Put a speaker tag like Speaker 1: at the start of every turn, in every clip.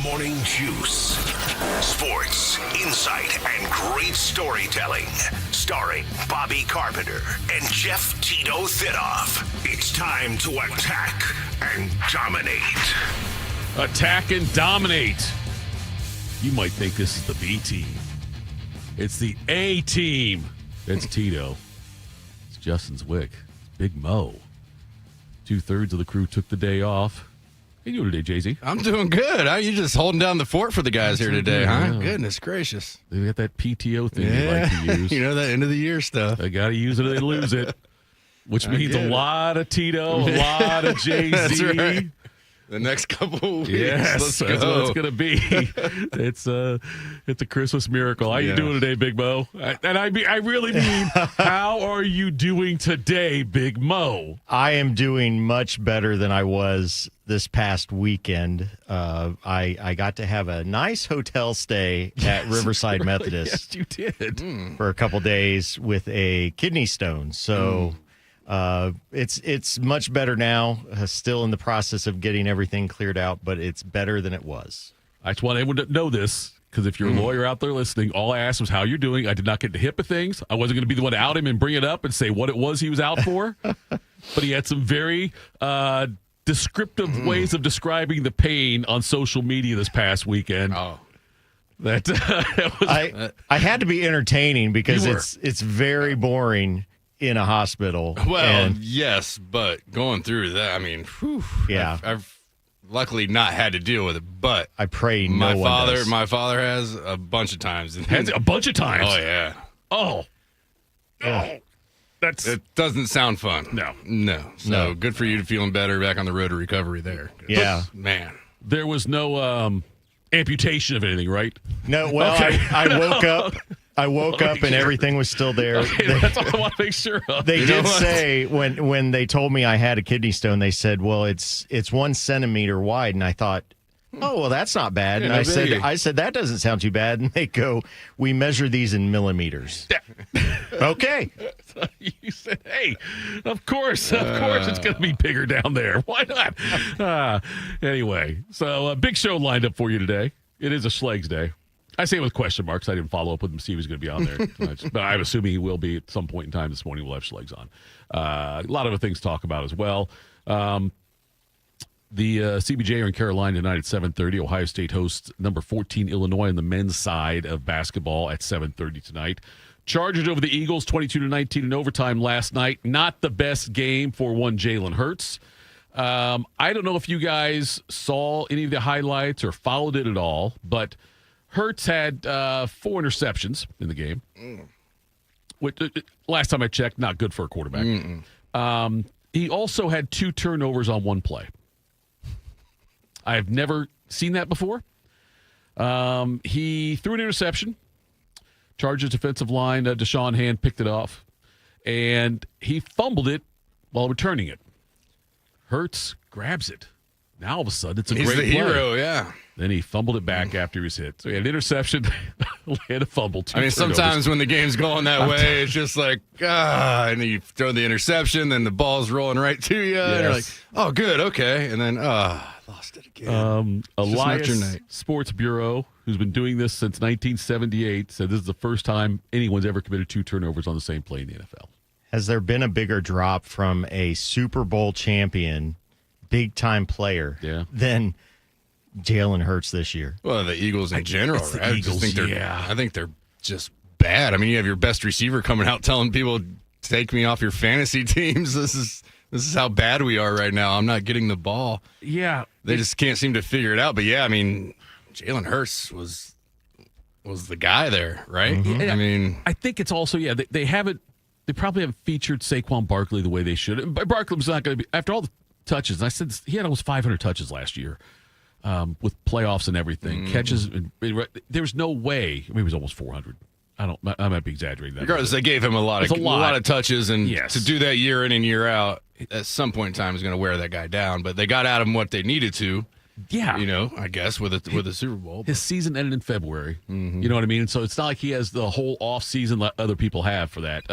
Speaker 1: Morning Juice. Sports, insight, and great storytelling. Starring Bobby Carpenter and Jeff Tito Thitoff. It's time to attack and dominate.
Speaker 2: Attack and dominate. You might think this is the B team. It's the A team. It's Tito. It's Justin Zwick. It's Big Mo. 2/3 of the crew took the day off. How you doing today, Jay-Z?
Speaker 3: I'm doing good. How you just holding down the fort for the guys here today, huh? Yeah. Goodness gracious.
Speaker 2: They got that PTO thing they like to use.
Speaker 3: You know, that end of the year stuff.
Speaker 2: They got to use it or they lose it, which means a lot of Tito, a lot of Jay-Z.
Speaker 3: That's right. The next couple weeks.
Speaker 2: Yes, that's what it's going to be. It's a Christmas miracle. How you doing today, Big Mo? I really mean, how are you doing today, Big Mo?
Speaker 4: I am doing much better than I was this past weekend. I got to have a nice hotel stay at Riverside Methodist.
Speaker 2: Yes, you did.
Speaker 4: For a couple days with a kidney stone. So it's much better now. Still in the process of getting everything cleared out, but it's better than it was.
Speaker 2: I just want everyone to know this, because if you're a lawyer out there listening, all I asked was how you're doing. I did not get the hip of things. I wasn't going to be the one to out him and bring it up and say what it was he was out for. But he had some very descriptive ways of describing the pain on social media this past weekend.
Speaker 3: Oh.
Speaker 2: That was,
Speaker 4: I had to be entertaining because it's very boring in a hospital.
Speaker 3: Well, yes, but going through that, I mean,
Speaker 4: yeah.
Speaker 3: I've luckily not had to deal with it, but
Speaker 4: I pray
Speaker 3: my father has a bunch of times.
Speaker 2: Has a bunch of times?
Speaker 3: Oh, yeah.
Speaker 2: Oh.
Speaker 3: It doesn't sound fun. No. So good for you to feeling better, back on the road to recovery there.
Speaker 4: Yeah.
Speaker 3: But, man.
Speaker 2: There was no amputation of anything, right?
Speaker 4: No, well, okay. I woke up and everything was still there.
Speaker 2: Okay, that's all I want to make sure of.
Speaker 4: They did say when they told me I had a kidney stone, they said, well, it's 1 centimeter wide. And I thought, oh, well, that's not bad. And I said, that doesn't sound too bad. And they go, we measure these in millimeters. Okay.
Speaker 2: So you said, hey, of course it's going to be bigger down there. Why not? Anyway, so big show lined up for you today. It is a SCHLEGS day. I say it with question marks. I didn't follow up with him to see if he was going to be on there. But I'm assuming he will be at some point in time this morning. We'll have SCHLEGS on. A lot of other things to talk about as well. The CBJ are in Carolina tonight at 7:30. Ohio State hosts number 14 Illinois on the men's side of basketball at 7:30 tonight. Chargers over the Eagles 22-19 in overtime last night. Not the best game for one Jalen Hurts. I don't know if you guys saw any of the highlights or followed it at all, but Hurts had 4 interceptions in the game. Which, last time I checked, not good for a quarterback. He also had 2 turnovers on one play. I have never seen that before. He threw an interception. Chargers defensive line, Deshaun Hand picked it off, and he fumbled it while returning it. Hurts grabs it. Now all of a sudden, it's a great play.
Speaker 3: He's the hero, yeah.
Speaker 2: Then he fumbled it back after he was hit. So he had an interception, had a fumble.
Speaker 3: Sometimes when the game's going that way, it's just like, and then you throw the interception, then the ball's rolling right to you, and you're like, oh, good, okay. And then, lost it again.
Speaker 2: Elias Sports Bureau, who's been doing this since 1978, said this is the first time anyone's ever committed 2 turnovers on the same play in the NFL.
Speaker 4: Has there been a bigger drop from a Super Bowl champion, big-time player than Jalen Hurts this year?
Speaker 3: Well, the Eagles in general,
Speaker 2: right?
Speaker 3: I think they're just bad. I mean, you have your best receiver coming out telling people, take me off your fantasy teams. This is how bad we are right now. I'm not getting the ball.
Speaker 2: Yeah.
Speaker 3: They just can't seem to figure it out. But, yeah, I mean, Jalen Hurts was the guy there, right?
Speaker 2: Mm-hmm.
Speaker 3: I mean,
Speaker 2: I think it's also, they haven't. They probably haven't featured Saquon Barkley the way they should. Barkley was not going to be, after all the touches, and I said he had almost 500 touches last year with playoffs and everything. Catches, there was no way. I mean, it was almost 400. I might be exaggerating that.
Speaker 3: Regardless, they gave him a lot of touches, and to do that year in and year out, at some point in time, is going to wear that guy down. But they got out of him what they needed to. Yeah, I guess with a Super Bowl.
Speaker 2: His season ended in February. You know what I mean? So it's not like he has the whole off season like other people have for that.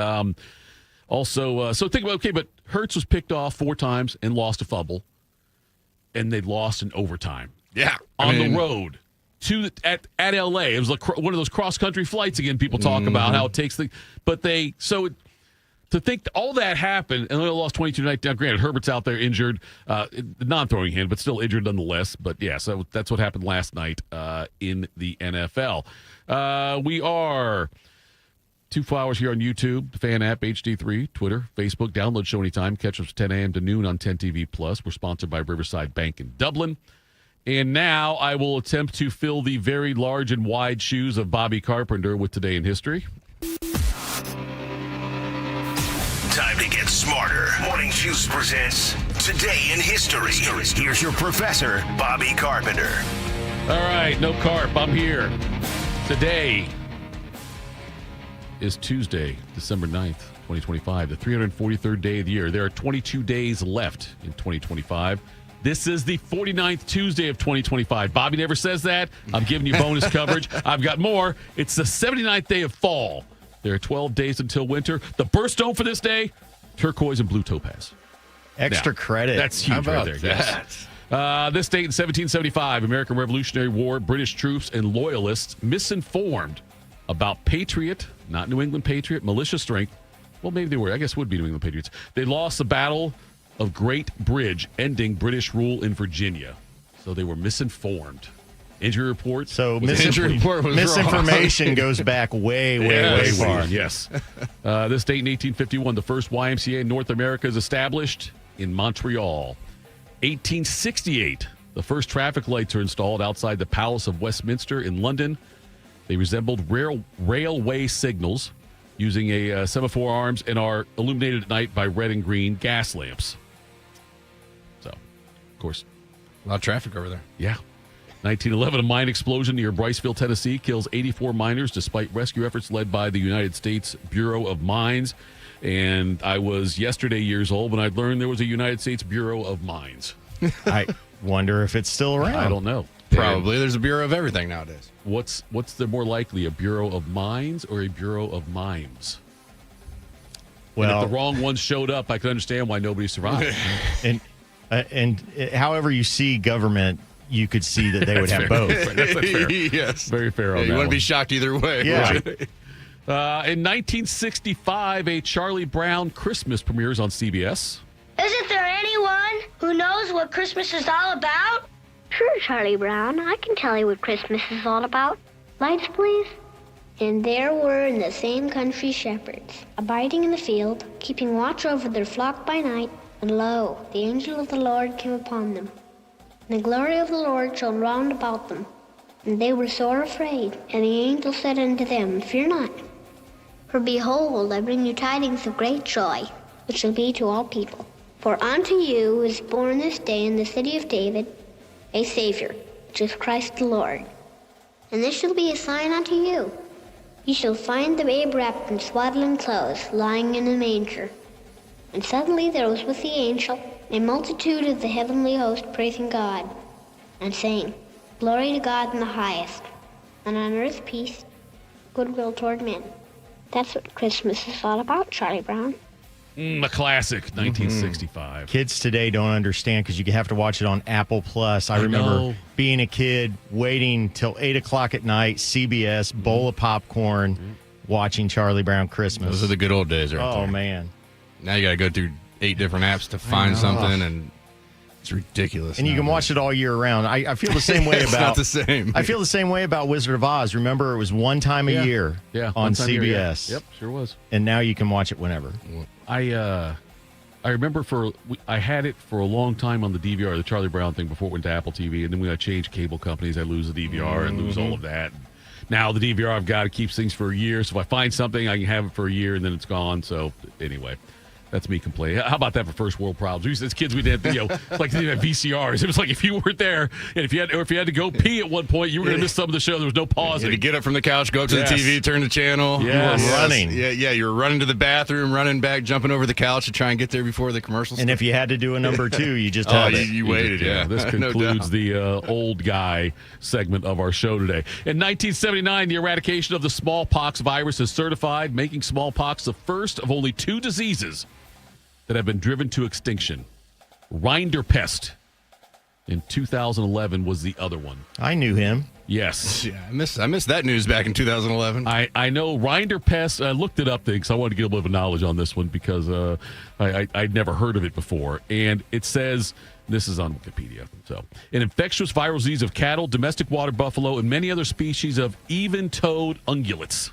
Speaker 2: So think about but Hurts was picked off 4 times and lost a fumble, and they lost in overtime. the road at LA. It was like one of those cross country flights again. People talk about how it takes to think all that happened and they lost 22 tonight. Now, granted, Herbert's out there injured, non-throwing hand, but still injured nonetheless. But yeah, so that's what happened last night in the NFL. We are 2 hours here on YouTube, the Fan app, HD3, Twitter, Facebook. Download show anytime. Catch us 10 a.m. to noon on 10 TV Plus. We're sponsored by Riverside Bank in Dublin. And now I will attempt to fill the very large and wide shoes of Bobby Carpenter with Today in History.
Speaker 1: Time to get smarter. Morning Juice presents Today in History. Here's your professor, Bobby Carpenter.
Speaker 2: All right, no carp. I'm here. Today is Tuesday, December 9th, 2025, the 343rd day of the year. There are 22 days left in 2025. This is the 49th Tuesday of 2025. Bobby never says that. I'm giving you bonus coverage. I've got more. It's the 79th day of fall. There are 12 days until winter. The birthstone for this day, turquoise and blue topaz.
Speaker 4: Extra credit.
Speaker 2: That's huge right there. Yes. This date in 1775, American Revolutionary War, British troops and loyalists misinformed about Patriot, not New England Patriot, militia strength. Well, maybe they were. I guess it would be New England Patriots. They lost the Battle of Great Bridge, ending British rule in Virginia. So they were misinformed. Injury report.
Speaker 4: So misinformation goes back way far.
Speaker 2: Yes. This date in 1851, the first YMCA in North America is established in Montreal. 1868, the first traffic lights are installed outside the Palace of Westminster in London. They resembled railway signals using a semaphore arms and are illuminated at night by red and green gas lamps. So, of course.
Speaker 3: A lot of traffic over there.
Speaker 2: Yeah. 1911, a mine explosion near Briceville, Tennessee, kills 84 miners despite rescue efforts led by the United States Bureau of Mines. And I was yesterday years old when I learned there was a United States Bureau of Mines.
Speaker 4: I wonder if it's still around.
Speaker 2: I don't know.
Speaker 3: Probably. There's a Bureau of everything nowadays.
Speaker 2: What's the more likely, a Bureau of Mines or a Bureau of Mimes? Well, and if the wrong ones showed up, I could understand why nobody survived.
Speaker 4: and however you see government, you could see that they would have both.
Speaker 2: That's fair.
Speaker 3: Yes.
Speaker 2: Very fair on that.
Speaker 3: You
Speaker 2: You
Speaker 3: wouldn't be shocked either way.
Speaker 4: Yeah.
Speaker 2: In 1965, a Charlie Brown Christmas premieres on CBS.
Speaker 5: Isn't there anyone who knows what Christmas is all about?
Speaker 6: Sure, Charlie Brown. I can tell you what Christmas is all about. Lights, please.
Speaker 5: And there were in the same country shepherds, abiding in the field, keeping watch over their flock by night. And lo, the angel of the Lord came upon them. And the glory of the Lord shone round about them. And they were sore afraid. And the angel said unto them, Fear not. For behold, I bring you tidings of great joy, which shall be to all people. For unto you is born this day in the city of David a Savior, which is Christ the Lord. And this shall be a sign unto you. Ye shall find the babe wrapped in swaddling clothes, lying in a manger. And suddenly there was with the angel a multitude of the heavenly host praising God, and saying, Glory to God in the highest, and on earth peace, goodwill toward men. That's what Christmas is all about, Charlie Brown.
Speaker 2: A classic, 1965.
Speaker 4: Kids today don't understand because you have to watch it on Apple Plus. I remember being a kid, waiting till 8 o'clock at night, CBS, bowl of popcorn, watching Charlie Brown Christmas.
Speaker 3: Those are the good old days right there.
Speaker 4: Oh, man.
Speaker 3: Now you got to go through 8 different apps to find something, and it's ridiculous.
Speaker 4: And you can watch it all year round. I feel the same way
Speaker 3: it's
Speaker 4: about...
Speaker 3: not the same.
Speaker 4: I feel the same way about Wizard of Oz. Remember, it was one time a year on CBS.
Speaker 2: Yep, sure was.
Speaker 4: And now you can watch it whenever.
Speaker 2: I remember I had it for a long time on the DVR, the Charlie Brown thing, before it went to Apple TV, and then when I changed cable companies, I lose the DVR and lose all of that. Now the DVR I've got, it keeps things for a year, so if I find something, I can have it for a year, and then it's gone. So anyway, that's me complaining. How about that for first world problems? We used, as kids, we did, like they didn't have VCRs. It was like if you weren't there, and if you had to go pee at one point, you were going to miss some of the show. There was no pausing.
Speaker 3: You had to get up from the couch, go up to the TV, turn the channel.
Speaker 2: Yes.
Speaker 4: You were running.
Speaker 3: Yeah, you were running to the bathroom, running back, jumping over the couch to try and get there before the commercials.
Speaker 4: And if you had to do a number 2, you just had it.
Speaker 3: You waited, yeah.
Speaker 2: This concludes the old guy segment of our show today. In 1979, the eradication of the smallpox virus is certified, making smallpox the first of only 2 diseases that have been driven to extinction. Rinderpest In 2011 was the other one.
Speaker 4: I knew him.
Speaker 2: Yes.
Speaker 3: Yeah, I missed that news back in 2011.
Speaker 2: I know Reinder Pest. I looked it up because I wanted to get a little bit of knowledge on this one because I'd never heard of it before. And it says, this is on Wikipedia. So, an infectious viral disease of cattle, domestic water buffalo, and many other species of even-toed ungulates.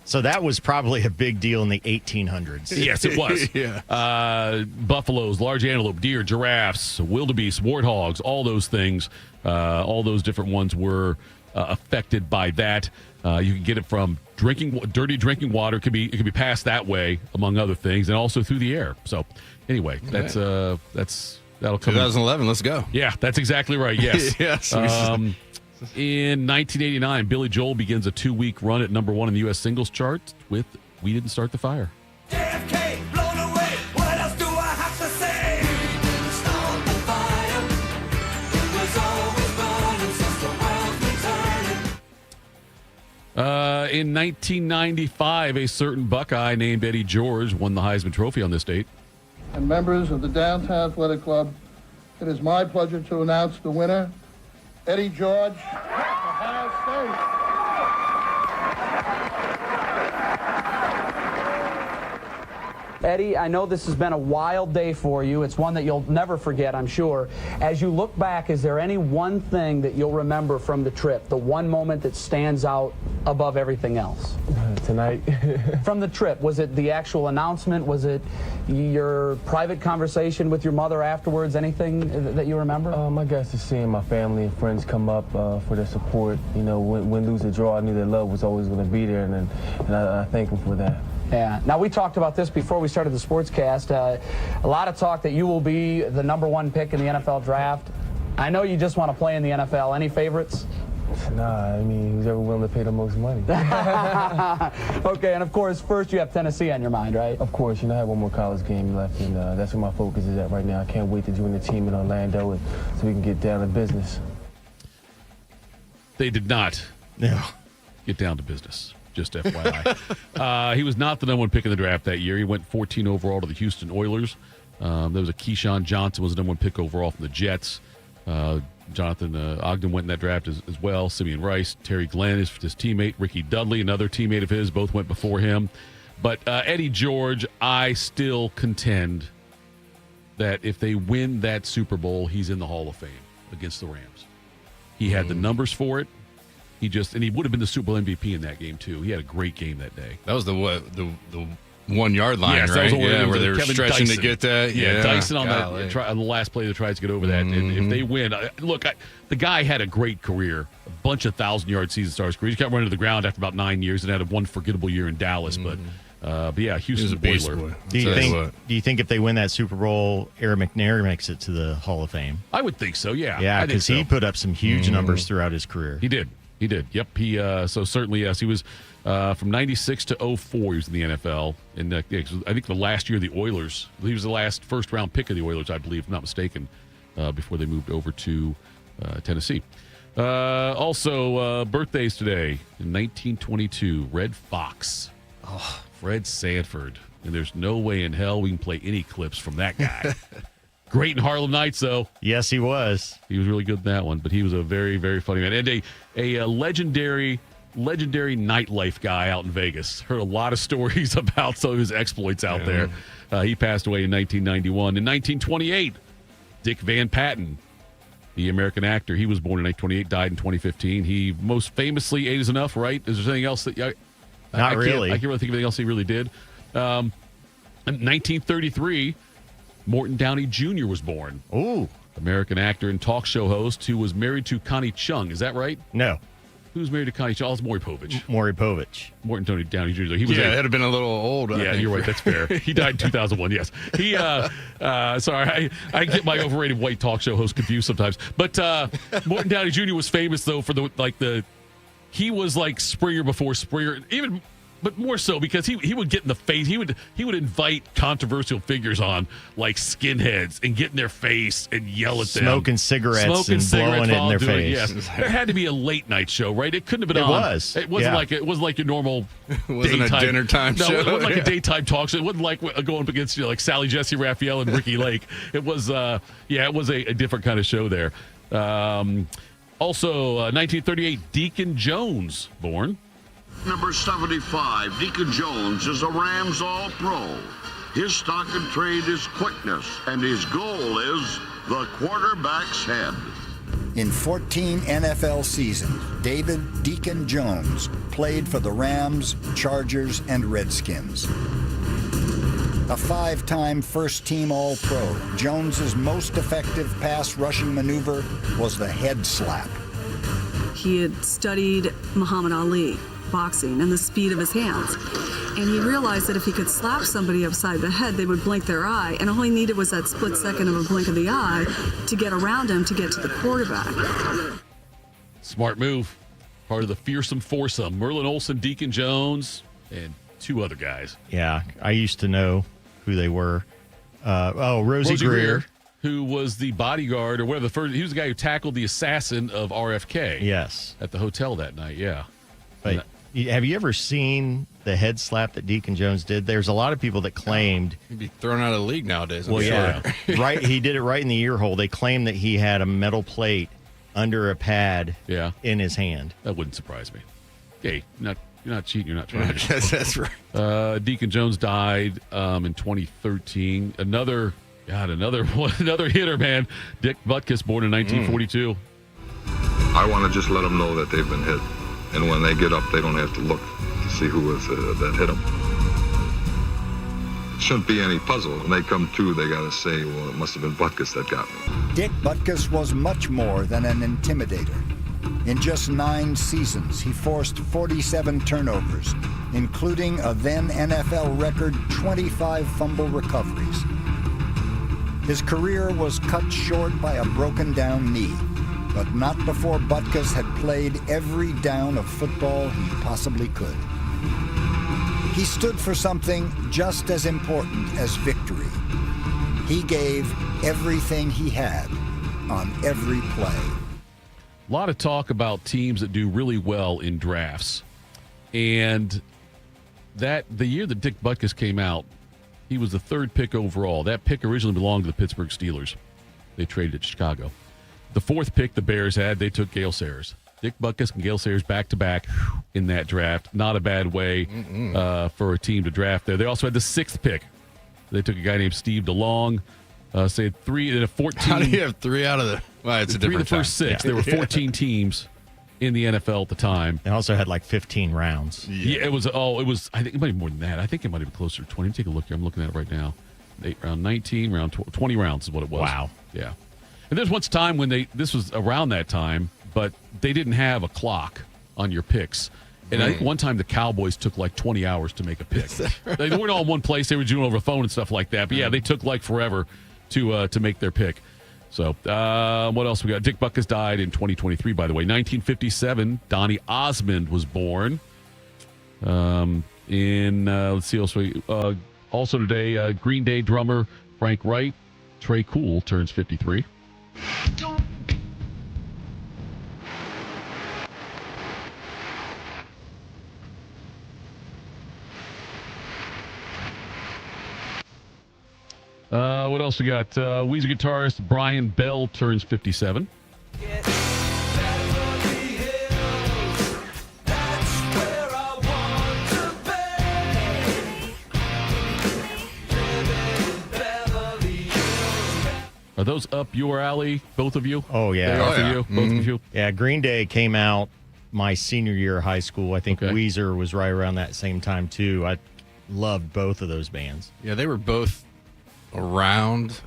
Speaker 4: So that was probably a big deal in the 1800s.
Speaker 2: Yes, it was.
Speaker 3: Yeah.
Speaker 2: Buffaloes, large antelope, deer, giraffes, wildebeest, warthogs, all those things, all those different ones were affected by that. You can get it from dirty drinking water. It could be passed that way, among other things, and also through the air. So, anyway, that'll come.
Speaker 3: 2011. Let's go.
Speaker 2: Yeah, that's exactly right. Yes.
Speaker 3: Yes.
Speaker 2: In 1989, Billy Joel begins a 2-week run at number 1 in the U.S. singles chart with "We Didn't Start the Fire."
Speaker 7: JFK, blown away. What else do I have to say? We didn't start the fire. It was always burning since the world returned.
Speaker 2: In 1995, a certain Buckeye named Eddie George won the Heisman Trophy on this date.
Speaker 8: And members of the Downtown Athletic Club, it is my pleasure to announce the winner, Eddie George, Ohio State.
Speaker 9: Eddie, I know this has been a wild day for you. It's one that you'll never forget, I'm sure. As you look back, is there any one thing that you'll remember from the trip, the one moment that stands out above everything else?
Speaker 10: Tonight.
Speaker 9: From the trip, was it the actual announcement? Was it your private conversation with your mother afterwards? Anything that you remember?
Speaker 10: I guess just seeing my family and friends come up for their support. You know, win, lose, or draw, I knew their love was always going to be there, and I thank them for that.
Speaker 9: Yeah. Now, we talked about this before we started the sportscast. A lot of talk that you will be the number 1 pick in the NFL draft. I know you just want to play in the NFL. Any favorites?
Speaker 10: Nah, I mean, who's ever willing to pay the most money?
Speaker 9: Okay, and of course, first you have Tennessee on your mind, right?
Speaker 10: Of course, I have one more college game left, and that's where my focus is at right now. I can't wait to join the team in Orlando so we can get down to business.
Speaker 2: They did not get down to business. Just FYI. He was not the number 1 pick in the draft that year. He went 14 overall to the Houston Oilers. There was a Keyshawn Johnson was the number 1 pick overall from the Jets. Jonathan Ogden went in that draft as well. Simeon Rice, Terry Glenn, his teammate. Ricky Dudley, another teammate of his, both went before him. But Eddie George, I still contend that if they win that Super Bowl, he's in the Hall of Fame against the Rams. He had the numbers for it. He would have been the Super Bowl MVP in that game too. He had a great game that day.
Speaker 3: That was the 1 yard line,
Speaker 2: yes,
Speaker 3: right?
Speaker 2: Where
Speaker 3: they were
Speaker 2: Kevin
Speaker 3: stretching
Speaker 2: Dyson.
Speaker 3: to get that.
Speaker 2: Yeah, Dyson on on the last play that tries to get over that. And if they win, the guy had a great career, a bunch of 1,000-yard season stars career. He got run to the ground after about 9 years and had one forgettable year in Dallas. But yeah, Houston's a Oiler.
Speaker 4: Do you think if they win that Super Bowl, Aaron McNair makes it to the Hall of Fame?
Speaker 2: I would think so. Yeah.
Speaker 4: Yeah, because he put up some huge numbers throughout his career.
Speaker 2: He did. Yep. So certainly, yes. He was from 96 to 04. He was in the NFL. And I think the last year of the Oilers, he was the last first-round pick of the Oilers, I believe, if I'm not mistaken, before they moved over to Tennessee. Also, birthdays today. In 1922, Red Fox. Oh, Fred Sanford. And there's no way in hell we can play any clips from that guy. Great in Harlem Nights, though.
Speaker 4: Yes, he was.
Speaker 2: He was really good in that one, but he was a very, very funny man. And a legendary nightlife guy out in Vegas. Heard a lot of stories about some of his exploits out there. He passed away in 1991. In 1928, Dick Van Patten, the American actor, he was born in 1928, died in 2015. He most famously, 8 is enough, right? Is there anything else that...
Speaker 4: Not really.
Speaker 2: I can't really think of anything else he really did. In 1933... Morton Downey Jr. was born.
Speaker 4: Ooh.
Speaker 2: American actor and talk show host who was married to Connie Chung. Is that right?
Speaker 4: No.
Speaker 2: Who's married to Connie Chung? Oh, it's Maury Povich.
Speaker 4: Maury Povich.
Speaker 2: Morton Downey Jr. He was
Speaker 3: that'd have been a little old.
Speaker 2: Yeah, you're right. That's fair. He died in 2001, yes. He, sorry, I get my overrated white talk show host confused sometimes. But Morton Downey Jr. was famous, though, for he was like Springer before Springer. Even but more so because he would get in the face. He would invite controversial figures on, like skinheads, and get in their face and yell at them.
Speaker 4: Smoking cigarettes and blowing it in their face.
Speaker 2: Yes. There had to be a late night show, right? It couldn't have been
Speaker 4: It
Speaker 2: on.
Speaker 4: was.
Speaker 2: It wasn't like your normal
Speaker 3: It wasn't
Speaker 2: daytime,
Speaker 3: a dinner time
Speaker 2: no,
Speaker 3: show.
Speaker 2: it wasn't like a daytime talk show. It wasn't like going up against like Sally Jesse Raphael and Ricky Lake. It was it was a different kind of show there. Also, 1938, Deacon Jones born.
Speaker 11: Number 75, Deacon Jones, is a Rams All-Pro. His stock and trade is quickness, and his goal is the quarterback's head.
Speaker 12: In 14 NFL seasons, David Deacon Jones played for the Rams, Chargers, and Redskins. A 5-time first-team All-Pro, Jones's most effective pass rushing maneuver was the head slap.
Speaker 13: He had studied Muhammad Ali, boxing, and the speed of his hands. And he realized that if he could slap somebody upside the head, they would blink their eye, and all he needed was that split second of a blink of the eye to get around him to get to the quarterback.
Speaker 2: Smart move. Part of the fearsome foursome. Merlin Olsen, Deacon Jones, and 2 other guys.
Speaker 4: Yeah, I used to know who they were. Rosie Greer,
Speaker 2: who was the bodyguard or whatever. He was the guy who tackled the assassin of RFK.
Speaker 4: Yes,
Speaker 2: at the hotel that night. Yeah.
Speaker 4: But have you ever seen the head slap that Deacon Jones did? There's a lot of people that claimed
Speaker 3: he'd be thrown out of the league nowadays.
Speaker 4: Well, yeah, right. He did it right in the ear hole. They claimed that he had a metal plate under a pad. In his hand.
Speaker 2: That wouldn't surprise me. Hey, you're not cheating. You're not trying.
Speaker 3: Yes, that's right.
Speaker 2: Deacon Jones died in 2013. Another hitter, man. Dick Butkus, born in 1942.
Speaker 14: I want to just let them know that they've been hit. And when they get up, they don't have to look to see who was that hit them. It shouldn't be any puzzle. When they come to, they got to say, well, it must have been Butkus that got me.
Speaker 12: Dick Butkus was much more than an intimidator. In just 9 seasons, he forced 47 turnovers, including a then NFL record 25 fumble recoveries. His career was cut short by a broken down knee, but not before Butkus had played every down of football he possibly could. He stood for something just as important as victory. He gave everything he had on every play.
Speaker 2: A lot of talk about teams that do really well in drafts. And the year that Dick Butkus came out, he was the 3rd pick overall. That pick originally belonged to the Pittsburgh Steelers. They traded it to Chicago. The 4th pick the Bears had, they took Gale Sayers. Dick Butkus and Gale Sayers back-to-back in that draft. Not a bad way for a team to draft there. They also had the 6th pick. They took a guy named Steve DeLong. Say 3 and a 14.
Speaker 3: How do you have 3 out of the? Well, it's a different.
Speaker 2: 3 of the first 6. There were 14 teams in the NFL at the time.
Speaker 4: They also had like 15 rounds.
Speaker 2: Yeah, it was. I think it might be more than that. I think it might have been closer to 20. Let me take a look here. I'm looking at it right now. 8 round 19 round 20 rounds is what it was.
Speaker 4: Wow.
Speaker 2: Yeah. And there's once time when this was around that time, but they didn't have a clock on your picks. And I think one time the Cowboys took like 20 hours to make a pick. They weren't all in one place. They were doing over the phone and stuff like that. But yeah, they took like forever to make their pick. So what else we got? Dick Butkus died in 2023, by the way. 1957, Donny Osmond was born. Let's see also. Also today, Green Day drummer Frank Wright. Trey Cool turns 53. What else we got? Weezer guitarist Brian Bell turns 57. Are those up your alley, both of you?
Speaker 4: Oh, yeah.
Speaker 2: They are for you, both of you?
Speaker 4: Yeah, Green Day came out my senior year of high school. I think
Speaker 2: Okay.
Speaker 4: Weezer was right around that same time, too. I loved both of those bands.
Speaker 3: Yeah, they were both around.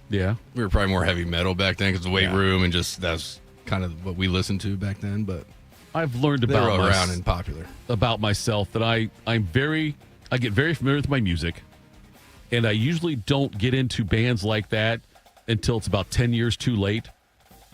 Speaker 2: Yeah.
Speaker 3: We were probably more heavy metal back then because the weight room and just that's kind of what we listened to back then. But
Speaker 2: I've learned
Speaker 3: they were
Speaker 2: about
Speaker 3: around and popular.
Speaker 2: About myself that I get very familiar with my music, and I usually don't get into bands like that until it's about 10 years too late.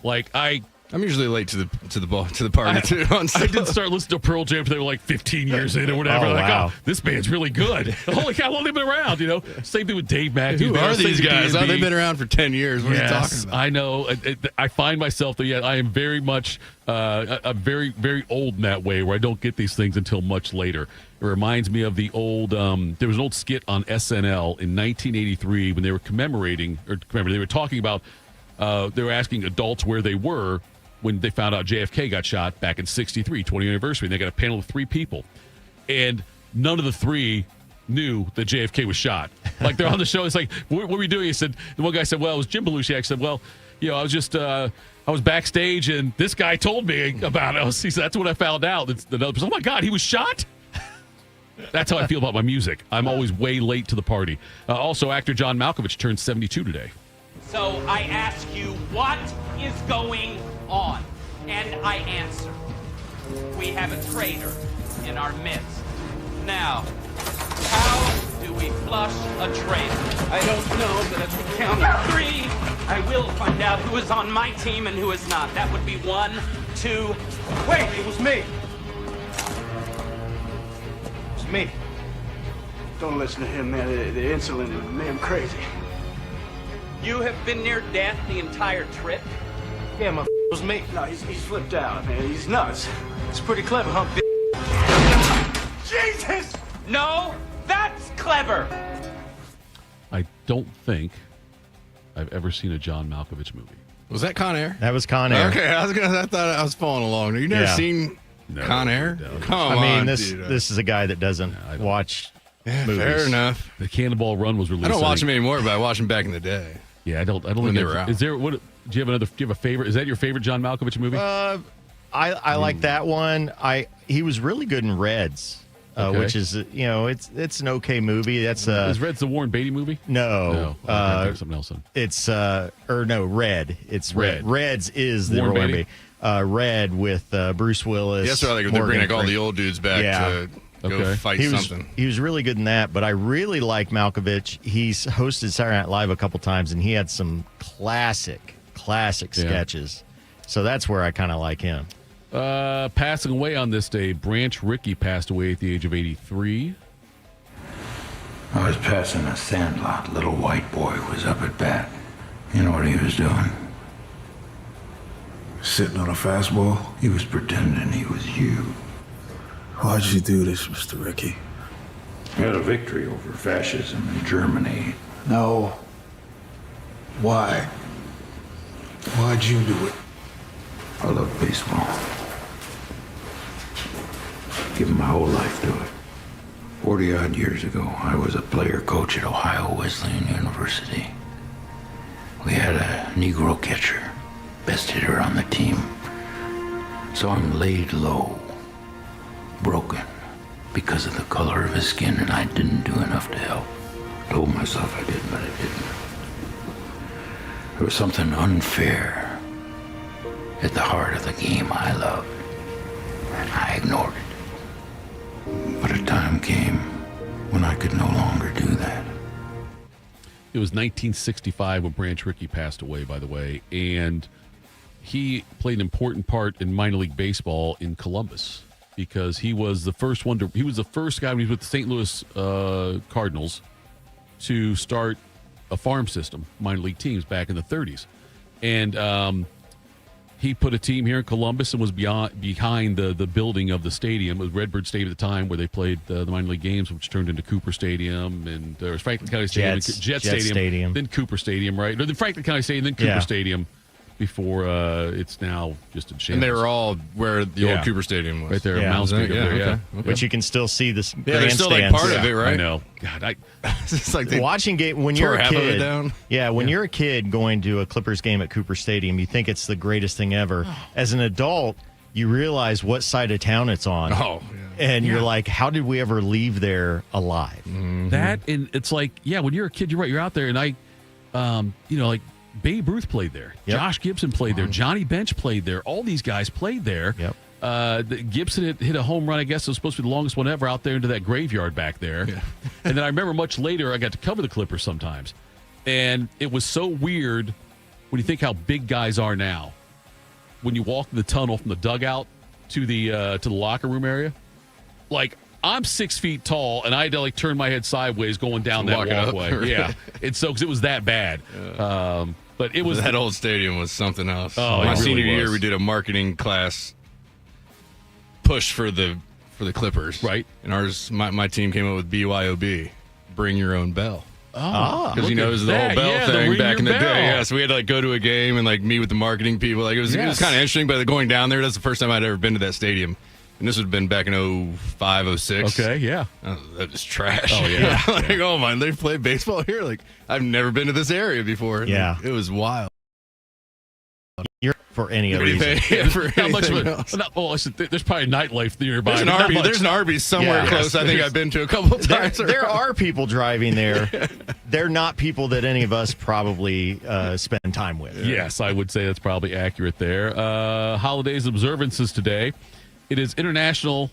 Speaker 2: Like I
Speaker 3: I'm usually late to the party too.
Speaker 2: I did start listening to Pearl Jam. They were like 15 years in or whatever.
Speaker 4: Wow.
Speaker 2: This band's really good. Holy cow, how long have they been around? Same thing with Dave Matthews.
Speaker 3: Who are these guys?
Speaker 2: B&B.
Speaker 3: Oh, they've been around for 10 years. What are you talking about?
Speaker 2: I know. I find myself that I am very much very, very old in that way, where I don't get these things until much later. It reminds me of the old. There was an old skit on SNL in 1983 when they were they were talking about. They were asking adults where they were when they found out JFK got shot back in 63, 20th anniversary. And they got a panel of 3 people. And none of the 3 knew that JFK was shot. Like, they're on the show. It's like, what were you doing? The one guy said, well, it was Jim Belushi. I said, well, I was just, I was backstage and this guy told me about it. He said, that's what I found out. Oh my God, he was shot? That's how I feel about my music. I'm always way late to the party. Also, actor John Malkovich turned 72 today.
Speaker 15: So I ask you, what is going on? And I answer, we have a traitor in our midst. Now, how do we flush a traitor? I don't know, but at the count of 3, I will find out who is on my team and who is not. That would be 1, 2. Wait, it was me. It's me.
Speaker 16: Don't listen to him, man. The insulin is made him crazy.
Speaker 15: You have been near death the entire trip?
Speaker 16: Yeah, it was me. No, he's flipped out, man. He's nuts. It's pretty clever, huh, Jesus!
Speaker 15: No, that's clever.
Speaker 2: I don't think I've ever seen a John Malkovich movie.
Speaker 3: Was that Con Air?
Speaker 4: That was Con Air.
Speaker 3: Okay, I thought I was following along. You never seen Con Air? Come on,
Speaker 4: this is a guy that doesn't watch movies.
Speaker 3: Fair enough.
Speaker 2: The Cannonball Run was released.
Speaker 3: I don't watch them anymore, but I watched them back in the day.
Speaker 2: Yeah, I don't
Speaker 3: When
Speaker 2: think
Speaker 3: they were out.
Speaker 2: Is there do you have a favorite? Is that your favorite John Malkovich movie?
Speaker 4: I like that one. He was really good in Reds, which is it's an okay movie. That's
Speaker 2: is Reds the Warren Beatty movie?
Speaker 4: No,
Speaker 2: something else.
Speaker 4: It's Red. It's
Speaker 2: Red.
Speaker 4: Reds is the
Speaker 2: Warren
Speaker 4: Warren
Speaker 2: Beatty?
Speaker 4: Beatty. Red with Bruce Willis.
Speaker 3: Yeah, that's what they're bringing all the old dudes back to go fight something.
Speaker 4: He was really good in that, but I really like Malkovich. He's hosted Saturday Night Live a couple times, and he had some classic sketches. So that's where I kind of like him.
Speaker 2: Passing away on this day, Branch Rickey passed away at the age of 83.
Speaker 17: I was passing a sandlot. Little white boy was up at bat. You know what he was doing? Sitting on a fastball. He was pretending he was you.
Speaker 18: Why'd you do this, Mr. Rickey?
Speaker 17: We had a victory over fascism in Germany.
Speaker 18: No. Why? Why'd you do it?
Speaker 17: I love baseball. Given my whole life to it. 40-odd years ago, I was a player coach at Ohio Wesleyan University. We had a Negro catcher, best hitter on the team. Saw him laid low, broken, because of the color of his skin, and I didn't do enough to help. Told myself I did, but I didn't. There was something unfair at the heart of the game I loved, and I ignored it. But a time came when I could no longer do that.
Speaker 2: It was 1965 when Branch Rickey passed away, by the way, and he played an important part in minor league baseball in Columbus because he was the first one he was the first guy when he was with the St. Louis Cardinals to start a farm system, minor league teams back in the 30s. And he put a team here in Columbus and was behind the building of the stadium. It was Redbird Stadium at the time where they played the minor league games, which turned into Cooper Stadium. And there was Franklin County Stadium, Jet Stadium, then Cooper Stadium, right? No, then Franklin County Stadium, then Cooper Stadium before it's now just in shambles.
Speaker 3: And they were all where the old Cooper Stadium was.
Speaker 2: Right there, Mounds Creek up there,
Speaker 3: okay.
Speaker 4: But you can still see this.
Speaker 3: Yeah, they're still like part of it, right?
Speaker 2: I know. God,
Speaker 3: it's like they
Speaker 4: watching game when you're a
Speaker 3: half of it
Speaker 4: kid.
Speaker 3: down.
Speaker 4: Yeah, when you're a kid going to a Clippers game at Cooper Stadium, you think it's the greatest thing ever. As an adult, you realize what side of town it's on.
Speaker 3: Oh,
Speaker 4: and you're like, how did we ever leave there alive?
Speaker 3: Mm-hmm.
Speaker 2: That, and it's like, yeah, when you're a kid, you're right. You're out there, and like Babe Ruth played there.
Speaker 4: Yep.
Speaker 2: Josh Gibson played there. Johnny Bench played there. All these guys played there.
Speaker 4: Yep.
Speaker 2: Gibson had hit a home run, I guess it was supposed to be the longest one ever out there into that graveyard back there.
Speaker 3: Yeah.
Speaker 2: And then I remember much later, I got to cover the Clippers sometimes. And it was so weird when you think how big guys are now. when you walk in the tunnel from the dugout to the locker room area. Like, I'm 6 feet tall, and I had to like turn my head sideways going down that walkway. Yeah, and so because it was that bad. But it was
Speaker 3: that old stadium was something else.
Speaker 2: Oh,
Speaker 3: my
Speaker 2: it
Speaker 3: senior
Speaker 2: really
Speaker 3: year,
Speaker 2: was.
Speaker 3: we did a marketing class push for the Clippers,
Speaker 2: right?
Speaker 3: And my team came up with BYOB, bring your own bell. Because it was the whole bell thing back in the day. Yeah, so we had to like go to a game and like meet with the marketing people. Like it was kind of interesting, but going down there, that's the first time I'd ever been to that stadium. And this would have been back in 05, 06.
Speaker 2: Okay, yeah.
Speaker 3: Oh, that was trash.
Speaker 2: Oh, yeah.
Speaker 3: Like, oh my, they play baseball here? Like, I've never been to this area before.
Speaker 4: Yeah.
Speaker 3: It was wild.
Speaker 4: You're for any other
Speaker 3: Pretty
Speaker 4: reason.
Speaker 3: for
Speaker 2: Not much of
Speaker 3: anything
Speaker 2: a,
Speaker 3: else.
Speaker 2: there's probably nightlife nearby.
Speaker 3: There's an
Speaker 2: but not
Speaker 3: Arby's.
Speaker 2: much.
Speaker 3: There's an Arby's somewhere close. I think I've been to a couple of times.
Speaker 4: There are people driving there. They're not people that any of us probably spend time with.
Speaker 2: Yes, I would say that's probably accurate there. Holidays observances today. It is International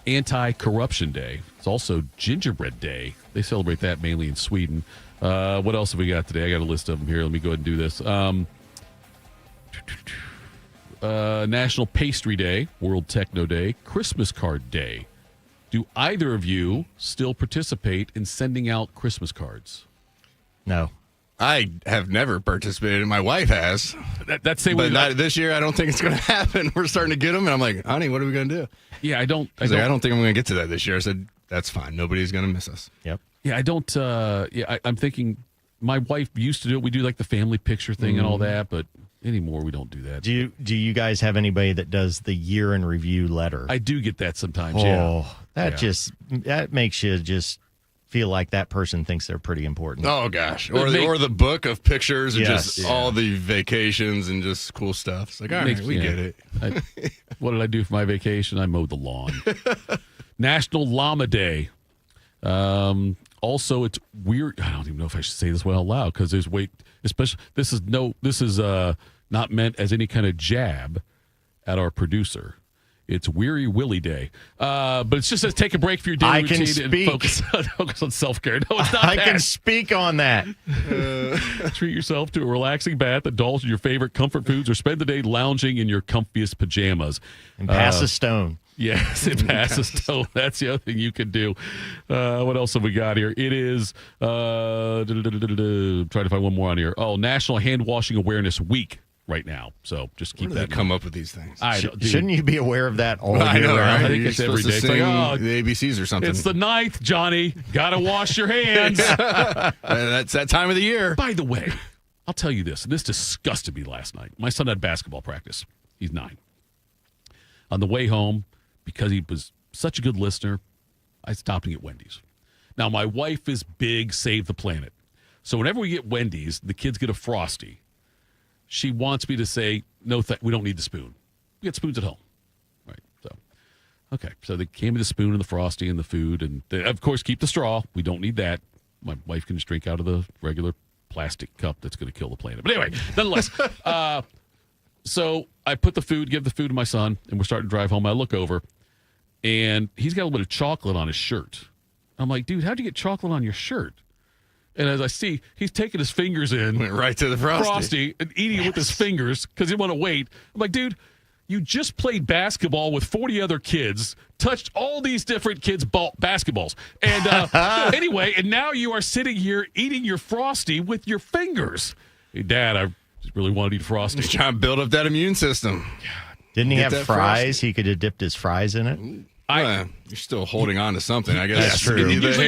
Speaker 2: Anti-Corruption Day. It's also Gingerbread Day. They celebrate that mainly in Sweden. What else have we got today? I got a list of them here. Let me go ahead and do this. National Pastry Day, World Techno Day, Christmas Card Day. Do either of you still participate in sending out Christmas cards?
Speaker 4: No.
Speaker 3: I have never participated. My wife has.
Speaker 2: That's
Speaker 3: but not this year. I don't think it's going to happen. We're starting to get them, and I'm like, honey, what are we going to do?
Speaker 2: Yeah, I don't
Speaker 3: think I'm going to get to that this year. I said, that's fine. Nobody's going to miss us.
Speaker 4: Yep.
Speaker 2: Yeah, I don't. I'm thinking my wife used to do it. We do like the family picture thing and all that, but anymore we don't do that.
Speaker 4: Do you guys have anybody that does the year in review letter?
Speaker 2: I do get that sometimes.
Speaker 4: That makes you just feel like that person thinks they're pretty important.
Speaker 3: Oh gosh, or the book of pictures and just all the vacations and just cool stuff. It's like, all right, we get it.
Speaker 2: What did I do for my vacation? I mowed the lawn. National Llama Day. Also, it's weird. I don't even know if I should say this out loud because there's especially this is not meant as any kind of jab at our producer. It's Weary Willie Day. But it's just says take a break for your daily routine and focus on self-care. No, it's not
Speaker 4: I can speak on that.
Speaker 2: Treat yourself to a relaxing bath, indulge in your favorite comfort foods, or spend the day lounging in your comfiest pajamas.
Speaker 4: And pass a stone.
Speaker 2: Yes, it passes stone. That's the other thing you can do. What else have we got here? It is trying to find one more on here. Oh, National Hand Washing Awareness Week right now. So just keep that.
Speaker 3: Come up with these things.
Speaker 4: Shouldn't you be aware of that all
Speaker 3: I
Speaker 4: year
Speaker 3: know,
Speaker 4: round?
Speaker 3: right?
Speaker 2: I think
Speaker 3: You're
Speaker 2: it's every day.
Speaker 3: supposed
Speaker 2: It's
Speaker 3: to
Speaker 2: like,
Speaker 3: sing the ABCs or something.
Speaker 2: It's the 9th, Johnny. Gotta wash your hands.
Speaker 3: That's that time of the year.
Speaker 2: By the way, I'll tell you this. This disgusted me last night. My son had basketball practice. He's 9. On the way home, because he was such a good listener, I stopped and get Wendy's. Now, my wife is big Save the Planet. So whenever we get Wendy's, the kids get a Frosty. She wants me to say, no, we don't need the spoon. We got spoons at home. Right. So, okay. So they came with the spoon and the Frosty and the food. And they, of course, keep the straw. We don't need that. My wife can just drink out of the regular plastic cup that's going to kill the planet. But anyway, nonetheless, so I put the food, give the food to my son, and we're starting to drive home. I look over, and he's got a little bit of chocolate on his shirt. I'm like, dude, how'd you get chocolate on your shirt? And as I see, he's taking his fingers in.
Speaker 3: Went right to the Frosty.
Speaker 2: And eating it with his fingers because he didn't want to wait. I'm like, dude, you just played basketball with 40 other kids, touched all these different kids' basketballs. And anyway, and now you are sitting here eating your Frosty with your fingers. Hey, Dad, I just really wanted to eat Frosty.
Speaker 3: He's trying to build up that immune system.
Speaker 4: Didn't he have fries? He could have dipped his fries in it.
Speaker 3: You're still holding on to something, I guess.
Speaker 4: That's true.
Speaker 2: Usually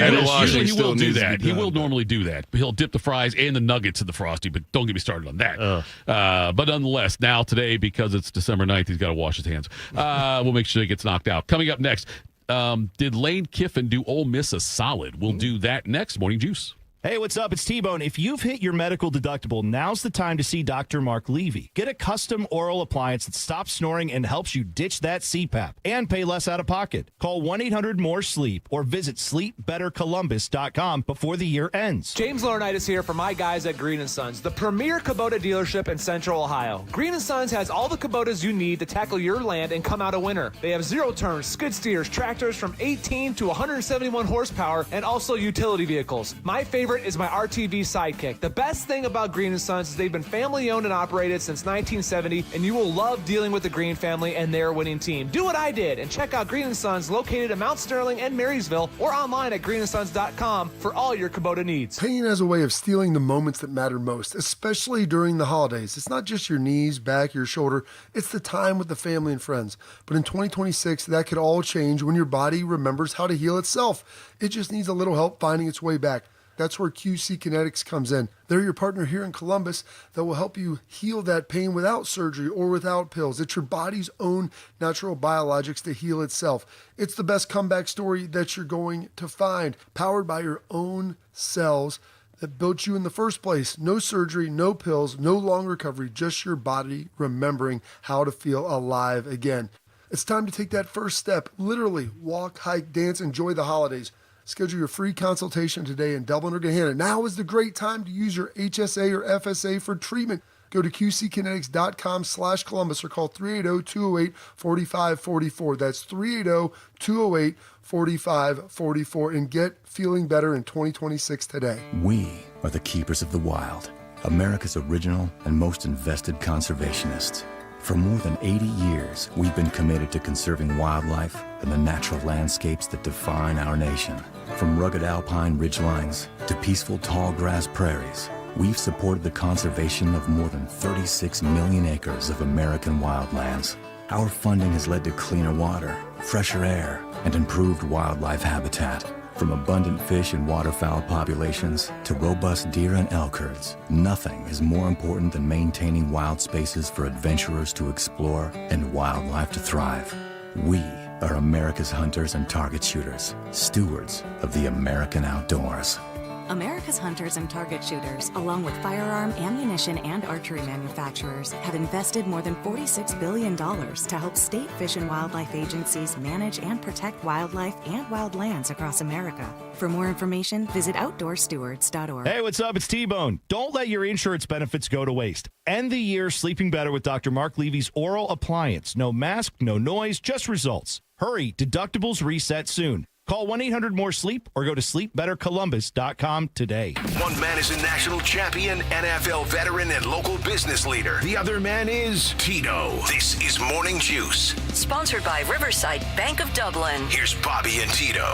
Speaker 2: he will do that. He will normally do that. He'll dip the fries and the nuggets in the Frosty, but don't get me started on that. But nonetheless, now today, because it's December 9th, he's got to wash his hands. We'll make sure he gets knocked out. Coming up next, did Lane Kiffin do Ole Miss a solid? We'll do that next. Morning Juice.
Speaker 19: Hey, what's up? It's T-Bone. If you've hit your medical deductible, now's the time to see Dr. Mark Levy. Get a custom oral appliance that stops snoring and helps you ditch that CPAP and pay less out of pocket. Call 1-800-MORE-SLEEP or visit sleepbettercolumbus.com before the year ends.
Speaker 20: James Laurinaitis here for my guys at Green & Sons, the premier Kubota dealership in Central Ohio. Green & Sons has all the Kubotas you need to tackle your land and come out a winner. They have zero-turn skid steers, tractors from 18 to 171 horsepower, and also utility vehicles. My favorite favorite is my RTV Sidekick. The best thing about Green & Sons is they've been family-owned and operated since 1970, and you will love dealing with the Green family and their winning team. Do what I did and check out Green & Sons located in Mount Sterling and Marysville or online at greenandsons.com for all your Kubota needs.
Speaker 21: Pain has a way of stealing the moments that matter most, especially during the holidays. It's not just your knees, back, your shoulder. It's the time with the family and friends. But in 2026, that could all change when your body remembers how to heal itself. It just needs a little help finding its way back. That's where QC Kinetics comes in. They're your partner here in Columbus that will help you heal that pain without surgery or without pills. It's your body's own natural biologics to heal itself. It's the best comeback story that you're going to find, powered by your own cells that built you in the first place. No surgery, no pills, no long recovery, just your body remembering how to feel alive again. It's time to take that first step. Literally, walk, hike, dance, enjoy the holidays. Schedule your free consultation today in Dublin or Gahanna. Now is the great time to use your HSA or FSA for treatment. Go to qckinetics.com/Columbus or call 380-208-4544. That's 380-208-4544 and get feeling better in 2026 today.
Speaker 22: We are the keepers of the wild, America's original and most invested conservationists. For more than 80 years, we've been committed to conserving wildlife and the natural landscapes that define our nation. From rugged alpine ridgelines to peaceful tall grass prairies, we've supported the conservation of more than 36 million acres of American wildlands. Our funding has led to cleaner water, fresher air, and improved wildlife habitat. From abundant fish and waterfowl populations to robust deer and elk herds, nothing is more important than maintaining wild spaces for adventurers to explore and wildlife to thrive. We are America's hunters and target shooters, stewards of the American outdoors.
Speaker 23: America's hunters and target shooters, along with firearm, ammunition, and archery manufacturers, have invested more than $46 billion to help state fish and wildlife agencies manage and protect wildlife and wildlands across America. For more information, visit outdoorstewards.org.
Speaker 19: Hey, what's up? It's T-Bone. Don't let your insurance benefits go to waste. End the year sleeping better with Dr. Mark Levy's oral appliance. No mask, no noise, just results. Hurry, deductibles reset soon. Call 1-800-MORE-SLEEP or go to sleepbettercolumbus.com today.
Speaker 1: One man is a national champion, NFL veteran, and local business leader. The other man is Tito. This is Morning Juice.
Speaker 24: Sponsored by Riverside Bank of Dublin.
Speaker 1: Here's Bobby and Tito.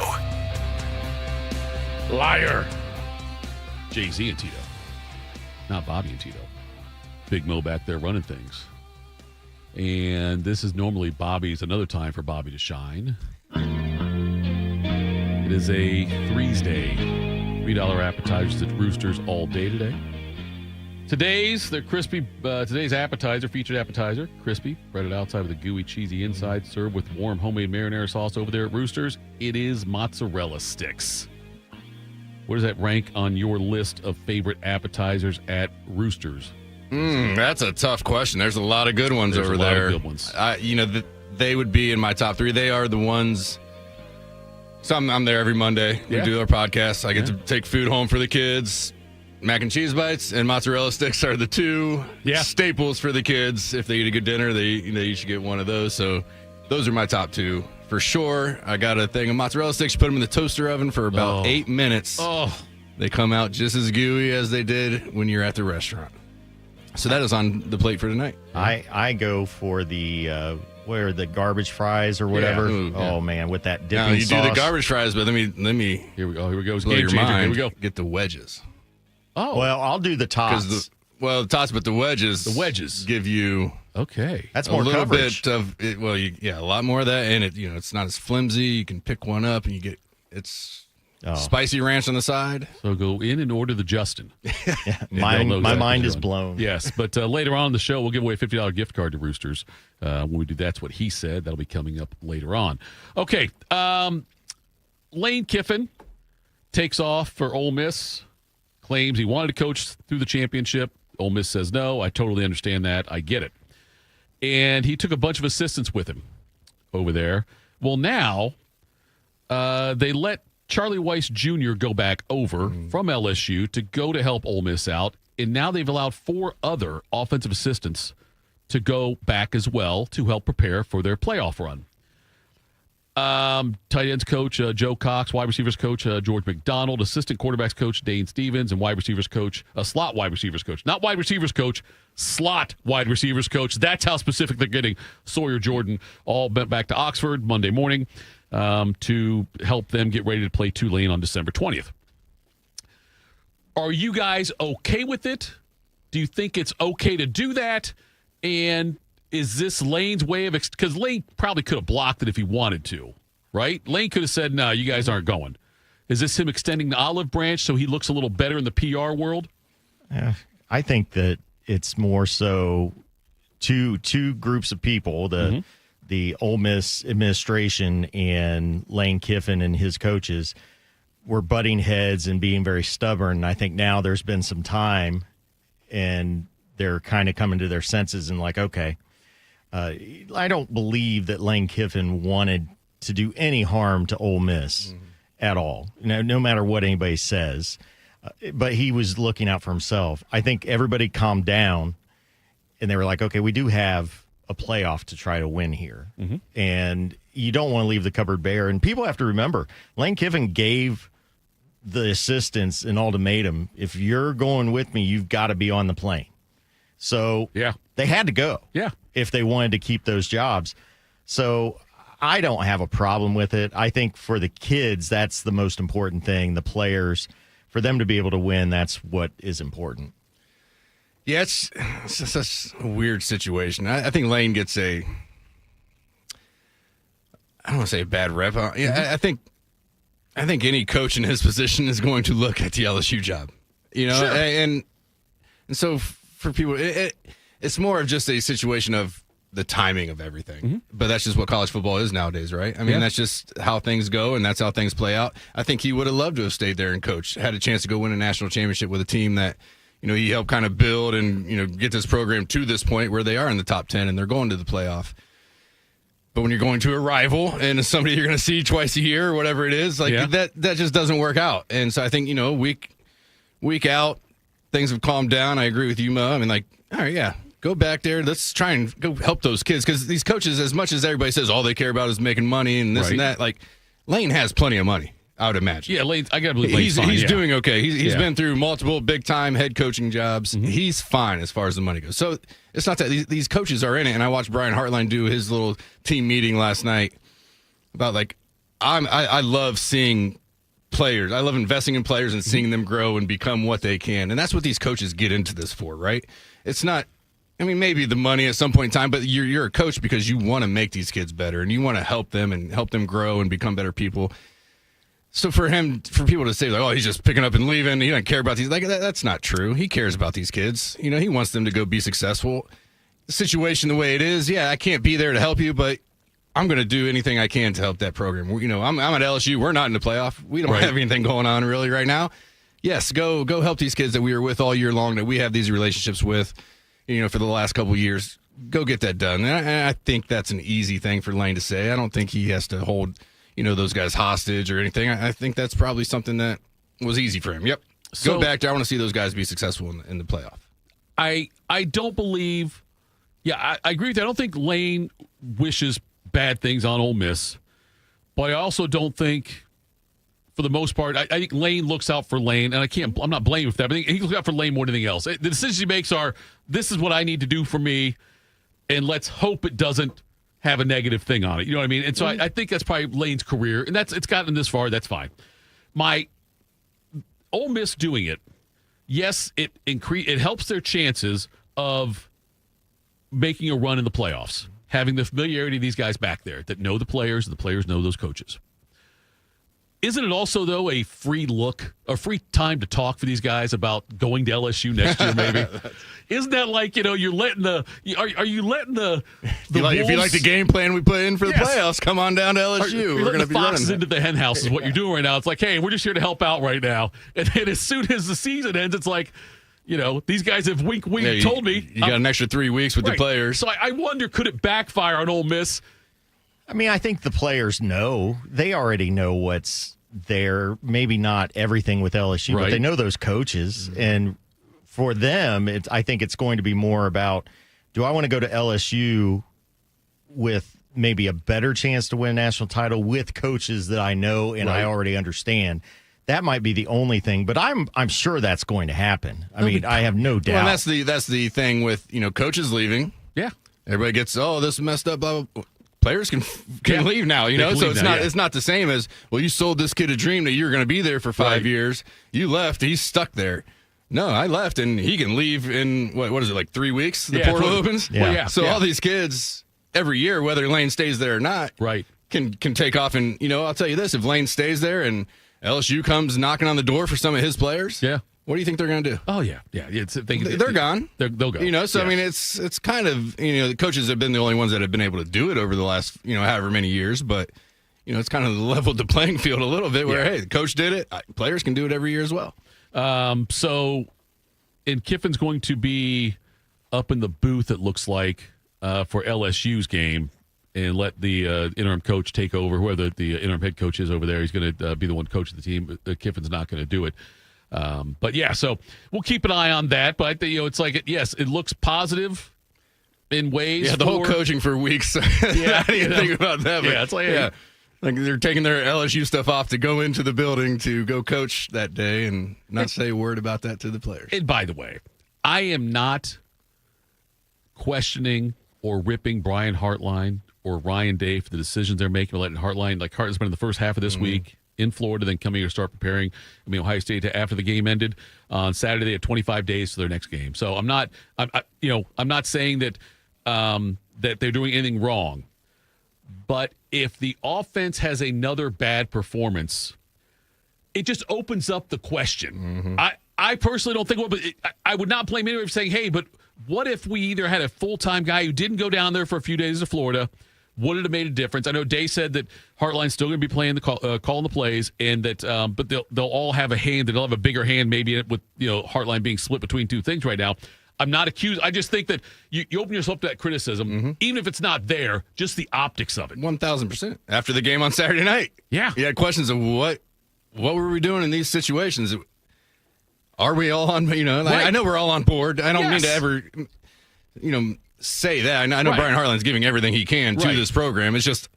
Speaker 2: Liar. Jay-Z and Tito. Not Bobby and Tito. Big Mo back there running things. And this is normally another time for Bobby to shine. It is a Threes Day. $3 appetizers at Roosters all day today. Today's appetizer, featured appetizer, crispy, breaded outside with a gooey, cheesy inside, served with warm homemade marinara sauce over there at Roosters. It is mozzarella sticks. Where does that rank on your list of favorite appetizers at Roosters?
Speaker 3: That's a tough question. There's a lot of good ones over there.
Speaker 2: There's a lot of good ones.
Speaker 3: They would be in my top three. They are the ones. So I'm there every Monday. We do our podcast. I get to take food home for the kids. Mac and cheese bites and mozzarella sticks are the two staples for the kids. If they eat a good dinner, they should get one of those. So those are my top two for sure. I got a thing of mozzarella sticks. You put them in the toaster oven for about 8 minutes. They come out just as gooey as they did when you're at the restaurant. So that is on the plate for tonight.
Speaker 4: I go for the garbage fries or whatever. Oh man, with that dipping sauce.
Speaker 3: You do the garbage fries, but let me.
Speaker 2: Here we go.
Speaker 3: Blow your mind. Here we go. Get the wedges.
Speaker 4: Oh well, I'll do the tots.
Speaker 3: The tots, but the wedges give you
Speaker 4: That's
Speaker 3: a
Speaker 4: more
Speaker 3: little
Speaker 4: coverage.
Speaker 3: bit of it. Well, a lot more of that, and it's not as flimsy. You can pick one up, and you get spicy ranch on the side.
Speaker 2: So go in and order the Justin.
Speaker 4: My mind is blown.
Speaker 2: Yes, but later on in the show, we'll give away a $50 gift card to Roosters. When we do That's What He Said, that'll be coming up later on. Okay, Lane Kiffin takes off for Ole Miss, claims he wanted to coach through the championship. Ole Miss says no. I totally understand that. I get it. And he took a bunch of assistants with him over there. Well, now they let Charlie Weiss Jr. go back over from LSU to go to help Ole Miss out, and now they've allowed 4 other offensive assistants to go back as well to help prepare for their playoff run. Tight ends coach Joe Cox, wide receivers coach George McDonald, assistant quarterbacks coach Dane Stevens, and wide receivers coach, slot wide receivers coach, not wide receivers coach, slot wide receivers coach. That's how specific they're getting. Sawyer Jordan all went back to Oxford Monday morning to help them get ready to play Tulane on December 20th. Are you guys okay with it? Do you think it's okay to do that? And is this Lane's way of because Lane probably could have blocked it if he wanted to, right? Lane could have said, no, you guys aren't going. Is this him extending the olive branch so he looks a little better in the PR world?
Speaker 4: I think that it's more so two groups of people, the Ole Miss administration and Lane Kiffin and his coaches were butting heads and being very stubborn. I think now there's been some time and they're kind of coming to their senses and like, okay, I don't believe that Lane Kiffin wanted to do any harm to Ole Miss at all, no matter what anybody says. But he was looking out for himself. I think everybody calmed down, and they were like, okay, we do have a playoff to try to win here. And you don't want to leave the cupboard bare. And people have to remember, Lane Kiffin gave the assistants an ultimatum. If you're going with me, you've got to be on the plane. So they had to go if they wanted to keep those jobs. So I don't have a problem with it. I think for the kids, that's the most important thing. The players, for them to be able to win, that's what is important.
Speaker 3: Yeah, it's such a weird situation. I think Lane gets I don't want to say a bad rep. I think any coach in his position is going to look at the LSU job,
Speaker 2: Sure.
Speaker 3: and so for people, it's more of just a situation of the timing of everything. But that's just what college football is nowadays, right? I mean, that's just how things go, and that's how things play out. I think he would have loved to have stayed there and coached, had a chance to go win a national championship with a team that, he helped kind of build and, get this program to this point where they are in the top 10 and they're going to the playoff. But when you're going to a rival and somebody you're going to see twice a year or whatever it is, that just doesn't work out. And so I think, week out, things have calmed down. I agree with you, Mo. I mean, all right, go back there. Let's try and go help those kids. Because these coaches, as much as everybody says all they care about is making money and this and that, Lane has plenty of money, I would imagine.
Speaker 2: Yeah, Lane, I got to believe Lane's fine.
Speaker 3: He's doing okay. He's been through multiple big-time head coaching jobs. He's fine as far as the money goes. So it's not that these coaches are in it. And I watched Brian Hartline do his little team meeting last night about, I love seeing players. I love investing in players and seeing them grow and become what they can. And that's what these coaches get into this for, right? It's not, maybe the money at some point in time, but you're a coach because you want to make these kids better and you want to help them grow and become better people. So for people to say, he's just picking up and leaving, he doesn't care about these, that's not true. He cares about these kids. He wants them to go be successful. The situation the way it is, I can't be there to help you, but I'm going to do anything I can to help that program. I'm at LSU. We're not in the playoff. We don't have anything going on really right now. Yes, go help these kids that we were with all year long, that we have these relationships with, for the last couple of years. Go get that done. And I think that's an easy thing for Lane to say. I don't think he has to hold, those guys hostage or anything. I think that's probably something that was easy for him. Yep. Go back there. I want to see those guys be successful in the playoff.
Speaker 2: I don't believe. I agree with that. I don't think Lane wishes bad things on Ole Miss, but I also don't think, for the most part, I think Lane looks out for Lane, and I'm not blaming him for that, but I think he looks out for Lane more than anything else. The decisions he makes are, this is what I need to do for me, and let's hope it doesn't have a negative thing on it. You know what I mean? And so I think that's probably Lane's career, and it's gotten this far. That's fine. My Ole Miss doing it, yes, it helps their chances of making a run in the playoffs, having the familiarity of these guys back there that know the players, and the players know those coaches. Isn't it also, though, a free time to talk for these guys about going to LSU next year, maybe? Isn't that you're letting are you letting the
Speaker 3: if you like the game plan we put in for the playoffs, come on down to LSU.
Speaker 2: We're going to be foxes into the hen house is what you're doing right now. It's like, hey, we're just here to help out right now. And then as soon as the season ends, it's like, these guys have wink told me.
Speaker 3: You got an extra 3 weeks with the players.
Speaker 2: So I wonder, could it backfire on Ole Miss?
Speaker 4: I think the players know. They already know what's there. Maybe not everything with LSU, but they know those coaches. And for them, I think it's going to be more about, do I want to go to LSU with maybe a better chance to win a national title with coaches that I know and I already understand. That might be the only thing, but I'm sure that's going to happen. I mean, I have no doubt.
Speaker 3: Well, and that's the thing with, coaches leaving.
Speaker 2: Yeah.
Speaker 3: Everybody gets, this is messed up, blah, blah, blah. Players can leave now, so it's not the same as, well, you sold this kid a dream that you were going to be there for 5 years. You left, he's stuck there. No, I left, and he can leave in, what is it, like 3 weeks? The portal opens?
Speaker 2: Yeah.
Speaker 3: So all these kids, every year, whether Lane stays there or not, can take off. And, I'll tell you this, if Lane stays there and LSU comes knocking on the door for some of his players, what do you think they're going to do?
Speaker 2: Oh, yeah.
Speaker 3: They're gone.
Speaker 2: They'll go.
Speaker 3: I mean, it's kind of, the coaches have been the only ones that have been able to do it over the last, however many years. But, it's kind of leveled the playing field a little bit where, hey, the coach did it. Players can do it every year as well.
Speaker 2: And Kiffin's going to be up in the booth, it looks like, for LSU's game and let the interim coach take over. Whoever the interim head coach is over there, he's going to be the one coaching the team. Kiffin's not going to do it. But yeah, so we'll keep an eye on that. But it's like, yes, it looks positive in ways.
Speaker 3: Yeah, the whole coaching for weeks. How do you think about that?
Speaker 2: Yeah, it's like,
Speaker 3: like they're taking their LSU stuff off to go into the building to go coach that day and not say a word about that to the players.
Speaker 2: And by the way, I am not questioning or ripping Brian Hartline or Ryan Day for the decisions they're making, letting Hartline, like Hartline's been in the first half of this week in Florida, then coming here to start preparing. I mean, Ohio State, after the game ended on Saturday, they had 25 days to their next game. So I'm not saying that that they're doing anything wrong. But if the offense has another bad performance, it just opens up the question. I personally don't think I would not blame anyone for saying, hey, but what if we either had a full-time guy who didn't go down there for a few days to Florida? Would it have made a difference? I know Day said that Hartline's still going to be playing the calling the plays, and that but they'll all have a hand. They'll have a bigger hand, maybe with Hartline being split between two things right now. I'm not accused. I just think that you open yourself to that criticism, even if it's not there, just the optics of it.
Speaker 3: 1,000%. After the game on Saturday night, you had questions of what were we doing in these situations? Are we all on? I know we're all on board. I don't mean to ever, say that. I know Brian Hartline's giving everything he can to this program. It's just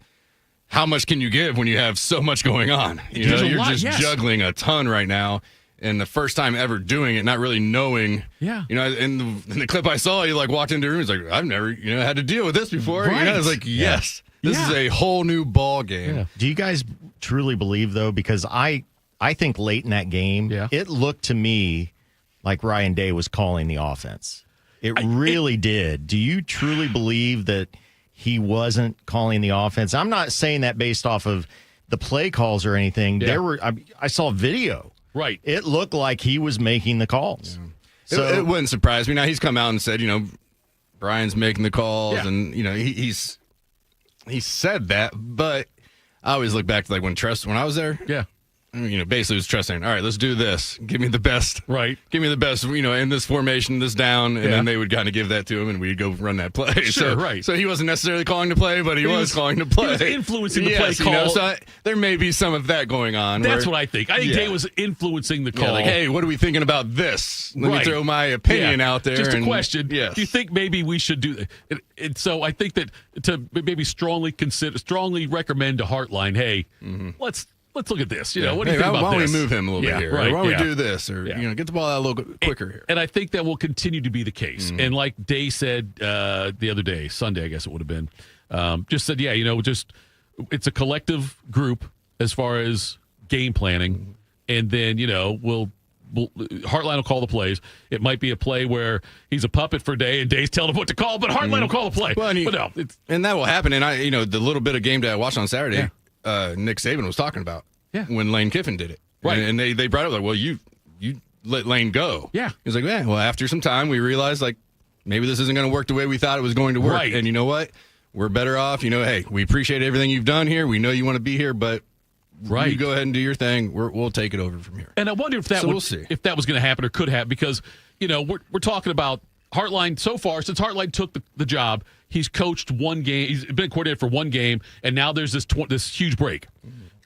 Speaker 3: how much can you give when you have so much going on? You're just juggling a ton right now. And the first time ever doing it, not really knowing. Yeah. In the clip I saw, you walked into the room. He's like, I've never, had to deal with this before. It's like, yes, this is a whole new ball game.
Speaker 4: Yeah. Do you guys truly believe though? Because I think late in that game, it looked to me like Ryan Day was calling the offense. It really did. Do you truly believe that he wasn't calling the offense? I'm not saying that based off of the play calls or anything. Yeah. I saw video.
Speaker 2: Right.
Speaker 4: It looked like he was making the calls.
Speaker 3: Yeah. So it wouldn't surprise me. Now he's come out and said, Brian's making the calls, and he's said that. But I always look back to when I was there.
Speaker 2: Yeah.
Speaker 3: Basically it was Trust saying, all right, let's do this. Give me the best.
Speaker 2: Right.
Speaker 3: Give me the best, in this formation, this down. And then they would kind of give that to him, and we'd go run that play.
Speaker 2: Sure,
Speaker 3: So he wasn't necessarily calling the play, but he was calling the play.
Speaker 2: He was influencing the play call.
Speaker 3: So there may be some of that going on.
Speaker 2: That's what I think. I think Day was influencing the call.
Speaker 3: Hey, what are we thinking about this? Let me throw my opinion out there.
Speaker 2: Just a question. Yes. Do you think maybe we should do that? So I think that to maybe strongly recommend to Hartline, hey, let's look at this. What do you think about this?
Speaker 3: Why don't we move him a little bit here?
Speaker 2: Right,
Speaker 3: why don't we do this? Or get the ball out a little bit quicker here.
Speaker 2: And I think that will continue to be the case. And like Day said the other day, Sunday, I guess it would have been, just said, it's a collective group as far as game planning. And then, Hartline will call the plays. It might be a play where he's a puppet for Day and Day's telling him what to call, but Hartline will call the play.
Speaker 3: Well, and that will happen. And the little bit of game that I watched on Saturday, Nick Saban was talking about when Lane Kiffin did it.
Speaker 2: Right.
Speaker 3: And they brought up, well, you let Lane go.
Speaker 2: Yeah.
Speaker 3: He's like, well, after some time, we realized, maybe this isn't going to work the way we thought it was going to work.
Speaker 2: Right.
Speaker 3: And you know what? We're better off. Hey, we appreciate everything you've done here. We know you want to be here, but you go ahead and do your thing. We'll take it over from here.
Speaker 2: And I wonder if that
Speaker 3: we'll see.
Speaker 2: If that was going to happen or could happen, because, we're talking about Hartline so far, since Hartline took the job, he's coached one game. He's been coordinator for one game, and now there's this huge break.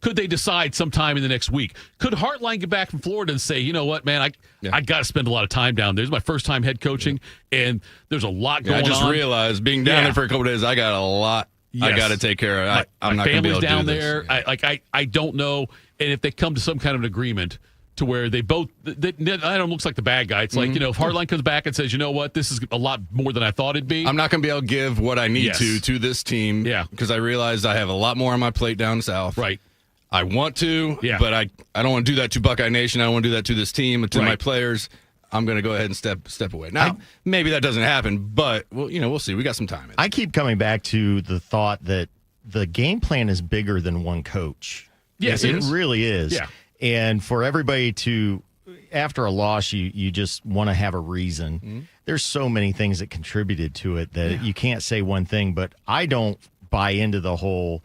Speaker 2: Could they decide sometime in the next week? Could Hartline get back from Florida and say, you know what, man, I got to spend a lot of time down there. This is my first time head coaching, and there's a lot going on.
Speaker 3: I just realized being down there for a couple of days, I got a lot I got to take care of it. I'm not going to be able to do this.
Speaker 2: Family's down there. I don't know. And if they come to some kind of an agreement to where they both, I don't looks like the bad guy. It's like, if Hardline comes back and says, you know what, this is a lot more than I thought it'd be.
Speaker 3: I'm not going to be able to give what I need to this team.
Speaker 2: Yeah.
Speaker 3: Because I realized I have a lot more on my plate down south.
Speaker 2: Right.
Speaker 3: I want to, but I don't want to do that to Buckeye Nation. I don't want to do that to this team and to my players. I'm going to go ahead and step away. Now, maybe that doesn't happen, but we'll see. We got some time.
Speaker 4: I keep coming back to the thought that the game plan is bigger than one coach.
Speaker 2: Yes,
Speaker 4: it really is.
Speaker 2: Yeah.
Speaker 4: And for everybody to, after a loss, you just want to have a reason. Mm-hmm. There's so many things that contributed to it that you can't say one thing, but I don't buy into the whole,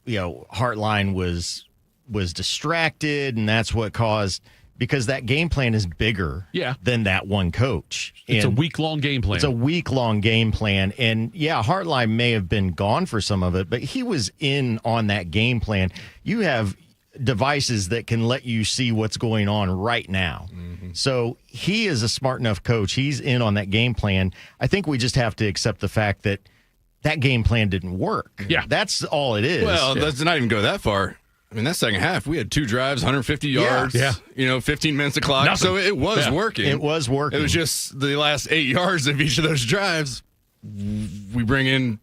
Speaker 4: Heartline was distracted and that's what caused, because that game plan is bigger than that one coach.
Speaker 2: It's a week-long game plan.
Speaker 4: It's a week-long game plan. And, Heartline may have been gone for some of it, but he was in on that game plan. You have devices that can let you see what's going on right now. Mm-hmm. So he is a smart enough coach. He's in on that game plan. I think we just have to accept the fact that game plan didn't work.
Speaker 2: Yeah.
Speaker 4: That's all it is.
Speaker 3: Well, let's not even go that far. I mean, that second half, we had 2 drives, 150 yards, 15 minutes of clock.
Speaker 2: Nothing.
Speaker 3: So it was working.
Speaker 4: It was working.
Speaker 3: It was just the last 8 yards of each of those drives. We bring in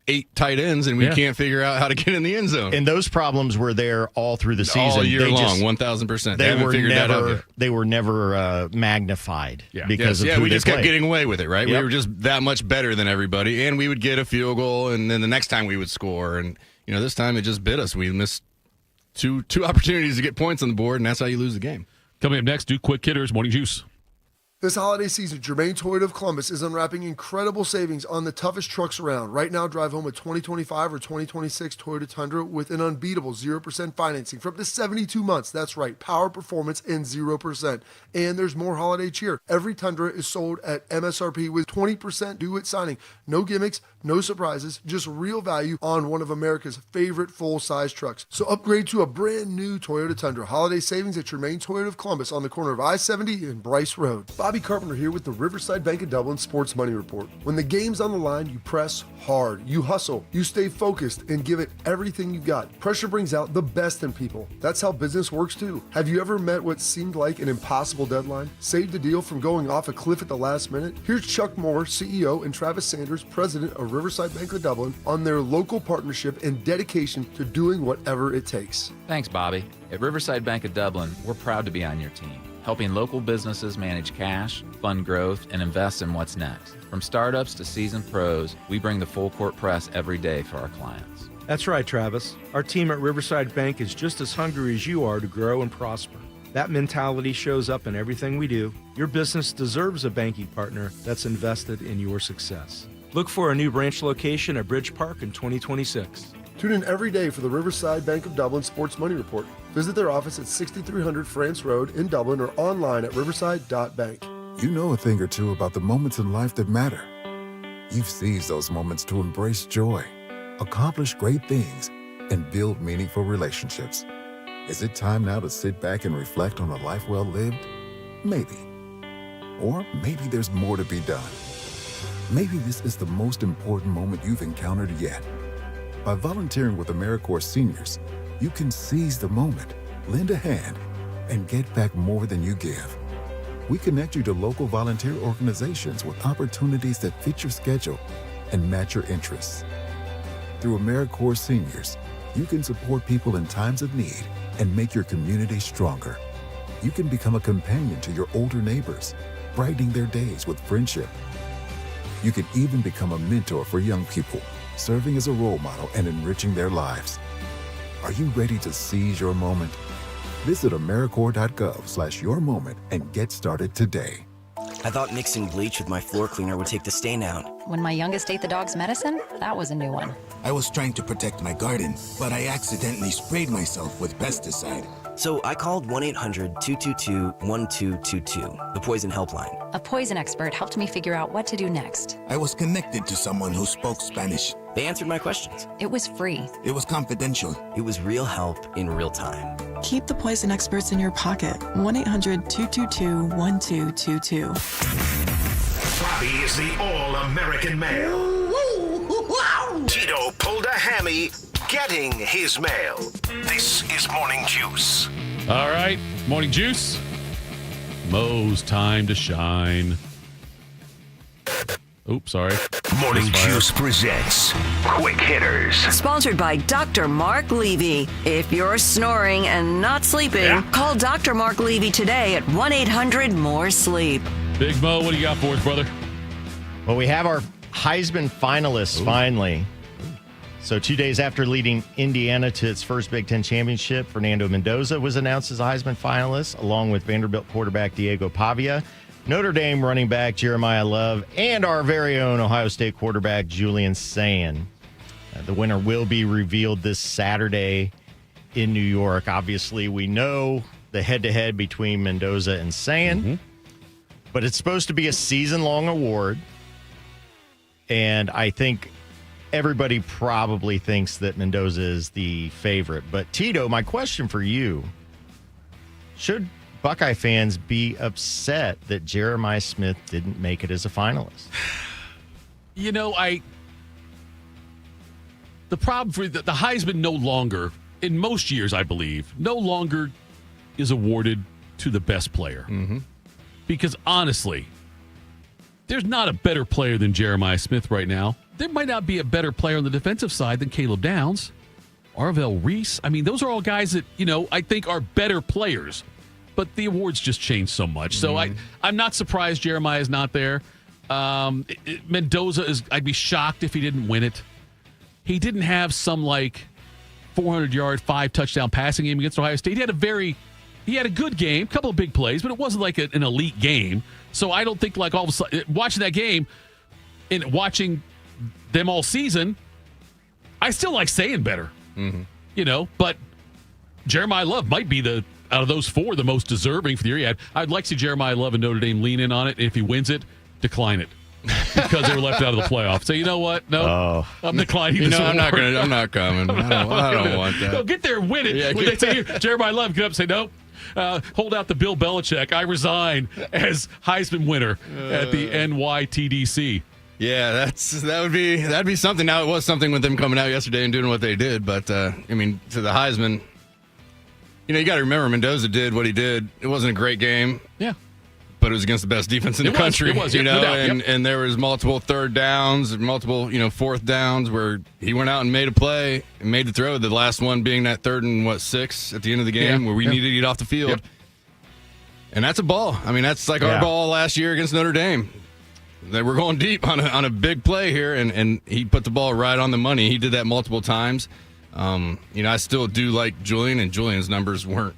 Speaker 3: 8 tight ends, and we can't figure out how to get in the end zone.
Speaker 4: And those problems were there all through the season.
Speaker 3: All year long, 1,000%. They haven't figured that out yet.
Speaker 4: They were never magnified because of who
Speaker 3: we just
Speaker 4: they
Speaker 3: kept
Speaker 4: played.
Speaker 3: getting away with it, right? Yep. We were just that much better than everybody, and we would get a field goal, and then the next time we would score. And, this time it just bit us. We missed two opportunities to get points on the board, and that's how you lose the game.
Speaker 2: Coming up next, do Quick Hitters Morning Juice.
Speaker 21: This holiday season, Germain Toyota of Columbus is unwrapping incredible savings on the toughest trucks around. Right now, drive home a 2025 or 2026 Toyota Tundra with an unbeatable 0% financing for up to 72 months. That's right, power, performance, and 0%. And there's more holiday cheer. Every Tundra is sold at MSRP with 20% due at signing. No gimmicks, no surprises, just real value on one of America's favorite full-size trucks. So upgrade to a brand new Toyota Tundra. Holiday savings at Germain Toyota of Columbus on the corner of I-70 and Bryce Road. Bobby Carpenter here with the Riverside Bank of Dublin Sports Money Report. When the game's on the line, you press hard, you hustle, you stay focused, and give it everything you got. Pressure brings out the best in people. That's how business works too. Have you ever met what seemed like an impossible deadline? Saved a deal from going off a cliff at the last minute? Here's Chuck Moore, CEO, and Travis Sanders, president of Riverside Bank of Dublin, on their local partnership and dedication to doing whatever it takes.
Speaker 5: Thanks, Bobby. At Riverside Bank of Dublin, we're proud to be on your team, helping local businesses manage cash, fund growth, and invest in what's next. From startups to seasoned pros, we bring the full court press every day for our clients.
Speaker 6: That's right, Travis. Our team at Riverside Bank is just as hungry as you are to grow and prosper. That mentality shows up in everything we do. Your business deserves a banking partner that's invested in your success. Look for a new branch location at Bridge Park in 2026.
Speaker 21: Tune in every day for the Riverside Bank of Dublin Sports Money Report. Visit their office at 6300 France Road in Dublin or online at riverside.bank.
Speaker 7: You know a thing or two about the moments in life that matter. You've seized those moments to embrace joy, accomplish great things, and build meaningful relationships. Is it time now to sit back and reflect on a life well lived? Maybe. Or maybe there's more to be done. Maybe this is the most important moment you've encountered yet. By volunteering with AmeriCorps Seniors, you can seize the moment, lend a hand, and get back more than you give. We connect you to local volunteer organizations with opportunities that fit your schedule and match your interests. Through AmeriCorps Seniors, you can support people in times of need and make your community stronger. You can become a companion to your older neighbors, brightening their days with friendship. You can even become a mentor for young people, serving as a role model and enriching their lives. Are you ready to seize your moment? Visit AmeriCorps.gov/yourmoment and get started today.
Speaker 8: I thought mixing bleach with my floor cleaner would take the stain out.
Speaker 25: When my youngest ate the dog's medicine, that was a new one.
Speaker 26: I was trying to protect my garden, but I accidentally sprayed myself with pesticide.
Speaker 8: So I called 1-800-222-1222, the poison helpline.
Speaker 25: A poison expert helped me figure out what to do next.
Speaker 26: I was connected to someone who spoke Spanish.
Speaker 8: They answered my questions.
Speaker 25: It was free.
Speaker 26: It was confidential.
Speaker 8: It was real help in real time.
Speaker 27: Keep the poison experts in your pocket. 1-800-222-1222.
Speaker 1: Bobby is the all-American male. Tito pulls Bobby getting his mail. This is Morning Juice.
Speaker 2: All right, Morning Juice. Mo's time to shine. Oops, sorry.
Speaker 1: Morning Juice presents Quick Hitters.
Speaker 24: Sponsored by Dr. Mark Levy. If you're snoring and not sleeping, call Dr. Mark Levy today at 1-800-MORE-SLEEP.
Speaker 2: Big Mo, what do you got for us, brother?
Speaker 4: Well, we have our Heisman finalists finally. So 2 days after leading Indiana to its first Big Ten championship, Fernando Mendoza was announced as a Heisman finalist, along with Vanderbilt quarterback Diego Pavia, Notre Dame running back Jeremiah Love, and our very own Ohio State quarterback Julian Sayin. The winner will be revealed this Saturday in New York. Obviously, we know the head-to-head between Mendoza and Sayin, but it's supposed to be a season-long award, and I think everybody probably thinks that Mendoza is the favorite. But, Tito, my question for you, should Buckeye fans be upset that Jeremiah Smith didn't make it as a finalist?
Speaker 2: You know, the problem for the Heisman no longer, in most years, I believe, no longer is awarded to the best player. Because honestly, there's not a better player than Jeremiah Smith right now. There might not be a better player on the defensive side than Caleb Downs, Arvell Reese. I mean, those are all guys that, I think are better players. But the awards just changed so much. So I'm not surprised Jeremiah is not there. Mendoza I'd be shocked if he didn't win it. He didn't have some 400-yard, 5-touchdown passing game against Ohio State. He had a good game, a couple of big plays, but it wasn't like an elite game. So I don't think all of a sudden, watching that game and watching them all season, I still like Sayin better. But Jeremiah Love might be out of those four, the most deserving for the year. I'd like to see Jeremiah Love and Notre Dame lean in on it. And if he wins it, decline it because they were left out of the playoffs. So you know what? No, I'm declining.
Speaker 3: I'm not coming. I don't want that.
Speaker 2: No, get there and win it. When they say Jeremiah Love, get up and say nope. Hold out the Bill Belichick. I resign as Heisman winner at the NYTDC.
Speaker 3: Yeah, that'd be something. Now it was something with them coming out yesterday and doing what they did, but to the Heisman. You got to remember Mendoza did what he did. It wasn't a great game.
Speaker 2: Yeah.
Speaker 3: But it was against the best defense in the country.
Speaker 2: It was, no doubt.
Speaker 3: And there was multiple third downs, multiple, fourth downs where he went out and made a play and made the throw. The last one being that 3rd and 6 at the end of the game where we needed to get off the field. Yep. And that's a ball. That's like our ball last year against Notre Dame. They were going deep on a big play here, and he put the ball right on the money. He did that multiple times. I still do like Julian, and Julian's numbers weren't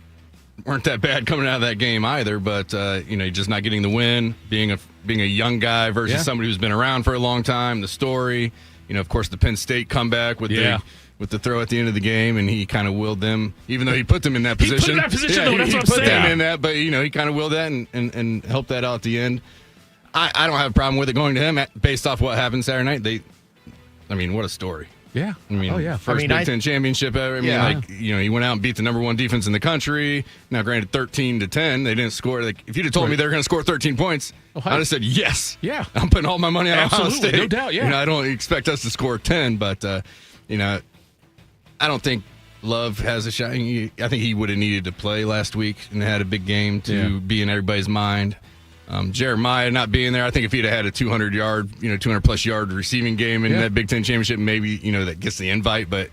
Speaker 3: that bad coming out of that game either. But just not getting the win, being a young guy versus somebody who's been around for a long time. The story, of course, the Penn State comeback with the throw at the end of the game, and he kind of willed them, even though he put them in that position.
Speaker 2: He put
Speaker 3: them in that, but he kind of willed that and helped that out at the end. I don't have a problem with it going to him based off what happened Saturday night. What a story.
Speaker 2: Yeah.
Speaker 3: First Big Ten championship ever. He went out and beat the number 1 defense in the country. Now, granted, 13-10, they didn't score. If you'd have told me they were going to score 13 points, I'd have said yes.
Speaker 2: Yeah.
Speaker 3: I'm putting all my money on Ohio State.
Speaker 2: No doubt, yeah.
Speaker 3: I don't expect us to score 10, but, I don't think Love has a shot. I think he would have needed to play last week and had a big game to be in everybody's mind. Jeremiah not being there, I think if he'd have had a 200-yard, 200-plus yard receiving game in that Big Ten championship, maybe, that gets the invite. But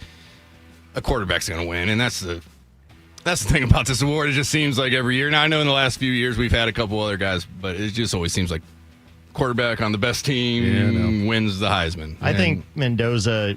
Speaker 3: a quarterback's going to win, and that's the thing about this award. It just seems like every year. Now, I know in the last few years we've had a couple other guys, but it just always seems like quarterback on the best team wins the Heisman.
Speaker 4: I think Mendoza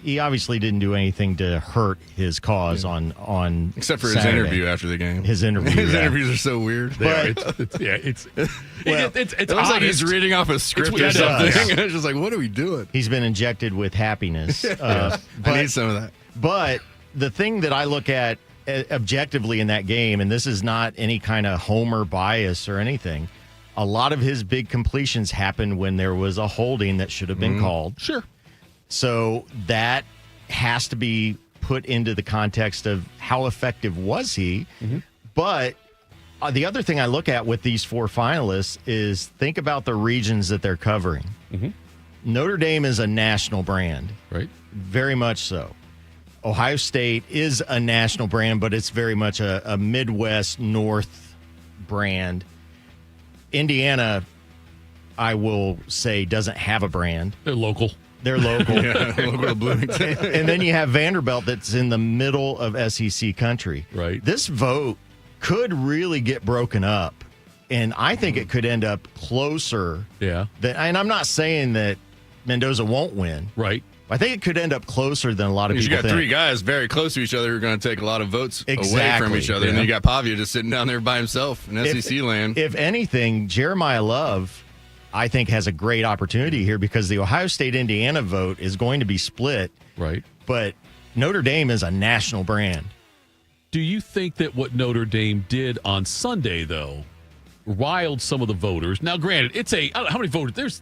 Speaker 4: he obviously didn't do anything to hurt his cause on
Speaker 3: except for
Speaker 4: Saturday.
Speaker 3: His interview after the game.
Speaker 4: His interview.
Speaker 3: His interviews are so weird.
Speaker 2: It's
Speaker 3: it looks like he's reading off a script or something. It's just like, what are we doing?
Speaker 4: He's been injected with happiness.
Speaker 3: I need some of that.
Speaker 4: But the thing that I look at objectively in that game, and this is not any kind of homer bias or anything, a lot of his big completions happened when there was a holding that should have been called.
Speaker 2: Sure.
Speaker 4: So that has to be put into the context of how effective was he. But the other thing I look at with these 4 finalists is think about the regions that they're covering. Notre Dame is a national brand.
Speaker 2: Right.
Speaker 4: Very much so. Ohio State is a national brand, but it's very much a Midwest North brand. Indiana, I will say, doesn't have a brand.
Speaker 2: They're local.
Speaker 3: Local Bloomington.
Speaker 4: And then you have Vanderbilt that's in the middle of SEC country.
Speaker 2: Right.
Speaker 4: This vote could really get broken up, and I think it could end up closer.
Speaker 2: Yeah.
Speaker 4: And I'm not saying that Mendoza won't win.
Speaker 2: Right.
Speaker 4: I think it could end up closer than a lot of people
Speaker 3: think. You got
Speaker 4: think.
Speaker 3: three guys very close to each other who are going to take a lot of votes away
Speaker 4: Exactly.
Speaker 3: from each other.
Speaker 4: Yeah.
Speaker 3: And then you got Pavia just sitting down there by himself in SEC land.
Speaker 4: If anything, Jeremiah Love, I think, has a great opportunity here because the Ohio State-Indiana vote is going to be split.
Speaker 2: Right.
Speaker 4: But Notre Dame is a national brand.
Speaker 2: Do you think that what Notre Dame did on Sunday, though, riled some of the voters? Now, granted, it's how many voters?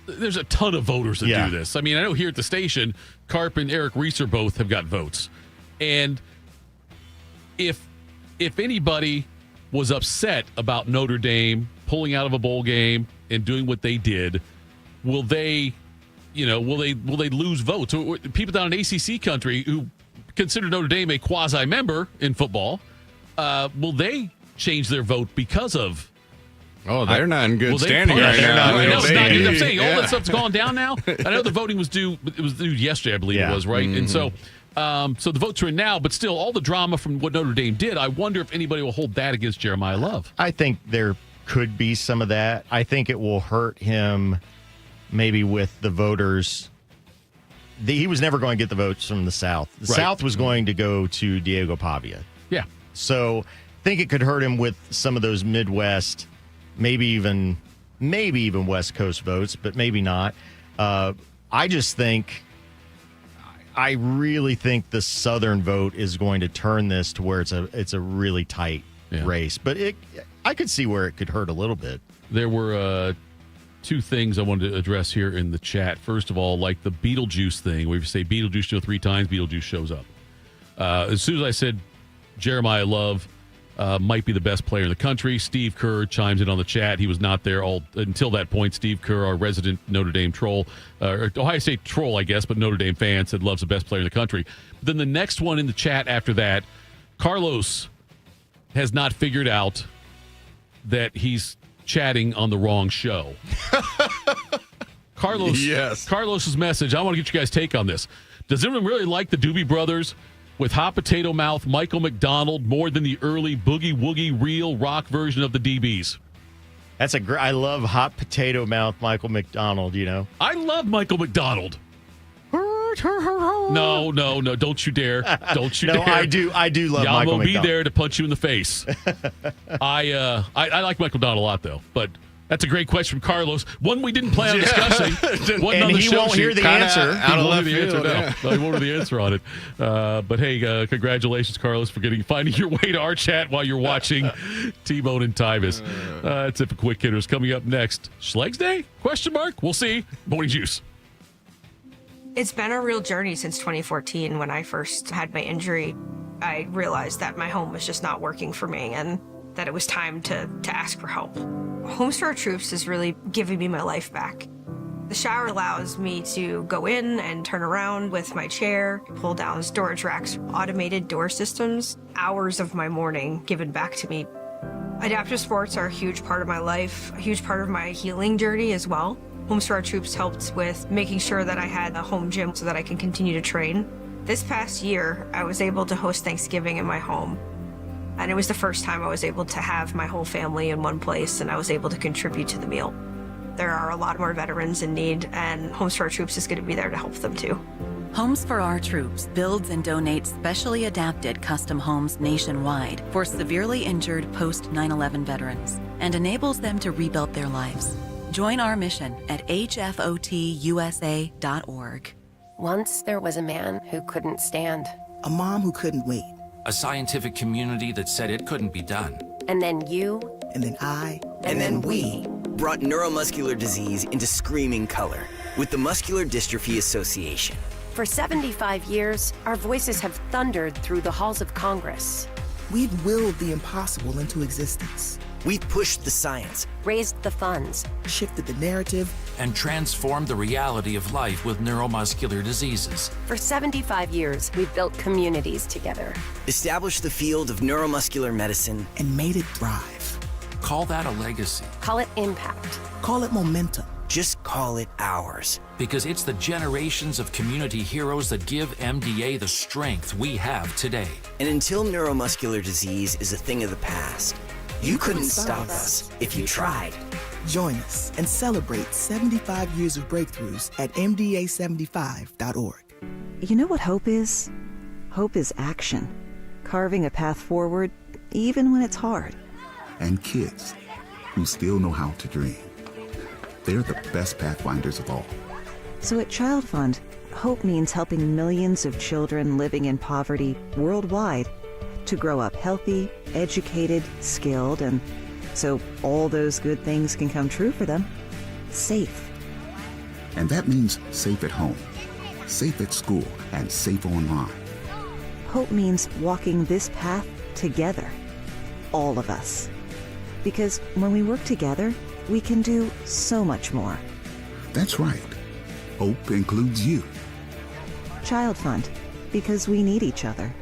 Speaker 2: There's a ton of voters that do this. I mean, I know here at the station, Carp and Eric Reeser both have got votes. And if anybody was upset about Notre Dame pulling out of a bowl game and doing what they did, will they lose votes? People down in ACC country who consider Notre Dame a quasi-member in football, will they change their vote because of?
Speaker 3: Oh, they're not in good standing right now.
Speaker 2: I'm saying all that stuff's gone down now. I know the voting was due. It was due yesterday, I believe it was, right? And so the votes are in now, but still, all the drama from what Notre Dame did. I wonder if anybody will hold that against Jeremiah Love.
Speaker 4: I think there could be some of that. I think it will hurt him, maybe with the voters. He was never going to get the votes from the South. The South was going to go to Diego Pavia.
Speaker 2: Yeah.
Speaker 4: So I think it could hurt him with some of those Midwest. Maybe even West Coast votes, but maybe not. I really think the Southern vote is going to turn this to where it's a really tight race. But I could see where it could hurt a little bit.
Speaker 2: There were two things I wanted to address here in the chat. First of all, like the Beetlejuice thing, where you say Beetlejuice 3 times, Beetlejuice shows up. As soon as I said Jeremiah Love might be the best player in the country, Steve Kerr chimes in on the chat. He was not there until that point. Steve Kerr, our resident Notre Dame troll, or Ohio State troll, I guess, but Notre Dame fan, said Love's the best player in the country. But then the next one in the chat after that, Carlos has not figured out that he's chatting on the wrong show. Carlos's message, I want to get you guys' take on this. Does anyone really like the Doobie Brothers with Hot Potato Mouth Michael McDonald more than the early Boogie Woogie real rock version of the DBs?
Speaker 4: That's I love Hot Potato Mouth Michael McDonald, you know.
Speaker 2: I love Michael McDonald. No, don't you dare. Don't you dare.
Speaker 4: I do love Michael McDonald.
Speaker 2: Be there to punch you in the face. I like Michael McDonald a lot, though, but that's a great question from Carlos. One we didn't plan on discussing.
Speaker 4: And he won't hear the answer.
Speaker 2: He won't hear the answer now. No, he won't hear the answer on it. But hey, congratulations, Carlos, for finding your way to our chat while you're watching T-Bone and Tyvis. That's it for Quick Hitters. Coming up next, SCHLEGS Day? ? We'll see. Morning Juice.
Speaker 9: It's been a real journey since 2014 when I first had my injury. I realized that my home was just not working for me and that it was time to ask for help. Homes for Our Troops is really giving me my life back. The shower allows me to go in and turn around with my chair, pull down storage racks, automated door systems, hours of my morning given back to me. Adaptive sports are a huge part of my life, a huge part of my healing journey as well. Homes for Our Troops helped with making sure that I had a home gym so that I can continue to train. This past year, I was able to host Thanksgiving in my home. And it was the first time I was able to have my whole family in one place and I was able to contribute to the meal. There are a lot more veterans in need and Homes for Our Troops is going to be there to help them too.
Speaker 24: Homes for Our Troops builds and donates specially adapted custom homes nationwide for severely injured post 9/11 veterans and enables them to rebuild their lives. Join our mission at hfotusa.org.
Speaker 10: Once there was a man who couldn't stand.
Speaker 11: A mom who couldn't wait.
Speaker 12: A scientific community that said it couldn't be done.
Speaker 10: And then you.
Speaker 11: And then I.
Speaker 10: And then we.
Speaker 8: Brought neuromuscular disease into screaming color with the Muscular Dystrophy Association.
Speaker 10: For 75 years, our voices have thundered through the halls of Congress.
Speaker 11: We've willed the impossible into existence.
Speaker 8: We've pushed the science,
Speaker 10: raised the funds,
Speaker 11: shifted the narrative,
Speaker 12: and transformed the reality of life with neuromuscular diseases.
Speaker 10: For 75 years, we've built communities together.
Speaker 8: established the field of neuromuscular medicine,
Speaker 11: and made it thrive.
Speaker 12: Call that a legacy.
Speaker 10: Call it impact.
Speaker 11: Call it momentum.
Speaker 8: Just call it ours.
Speaker 12: Because it's the generations of community heroes that give MDA the strength we have today.
Speaker 8: And until neuromuscular disease is a thing of the past, you couldn't stop us if you tried.
Speaker 11: Join us and celebrate 75 years of breakthroughs at MDA75.org.
Speaker 13: You know what hope is? Hope is action. Carving a path forward, even when it's hard.
Speaker 14: And kids who still know how to dream. They're the best pathfinders of all.
Speaker 13: So at Child Fund, hope means helping millions of children living in poverty worldwide to grow up healthy, educated, skilled, and so all those good things can come true for them. Safe.
Speaker 14: And that means safe at home, safe at school, and safe online.
Speaker 13: Hope means walking this path together. All of us. Because when we work together, we can do so much more.
Speaker 14: That's right. Hope includes you.
Speaker 13: Child Fund, because we need each other.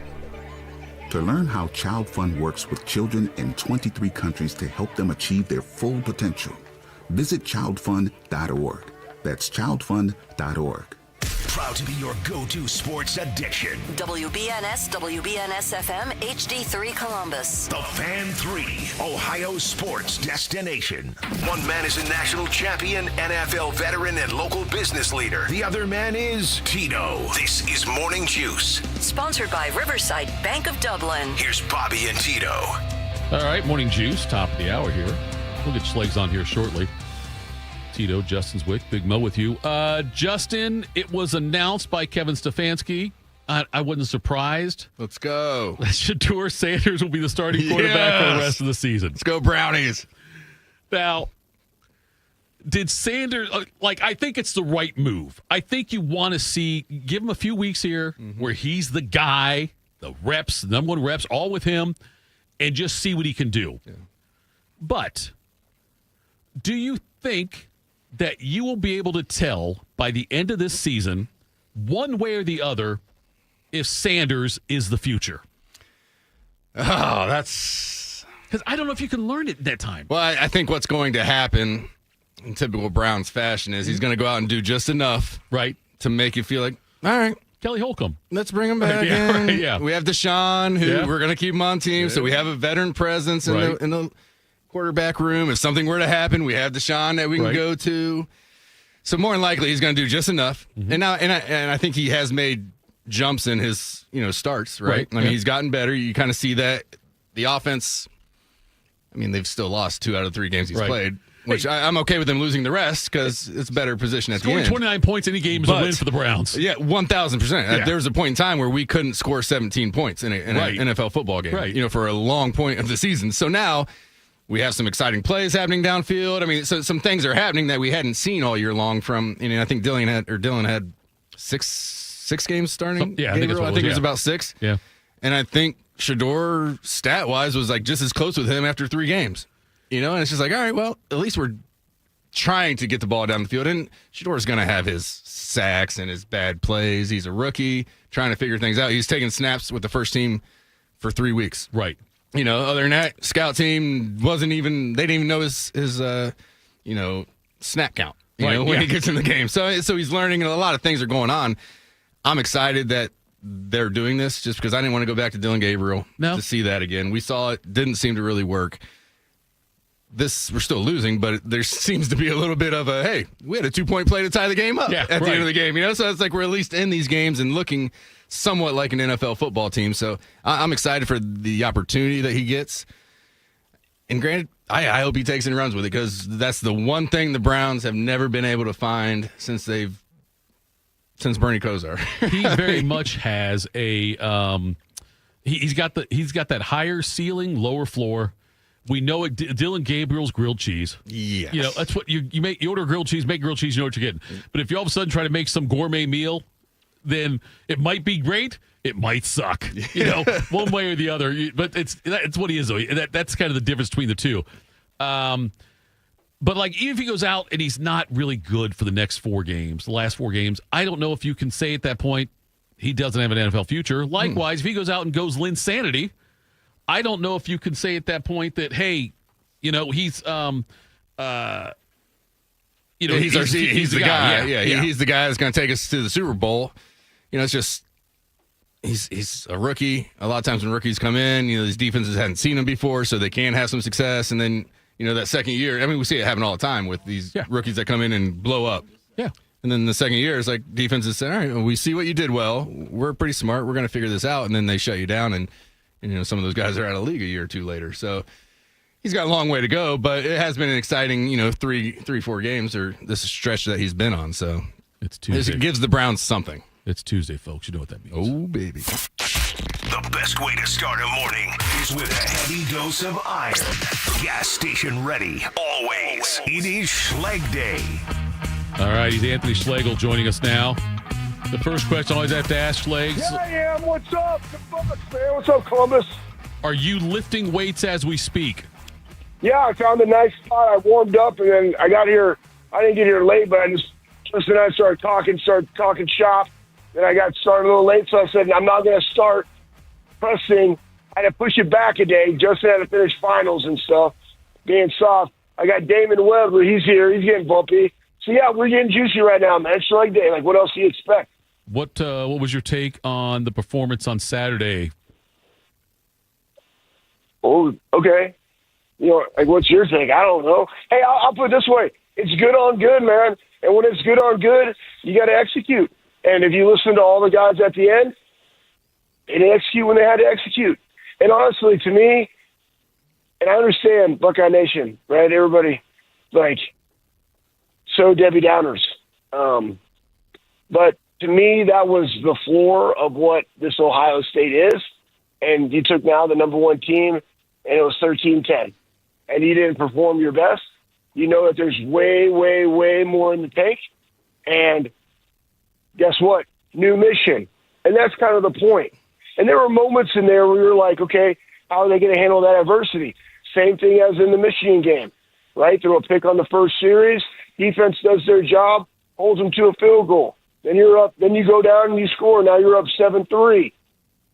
Speaker 14: To learn how Child Fund works with children in 23 countries to help them achieve their full potential, visit childfund.org. That's childfund.org.
Speaker 1: Proud to be your go-to sports addiction.
Speaker 15: WBNS, WBNS FM, HD3 Columbus.
Speaker 1: The Fan 3, Ohio sports destination. One man is a national champion, NFL veteran, and local business leader. The other man is Tito. This is Morning Juice.
Speaker 15: Sponsored by Riverside Bank of Dublin.
Speaker 1: Here's Bobby and Tito.
Speaker 2: All right, Morning Juice, top of the hour here. We'll get SCHLEGS on here shortly. Tito, Justin Zwick, Big Mo with you. Justin, it was announced by Kevin Stefanski. I wasn't surprised.
Speaker 3: Let's go.
Speaker 2: Shedeur Sanders will be the starting quarterback for the rest of the season.
Speaker 3: Let's go Brownies.
Speaker 2: Now, did Sanders, I think it's the right move. I think you want to give him a few weeks here where he's the guy, the reps, the number one reps, all with him, and just see what he can do. Yeah. But do you think that you will be able to tell by the end of this season, one way or the other, if Sanders is the future?
Speaker 3: Oh, that's...
Speaker 2: Because I don't know if you can learn it that time.
Speaker 3: Well, I think what's going to happen in typical Browns fashion is he's going to go out and do just enough,
Speaker 2: right,
Speaker 3: to make you feel like, all right,
Speaker 2: Kelly Holcomb,
Speaker 3: let's bring him back in.
Speaker 2: Right, yeah.
Speaker 3: We have Deshaun, who we're going to keep him on team, so we have a veteran presence in the quarterback room. If something were to happen, we have Deshaun that we can go to. So more than likely, he's going to do just enough. And now, and I think he has made jumps in his starts. Right. I mean, he's gotten better. You kind of see that the offense. I mean, they've still lost 2 out of 3 games he's played, which I'm okay with them losing the rest because it's a better position at the end.
Speaker 2: 29 points any game is a win for the Browns.
Speaker 3: Yeah, 1,000%. There was a point in time where we couldn't score 17 points in an NFL football game. For a long point of the season. So now. We have some exciting plays happening downfield. I mean, so some things are happening that we hadn't seen all year long from, I think Dylan had six games starting.
Speaker 2: Yeah,
Speaker 3: I think it was about 6.
Speaker 2: Yeah.
Speaker 3: And I think Shedeur, stat-wise, was just as close with him after 3 games. And it's just all right, well, at least we're trying to get the ball down the field. And Shedeur's going to have his sacks and his bad plays. He's a rookie trying to figure things out. He's taking snaps with the first team for 3 weeks.
Speaker 2: Right.
Speaker 3: Other than that, scout team they didn't even know his snap count, when he gets in the game. So he's learning, and a lot of things are going on. I'm excited that they're doing this just because I didn't want to go back to Dylan Gabriel to see that again. We saw it, didn't seem to really work. We're still losing, but there seems to be a little bit of hey, we had a 2-point play to tie the game up at the end of the game, So it's like we're at least in these games and looking somewhat like an NFL football team. So I'm excited for the opportunity that he gets. And granted, I hope he takes and runs with it because that's the one thing the Browns have never been able to find since Bernie Kosar.
Speaker 2: He very much has a he's got that higher ceiling, lower floor. We know it. Dylan Gabriel's grilled cheese.
Speaker 3: Yes.
Speaker 2: That's what you make. You order grilled cheese, make grilled cheese, you know what you're getting. But if you all of a sudden try to make some gourmet meal, then it might be great. It might suck. One way or the other. But it's what he is, though. That's kind of the difference between the two. But, like, even if he goes out and he's not really good for the next 4 games, the last 4 games, I don't know if you can say at that point he doesn't have an NFL future. Likewise, if he goes out and goes Linsanity, I don't know if you can say at that point that, hey, he's he's the guy.
Speaker 3: Yeah. He's the guy that's going to take us to the Super Bowl. It's just he's a rookie. A lot of times when rookies come in, these defenses hadn't seen him before, so they can have some success. And then, that second year, I mean, we see it happen all the time with these rookies that come in and blow up.
Speaker 2: Yeah.
Speaker 3: And then the second year, it's like defenses say, all right, well, we see what you did well. We're pretty smart. We're going to figure this out. And then they shut you down. And some of those guys are out of the league a year or 2 later. So he's got a long way to go, but it has been an exciting, 3-4 games or this stretch that he's been on. So
Speaker 2: it's Tuesday.
Speaker 3: It gives the Browns something.
Speaker 2: It's Tuesday, folks. You know what that means.
Speaker 3: Oh, baby.
Speaker 1: The best way to start a morning is with a heavy dose of iron. Gas station ready, always. It is Schleg Day.
Speaker 2: All right, he's Anthony Schlegel joining us now. The first question I always have to ask Schlegs.
Speaker 16: Yeah, I am. What's up? The Bucks, man. What's up, Columbus?
Speaker 2: Are you lifting weights as we speak?
Speaker 16: Yeah, I found a nice spot. I warmed up, and then I got here. I didn't get here late, but I started talking shop. Then I got started a little late, so I said, I'm not going to start pressing. I had to push it back a day. Justin had to finish finals and stuff, being soft. I got Damon Webb, but he's here. He's getting bumpy. So, yeah, we're getting juicy right now, man. It's like day. Like, what else do you expect?
Speaker 2: What was your take on the performance on Saturday?
Speaker 16: Oh, okay. What's your take? I don't know. Hey, I'll put it this way. It's good on good, man. And when it's good on good, you got to execute. And if you listen to all the guys at the end, they didn't execute when they had to execute. And honestly, to me, and I understand Buckeye Nation, right? Everybody, so Debbie Downers. But to me, that was the floor of what this Ohio State is. And you took now the number 1 team, and it was 13-10. And you didn't perform your best. You know that there's way, way, way more in the tank. And guess what? New mission. And that's kind of the point. And there were moments in there where we were like, okay, how are they going to handle that adversity? Same thing as in the Michigan game, right? Throw a pick on the first series. Defense does their job, holds them to a field goal. Then you're up. Then you go down and you score. Now you're up 7-3,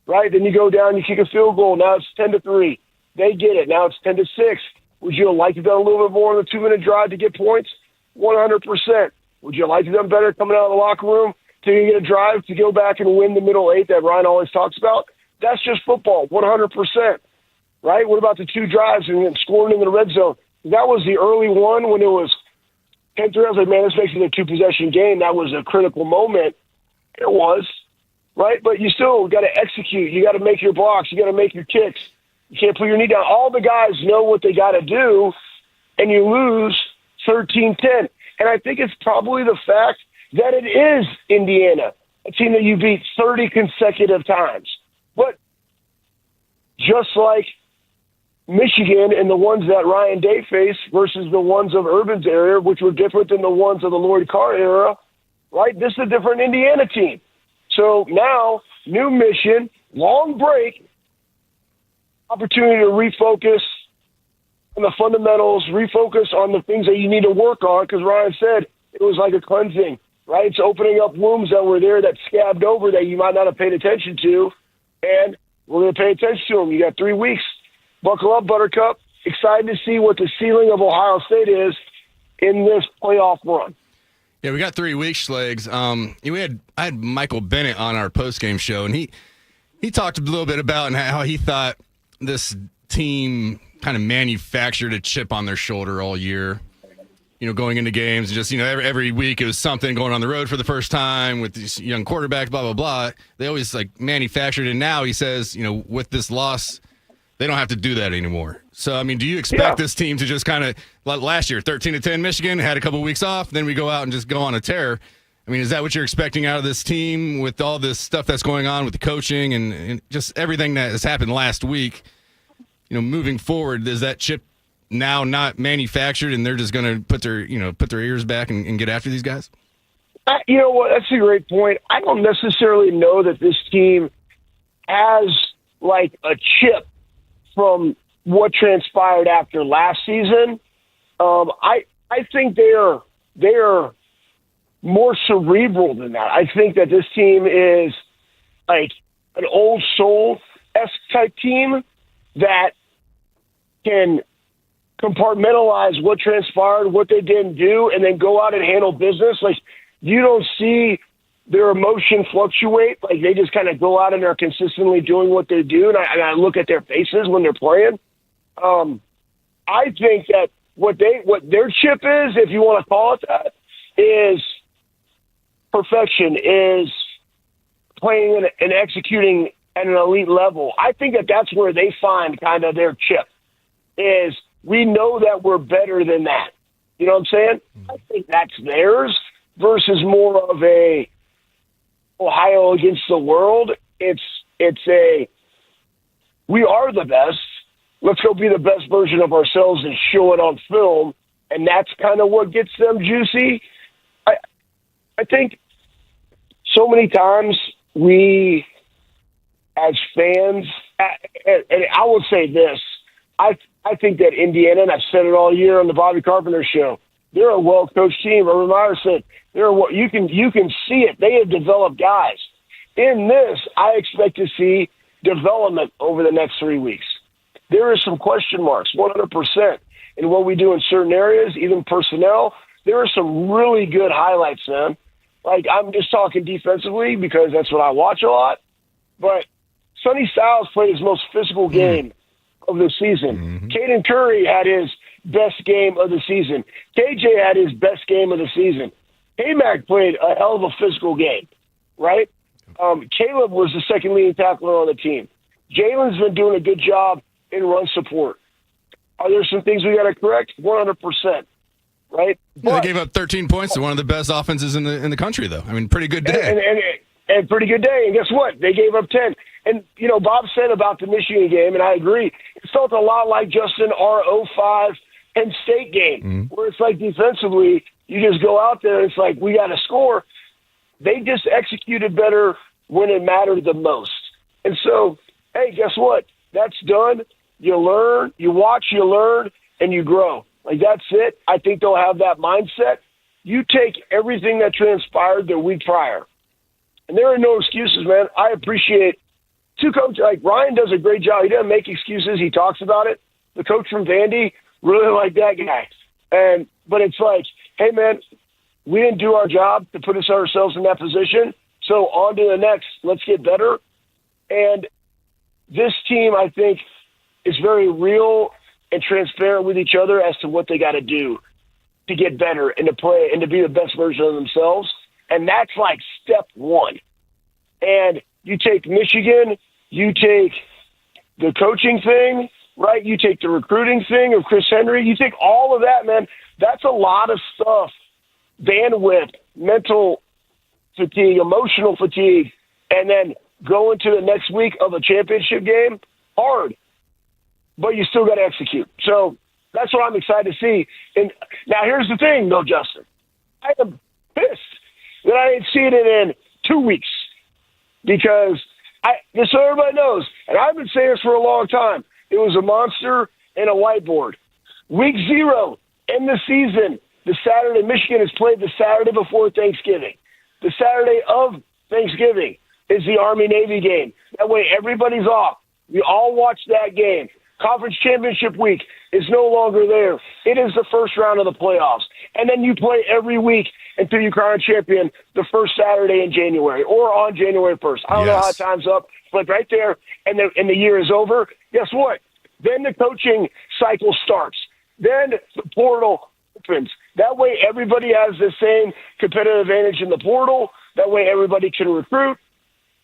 Speaker 16: right? Then you go down, you kick a field goal. Now it's 10-3. They get it. Now it's 10-6. Would you have liked to do a little bit more on the 2-minute drive to get points? 100%. Would you like to done better coming out of the locker room to get a drive to go back and win the middle 8 that Ryan always talks about? That's just football, 100%. Right? What about the 2 drives and then scoring in the red zone? That was the early one when it was 10-3. I was like, man, this makes it a 2-possession game. That was a critical moment. It was, right? But you still got to execute. You got to make your blocks. You got to make your kicks. You can't put your knee down. All the guys know what they got to do, and you lose 13-10. And I think it's probably the fact that it is Indiana, a team that you beat 30 consecutive times. But just like Michigan and the ones that Ryan Day faced versus the ones of Urban's era, which were different than the ones of the Lloyd Carr era, right? This is a different Indiana team. So now, new mission, long break, opportunity to refocus on the fundamentals, refocus on the things that you need to work on, because Ryan said it was like a cleansing, right? It's opening up wounds that were there that scabbed over that you might not have paid attention to, and we're going to pay attention to them. You got 3 weeks. Buckle up, Buttercup. Excited to see what the ceiling of Ohio State is in this playoff run.
Speaker 3: Yeah, we got 3 weeks, Schlegs. I had Michael Bennett on our postgame show, and he talked a little bit about how he thought this team kind of manufactured a chip on their shoulder all year, going into games. Just, every week it was something going on the road for the first time with these young quarterbacks, blah, blah, blah. They always manufactured it. Now he says, with this loss, they don't have to do that anymore. So, do you expect this team to just kind of, like last year, 13-10 Michigan, had a couple of weeks off, then we go out and just go on a tear? Is that what you're expecting out of this team with all this stuff that's going on with the coaching and just everything that has happened last week? Moving forward, is that chip now not manufactured and they're just going to put their ears back and get after these guys?
Speaker 16: You know what? That's a great point. I don't necessarily know that this team has a chip from what transpired after last season. I think they are more cerebral than that. I think that this team is like an old soul-esque type team that can compartmentalize what transpired, what they didn't do, and then go out and handle business. Like, you don't see their emotion fluctuate. Like, they just kind of go out and are consistently doing what they do. And I look at their faces when they're playing. I think that what their chip is, if you want to call it that, is perfection, is playing and executing at an elite level. I think that that's where they find kind of their chip, is we know that we're better than that. You know what I'm saying? I think that's theirs versus more of a Ohio against the world. It's a, we are the best. Let's go be the best version of ourselves and show it on film. And that's kind of what gets them juicy. I think so many times we, as fans, and I will say this, I think that Indiana, and I've said it all year on the Bobby Carpenter show, they're a well-coached team. Urban Meyer said, you can see it. They have developed guys. In this, I expect to see development over the next 3 weeks. There are some question marks, 100%, in what we do in certain areas, even personnel. There are some really good highlights, man. Like, I'm just talking defensively because that's what I watch a lot. But Sonny Styles played his most physical game of the season. Caden Curry had his best game of the season. KJ had his best game of the season. K-Mac played a hell of a physical game, right? Caleb was the second leading tackler on the team. Jalen's been doing a good job in run support. Are there some things we got to correct? 100%, right?
Speaker 3: Yeah, they gave up 13 points to one of the best offenses in the country, though. I mean, pretty good day.
Speaker 16: And pretty good day. And guess what? They gave up 10. And, you know, Bob said about the Michigan game, and I agree, it felt a lot like Justin our 05 Penn State game, where it's like defensively, you just go out there and it's like, we got to score. They just executed better when it mattered the most. And so, hey, guess what? That's done. You learn, you watch, you learn, and you grow. Like, that's it. I think they'll have that mindset. You take everything that transpired the week prior, and there are no excuses, man. I appreciate two coaches. Like, Ryan does a great job. He doesn't make excuses. He talks about it. The coach from Vandy, really like that guy. But it's like, hey, man, we didn't do our job to put ourselves in that position. So on to the next. Let's get better. And this team, I think, is very real and transparent with each other as to what they got to do to get better and to play and to be the best version of themselves. And that's like step one. And you take Michigan, you take the coaching thing, right? You take the recruiting thing of Chris Henry. You take all of that, man. That's a lot of stuff. Bandwidth, mental fatigue, emotional fatigue, and then go into the next week of a championship game, hard. But you still got to execute. So that's what I'm excited to see. And now here's the thing, though, Justin. I am pissed that I didn't see it in 2 weeks because just so everybody knows, and I've been saying this for a long time, it was a monster and a whiteboard. Week 0 in the season, the Saturday, Michigan has played the Saturday before Thanksgiving. The Saturday of Thanksgiving is the Army-Navy game. That way everybody's off. We all watch that game. Conference championship week is no longer there. It is the first round of the playoffs. And then you play every week until you crown champion the first Saturday in January or on January 1st. I don't know how time's up, but right there, and the year is over. Guess what? Then the coaching cycle starts. Then the portal opens. That way everybody has the same competitive advantage in the portal. That way everybody can recruit.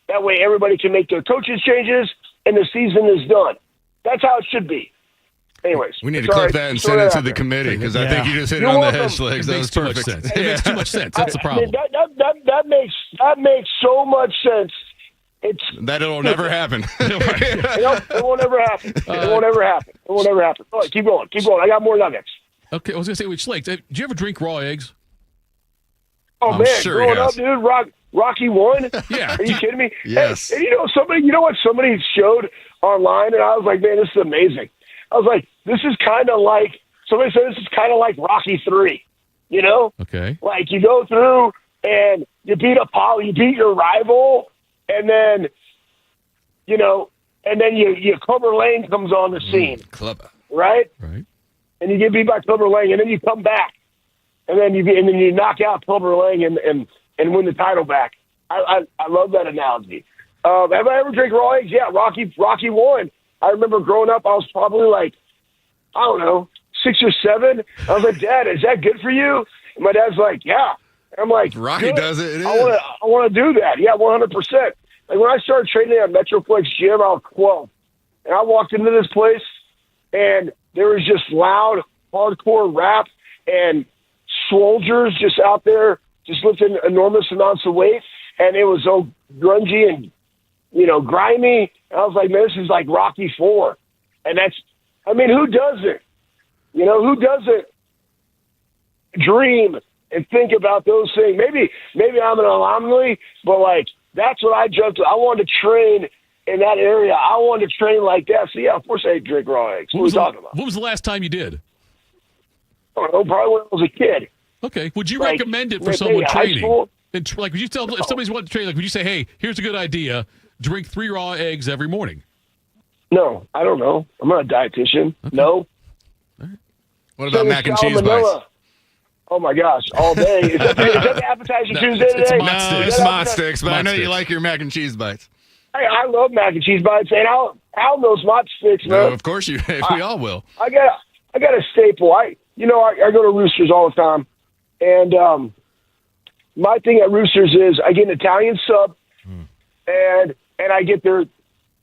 Speaker 16: That way everybody can make their coaches changes, and the season is done. That's how it should be. Anyways.
Speaker 3: We need to clip that and send it to the committee because I think you just hit it on the head, SCHLEGS. That was perfect.
Speaker 2: It makes too much sense. That's the problem.
Speaker 16: That makes so much sense.
Speaker 3: It'll never happen.
Speaker 16: It won't ever happen. It won't ever happen. It won't ever happen. All right, keep going. Keep going. I got more nuggets.
Speaker 2: Okay, I was going to say, with SCHLEGS, do you ever drink raw eggs?
Speaker 16: Oh, man. Sure growing up, dude, Rocky 1?
Speaker 2: Yeah.
Speaker 16: Are you kidding me?
Speaker 3: Yes.
Speaker 16: And you know what somebody showed online, and I was like, man, this is amazing. I was like, this is kind of like, somebody said this is kind of like Rocky 3, you know?
Speaker 2: Okay.
Speaker 16: Like you go through and you beat you beat your rival, and then, you know, and then you Clubber Lang comes on the scene.
Speaker 3: Clubber.
Speaker 16: Right?
Speaker 2: Right.
Speaker 16: And you get beat by Clubber Lang, and then you come back, and then you knock out Clubber Lang and win the title back. I love that analogy. Have I ever drank raw eggs? Yeah, Rocky 1. I remember growing up, I was probably like, I don't know, 6 or 7. I was like, Dad, is that good for you? And my dad's like, yeah. And I'm like,
Speaker 3: Rocky
Speaker 16: good.
Speaker 3: does it.
Speaker 16: I want to do that. Yeah, 100%. Like when I started training at Metroplex Gym, I was 12, and I walked into this place, and there was just loud, hardcore rap and soldiers just out there, just lifting enormous amounts of weight, and it was so grungy and, you know, grimy. And I was like, man, this is like Rocky 4. And who doesn't? You know, who doesn't dream and think about those things? Maybe I'm an anomaly, but like, that's what I jumped to. I wanted to train in that area. I wanted to train like that. So yeah, of course I drink raw eggs. What are we talking about?
Speaker 2: What was the last time you did?
Speaker 16: I don't know, probably when I was a kid.
Speaker 2: Okay. Would you
Speaker 16: Like,
Speaker 2: recommend it for
Speaker 16: maybe
Speaker 2: someone
Speaker 16: high
Speaker 2: training?
Speaker 16: school?
Speaker 2: Like, would you tell if somebody's wanting to train? Like, would you say, "Hey, here's a good idea: drink 3 raw eggs every morning"?
Speaker 16: No, I don't know. I'm not a dietitian. Okay. No.
Speaker 3: What about mac and cheese bites?
Speaker 16: Oh my gosh, all day. Is that the appetizer Tuesday today?
Speaker 3: It's Mott Sticks, but I know you like your mac and cheese bites.
Speaker 16: Hey, I love mac and cheese bites, and I'll those Mott Sticks, man.
Speaker 3: No, of course you. We all will.
Speaker 16: I got a staple. I go to Roosters all the time, and my thing at Roosters is I get an Italian sub, and I get their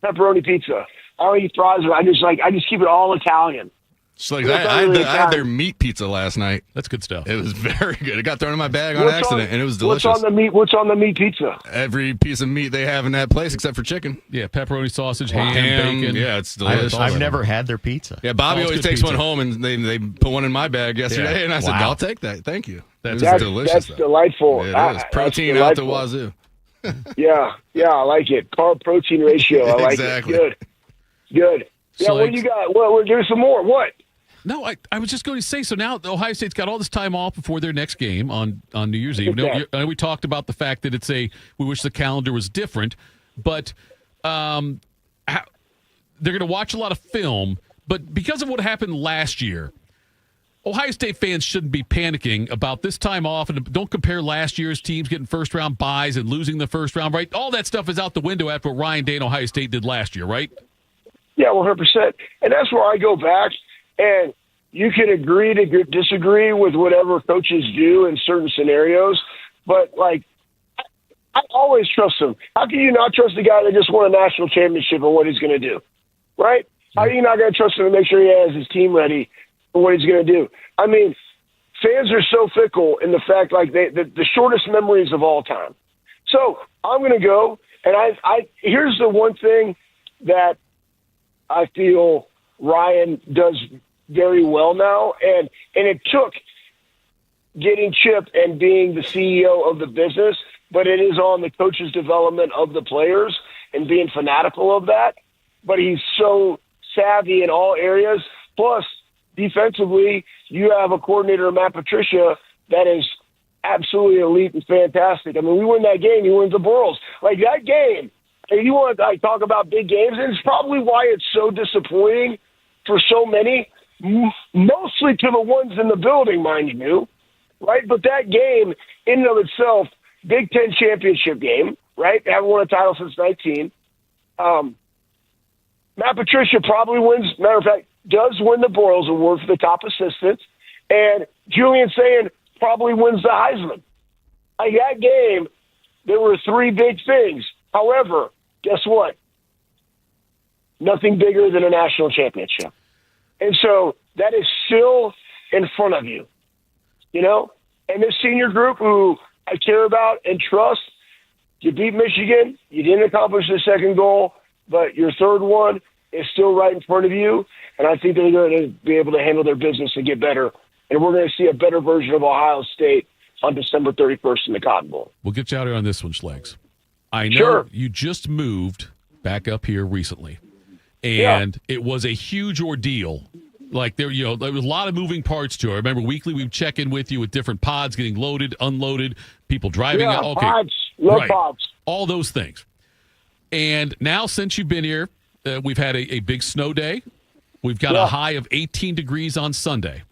Speaker 16: pepperoni pizza. I don't eat fries. I just keep it all Italian.
Speaker 3: SCHLEGS, I had their meat pizza last night.
Speaker 2: That's good stuff.
Speaker 3: It was very good. It got thrown in my bag on accident, and it was delicious.
Speaker 16: What's on the meat pizza?
Speaker 3: Every piece of meat they have in that place except for chicken.
Speaker 2: Yeah, pepperoni, sausage, ham, bacon.
Speaker 3: Yeah, it's delicious.
Speaker 4: I've never had their pizza.
Speaker 3: Yeah, Bobby always takes one home, and they put one in my bag yesterday, and I said, I'll take that. Thank you. That's delicious.
Speaker 16: That's delightful.
Speaker 3: It is. Protein out the wazoo.
Speaker 16: Yeah, I like it. Carb protein ratio. I like it. Good. Yeah, what do you got? Well, give us some more. What?
Speaker 2: No, I was just going to say, so now Ohio State's got all this time off before their next game on New Year's Eve. I know we talked about the fact that we wish the calendar was different, but they're going to watch a lot of film. But because of what happened last year, Ohio State fans shouldn't be panicking about this time off, and don't compare last year's teams getting first-round buys and losing the first round, right? All that stuff is out the window after what Ryan Day and Ohio State did last year, right?
Speaker 16: Yeah, 100%. And that's where I go back. And you can agree to disagree with whatever coaches do in certain scenarios, but like I always trust him. How can you not trust the guy that just won a national championship and what he's going to do, right? How are you not going to trust him to make sure he has his team ready for what he's going to do? I mean, fans are so fickle in the fact like the shortest memories of all time. So I'm going to go, and I here's the one thing that I feel Ryan does very well now, and it took getting Chip and being the CEO of the business, but it is on the coach's development of the players and being fanatical of that. But he's so savvy in all areas. Plus, defensively, you have a coordinator, Matt Patricia, that is absolutely elite and fantastic. I mean, we win that game, he wins the Burrows. Like that game, and you want to talk about big games, and it's probably why it's so disappointing for so many, mostly to the ones in the building, mind you, right? But that game, in and of itself, Big Ten championship game, right? They haven't won a title since 19. Matt Patricia probably wins, matter of fact, does win the Boyles Award for the top assistant, and Julian Sayin probably wins the Heisman. Like that game, there were 3 big things. However, guess what? Nothing bigger than a national championship. And so that is still in front of you, you know? And this senior group who I care about and trust, you beat Michigan, you didn't accomplish the second goal, but your third one is still right in front of you. And I think they're going to be able to handle their business and get better. And we're going to see a better version of Ohio State on December 31st in the Cotton Bowl.
Speaker 2: We'll get you out here on this one, SCHLEGS. I know you just moved back up here recently. and it was a huge ordeal. Like there was a lot of moving parts to it. I remember weekly we'd check in with you with different pods getting loaded, unloaded, people driving out. Okay,
Speaker 16: pods, pods,
Speaker 2: all those things. And now since you've been here, we've had a big snow day. We've got a high of 18 degrees on Sunday.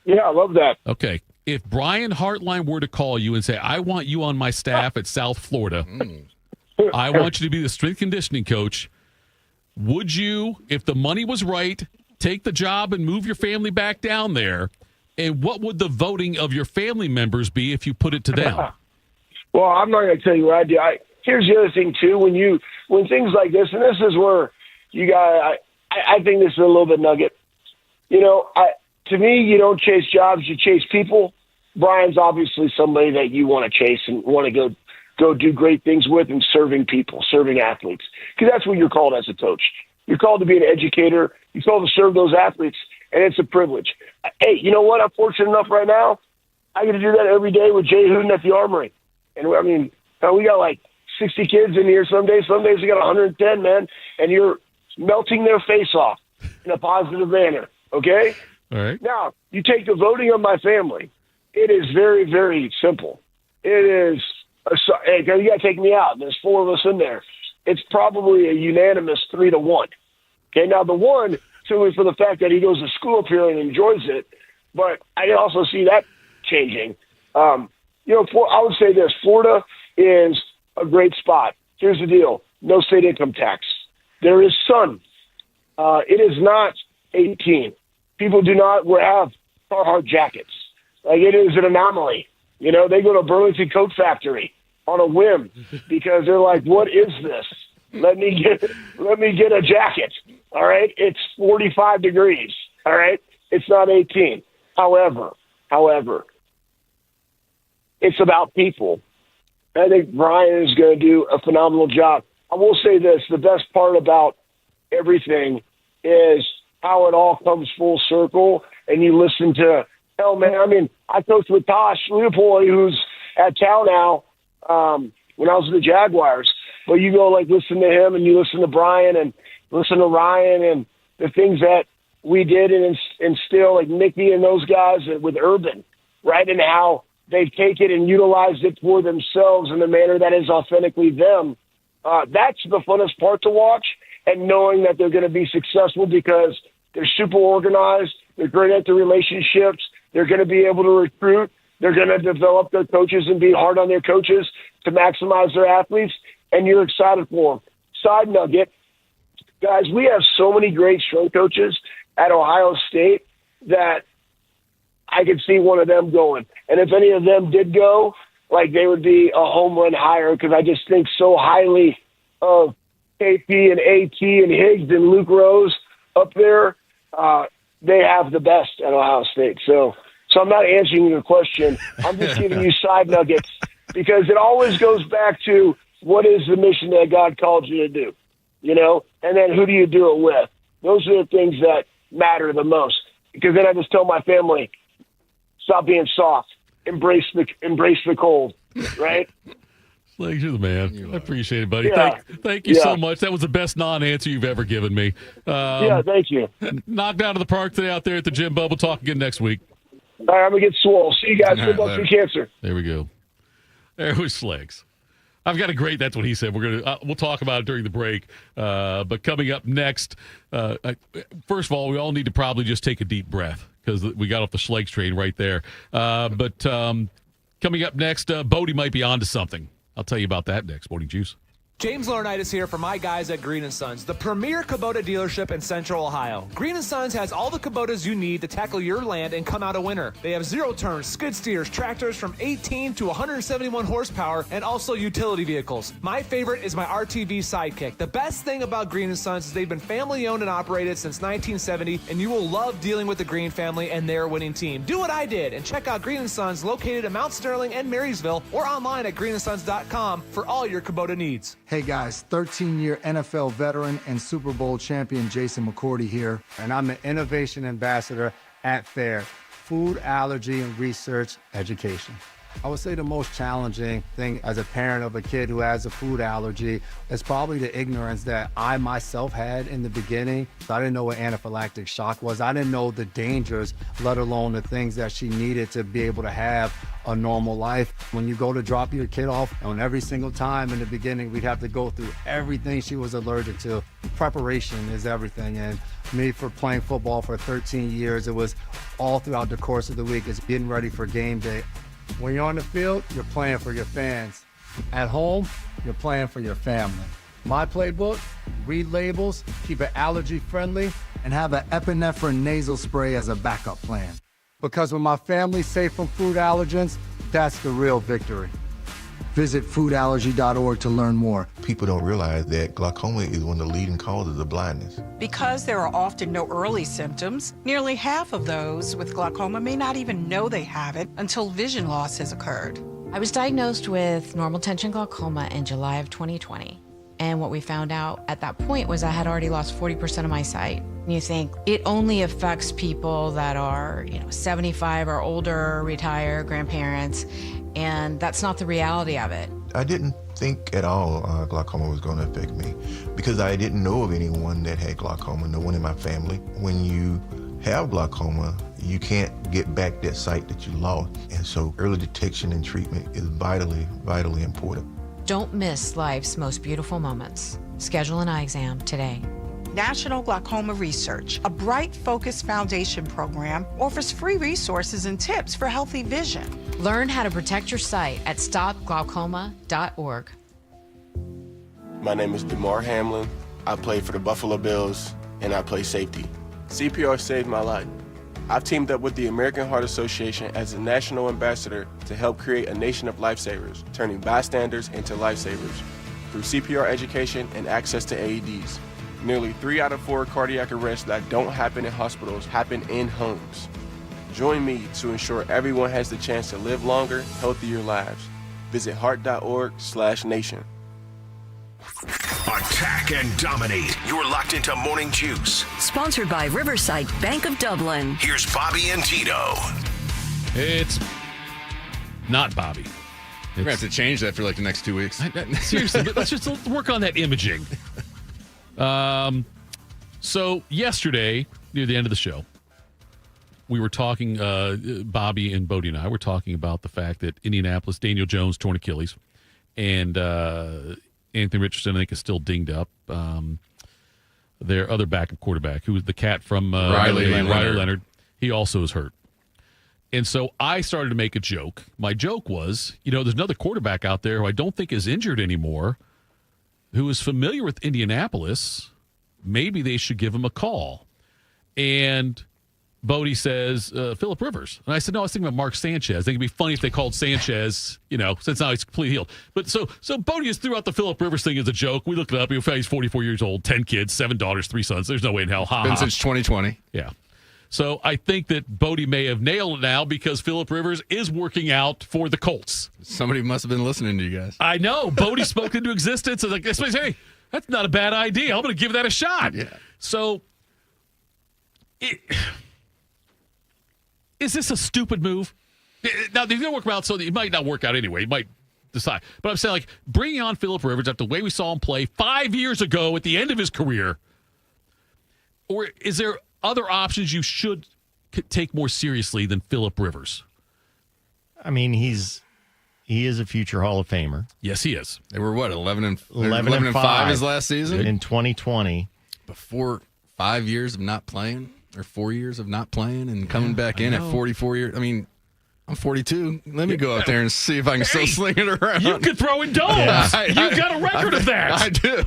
Speaker 16: Yeah, I love that.
Speaker 2: Okay, if Brian Hartline were to call you and say, "I want you on my staff at South Florida. I want you to be the strength conditioning coach," would you, if the money was right, take the job and move your family back down there? And what would the voting of your family members be if you put it to them?
Speaker 16: Well, I'm not going to tell you what I do. Here's the other thing too. When things like this, and this is where you got, I think this is a little bit nugget. To me, you don't chase jobs, you chase people. Brian's obviously somebody that you want to chase and want to go do great things with, and serving people, serving athletes, because that's what you're called as a coach. You're called to be an educator. You're called to serve those athletes, and it's a privilege. Hey, you know what? I'm fortunate enough right now. I get to do that every day with Jay Hooten at the Armory. And, I mean, we got like 60 kids in here some days. Some days we got 110, man, and you're melting their face off in a positive manner, okay?
Speaker 2: All right.
Speaker 16: Now, you take the voting of my family. It is very, very simple. It is, hey, you got to take me out. There's 4 of us in there. It's probably a unanimous 3-1. Okay, now the one, simply for the fact that he goes to school up here and enjoys it, but I also see that changing. I would say this: Florida is a great spot. Here's the deal: no state income tax. There is sun. It is not 18. People do not have Carhartt jackets. Like, it is an anomaly. They go to Burlington Coat Factory on a whim because they're like, "What is this? Let me get a jacket." All right, it's 45 degrees. All right, it's not 18. However, it's about people. I think Brian is going to do a phenomenal job. I will say this: the best part about everything is how it all comes full circle, and you listen to. Hell, man, I mean, I coached with Tosh Leopold, who's at Cal now. When I was with the Jaguars, but you go listen to him, and you listen to Brian and listen to Ryan and the things that we did and instill, like Mickey and those guys with Urban, right? And how they've taken and utilized it for themselves in the manner that is authentically them. That's the funnest part to watch, and knowing that they're going to be successful because they're super organized, they're great at the relationships, they're going to be able to recruit, they're going to develop their coaches and be hard on their coaches to maximize their athletes, and you're excited for them. Side nugget, guys, we have so many great strength coaches at Ohio State that I could see one of them going. And if any of them did go, they would be a home run hire, because I just think so highly of KP and AT and Higgs and Luke Rose up there. They have the best at Ohio State. So I'm not answering your question. I'm just giving you side nuggets, because it always goes back to what is the mission that God called you to do, and then who do you do it with? Those are the things that matter the most, because then I just tell my family, stop being soft, embrace the cold, right?
Speaker 2: SCHLEGS, you're the man. I appreciate it, buddy.
Speaker 16: Yeah.
Speaker 2: Thank you so much. That was the best non-answer you've ever given me.
Speaker 16: Thank you.
Speaker 2: Knocked out of the park today out there at the gym, bub. We'll talk again next week.
Speaker 16: All right, I'm going to get swole. See you guys. Good luck through cancer.
Speaker 2: There we go. There was SCHLEGS. I've got a great, that's what he said. We'll talk about it during the break. But coming up next, first of all, we all need to probably just take a deep breath, because we got off the SCHLEGS train right there. But coming up next, Bodie might be onto something. I'll tell you about that next. Morning Juice.
Speaker 5: James Laurinaitis here for my guys at Green & Sons, the premier Kubota dealership in Central Ohio. Green & Sons has all the Kubotas you need to tackle your land and come out a winner. They have zero-turn, skid steers, tractors from 18 to 171 horsepower, and also utility vehicles. My favorite is my RTV Sidekick. The best thing about Green & Sons is they've been family-owned and operated since 1970, and you will love dealing with the Green family and their winning team. Do what I did and check out Green & Sons, located in Mount Sterling and Marysville, or online at greenandsons.com for all your Kubota needs.
Speaker 17: Hey guys, 13-year NFL veteran and Super Bowl champion Jason McCourty here, and I'm the Innovation Ambassador at FAIR, Food Allergy and Research Education. I would say the most challenging thing as a parent of a kid who has a food allergy is probably the ignorance that I myself had in the beginning. I didn't know what anaphylactic shock was. I didn't know the dangers, let alone the things that she needed to be able to have a normal life. When you go to drop your kid off, and every single time in the beginning, we'd have to go through everything she was allergic to. Preparation is everything. And me, for playing football for 13 years, it was all throughout the course of the week. It's getting ready for game day. When you're on the field, you're playing for your fans. At home, you're playing for your family. My playbook, read labels, keep it allergy friendly, and have an epinephrine nasal spray as a backup plan. Because when my family's safe from food allergens, that's the real victory. Visit foodallergy.org to learn more.
Speaker 6: People don't realize that glaucoma is one of the leading causes of blindness.
Speaker 18: Because there are often no early symptoms, nearly half of those with glaucoma may not even know they have it until vision loss has occurred.
Speaker 19: I was diagnosed with normal tension glaucoma in July of 2020. And what we found out at that point was I had already lost 40% of my sight. And you think it only affects people that are, 75 or older, retired, grandparents, and that's not the reality of it.
Speaker 6: I didn't think at all glaucoma was going to affect me because I didn't know of anyone that had glaucoma, no one in my family. When you have glaucoma, you can't get back that sight that you lost. And so early detection and treatment is vitally, vitally important.
Speaker 19: Don't miss life's most beautiful moments. Schedule an eye exam today.
Speaker 18: National Glaucoma Research, a Bright Focus Foundation program, offers free resources and tips for healthy vision.
Speaker 19: Learn how to protect your sight at stopglaucoma.org.
Speaker 20: My name is DeMar Hamlin. I play for the Buffalo Bills, and I play safety. CPR saved my life. I've teamed up with the American Heart Association as a national ambassador to help create a nation of lifesavers, turning bystanders into lifesavers through CPR education and access to AEDs. Nearly 3 out of 4 cardiac arrests that don't happen in hospitals happen in homes. Join me to ensure everyone has the chance to live longer, healthier lives. Visit heart.org/nation.
Speaker 1: Attack and dominate. You're locked into Morning Juice.
Speaker 15: Sponsored by Riverside Bank of Dublin.
Speaker 1: Here's Bobby and Tito.
Speaker 2: It's not Bobby.
Speaker 3: We're going to have to change that for like the next 2 weeks.
Speaker 2: Seriously, let's work on that imaging. So yesterday, near the end of the show, we were talking, Bobby and Bodie and I were talking about the fact that Indianapolis, Daniel Jones torn Achilles, and Anthony Richardson, I think, is still dinged up. Their other backup quarterback, who was the cat from
Speaker 3: Riley
Speaker 2: Leonard, he also is hurt. And so I started to make a joke. My joke was, there's another quarterback out there who I don't think is injured anymore, who is familiar with Indianapolis. Maybe they should give him a call. And Bodie says, Phillip Rivers. And I said, no, I was thinking about Mark Sanchez. I think it'd be funny if they called Sanchez, since now he's completely healed. But so Bodie has threw out the Phillip Rivers thing as a joke. We looked it up. He's 44 years old, 10 kids, 7 daughters, 3 sons. There's no way in hell.
Speaker 3: Been since 2020.
Speaker 2: Yeah. So I think that Bodie may have nailed it now because Phillip Rivers is working out for the Colts.
Speaker 3: Somebody must have been listening to you guys.
Speaker 2: I know. Bodie spoke into existence. Like, hey, that's not a bad idea. I'm going to give that a shot.
Speaker 3: Yeah.
Speaker 2: So is this a stupid move? Now, they're going to work out so that it might not work out anyway. He might decide. But I'm saying, like, bringing on Phillip Rivers after the way we saw him play 5 years ago at the end of his career, or is there other options you should take more seriously than Phillip Rivers?
Speaker 4: I mean, he is a future Hall of Famer.
Speaker 2: Yes, he is.
Speaker 3: They were what, 11 and 5 his last season
Speaker 4: in 2020.
Speaker 3: Before 5 years of not playing, or 4 years of not playing, and coming back in at 44 years. I mean, I'm 42. Let me go out there and see if I can still sling it around.
Speaker 2: You could throw in domes. Yeah. You've got a record of that.
Speaker 3: I do.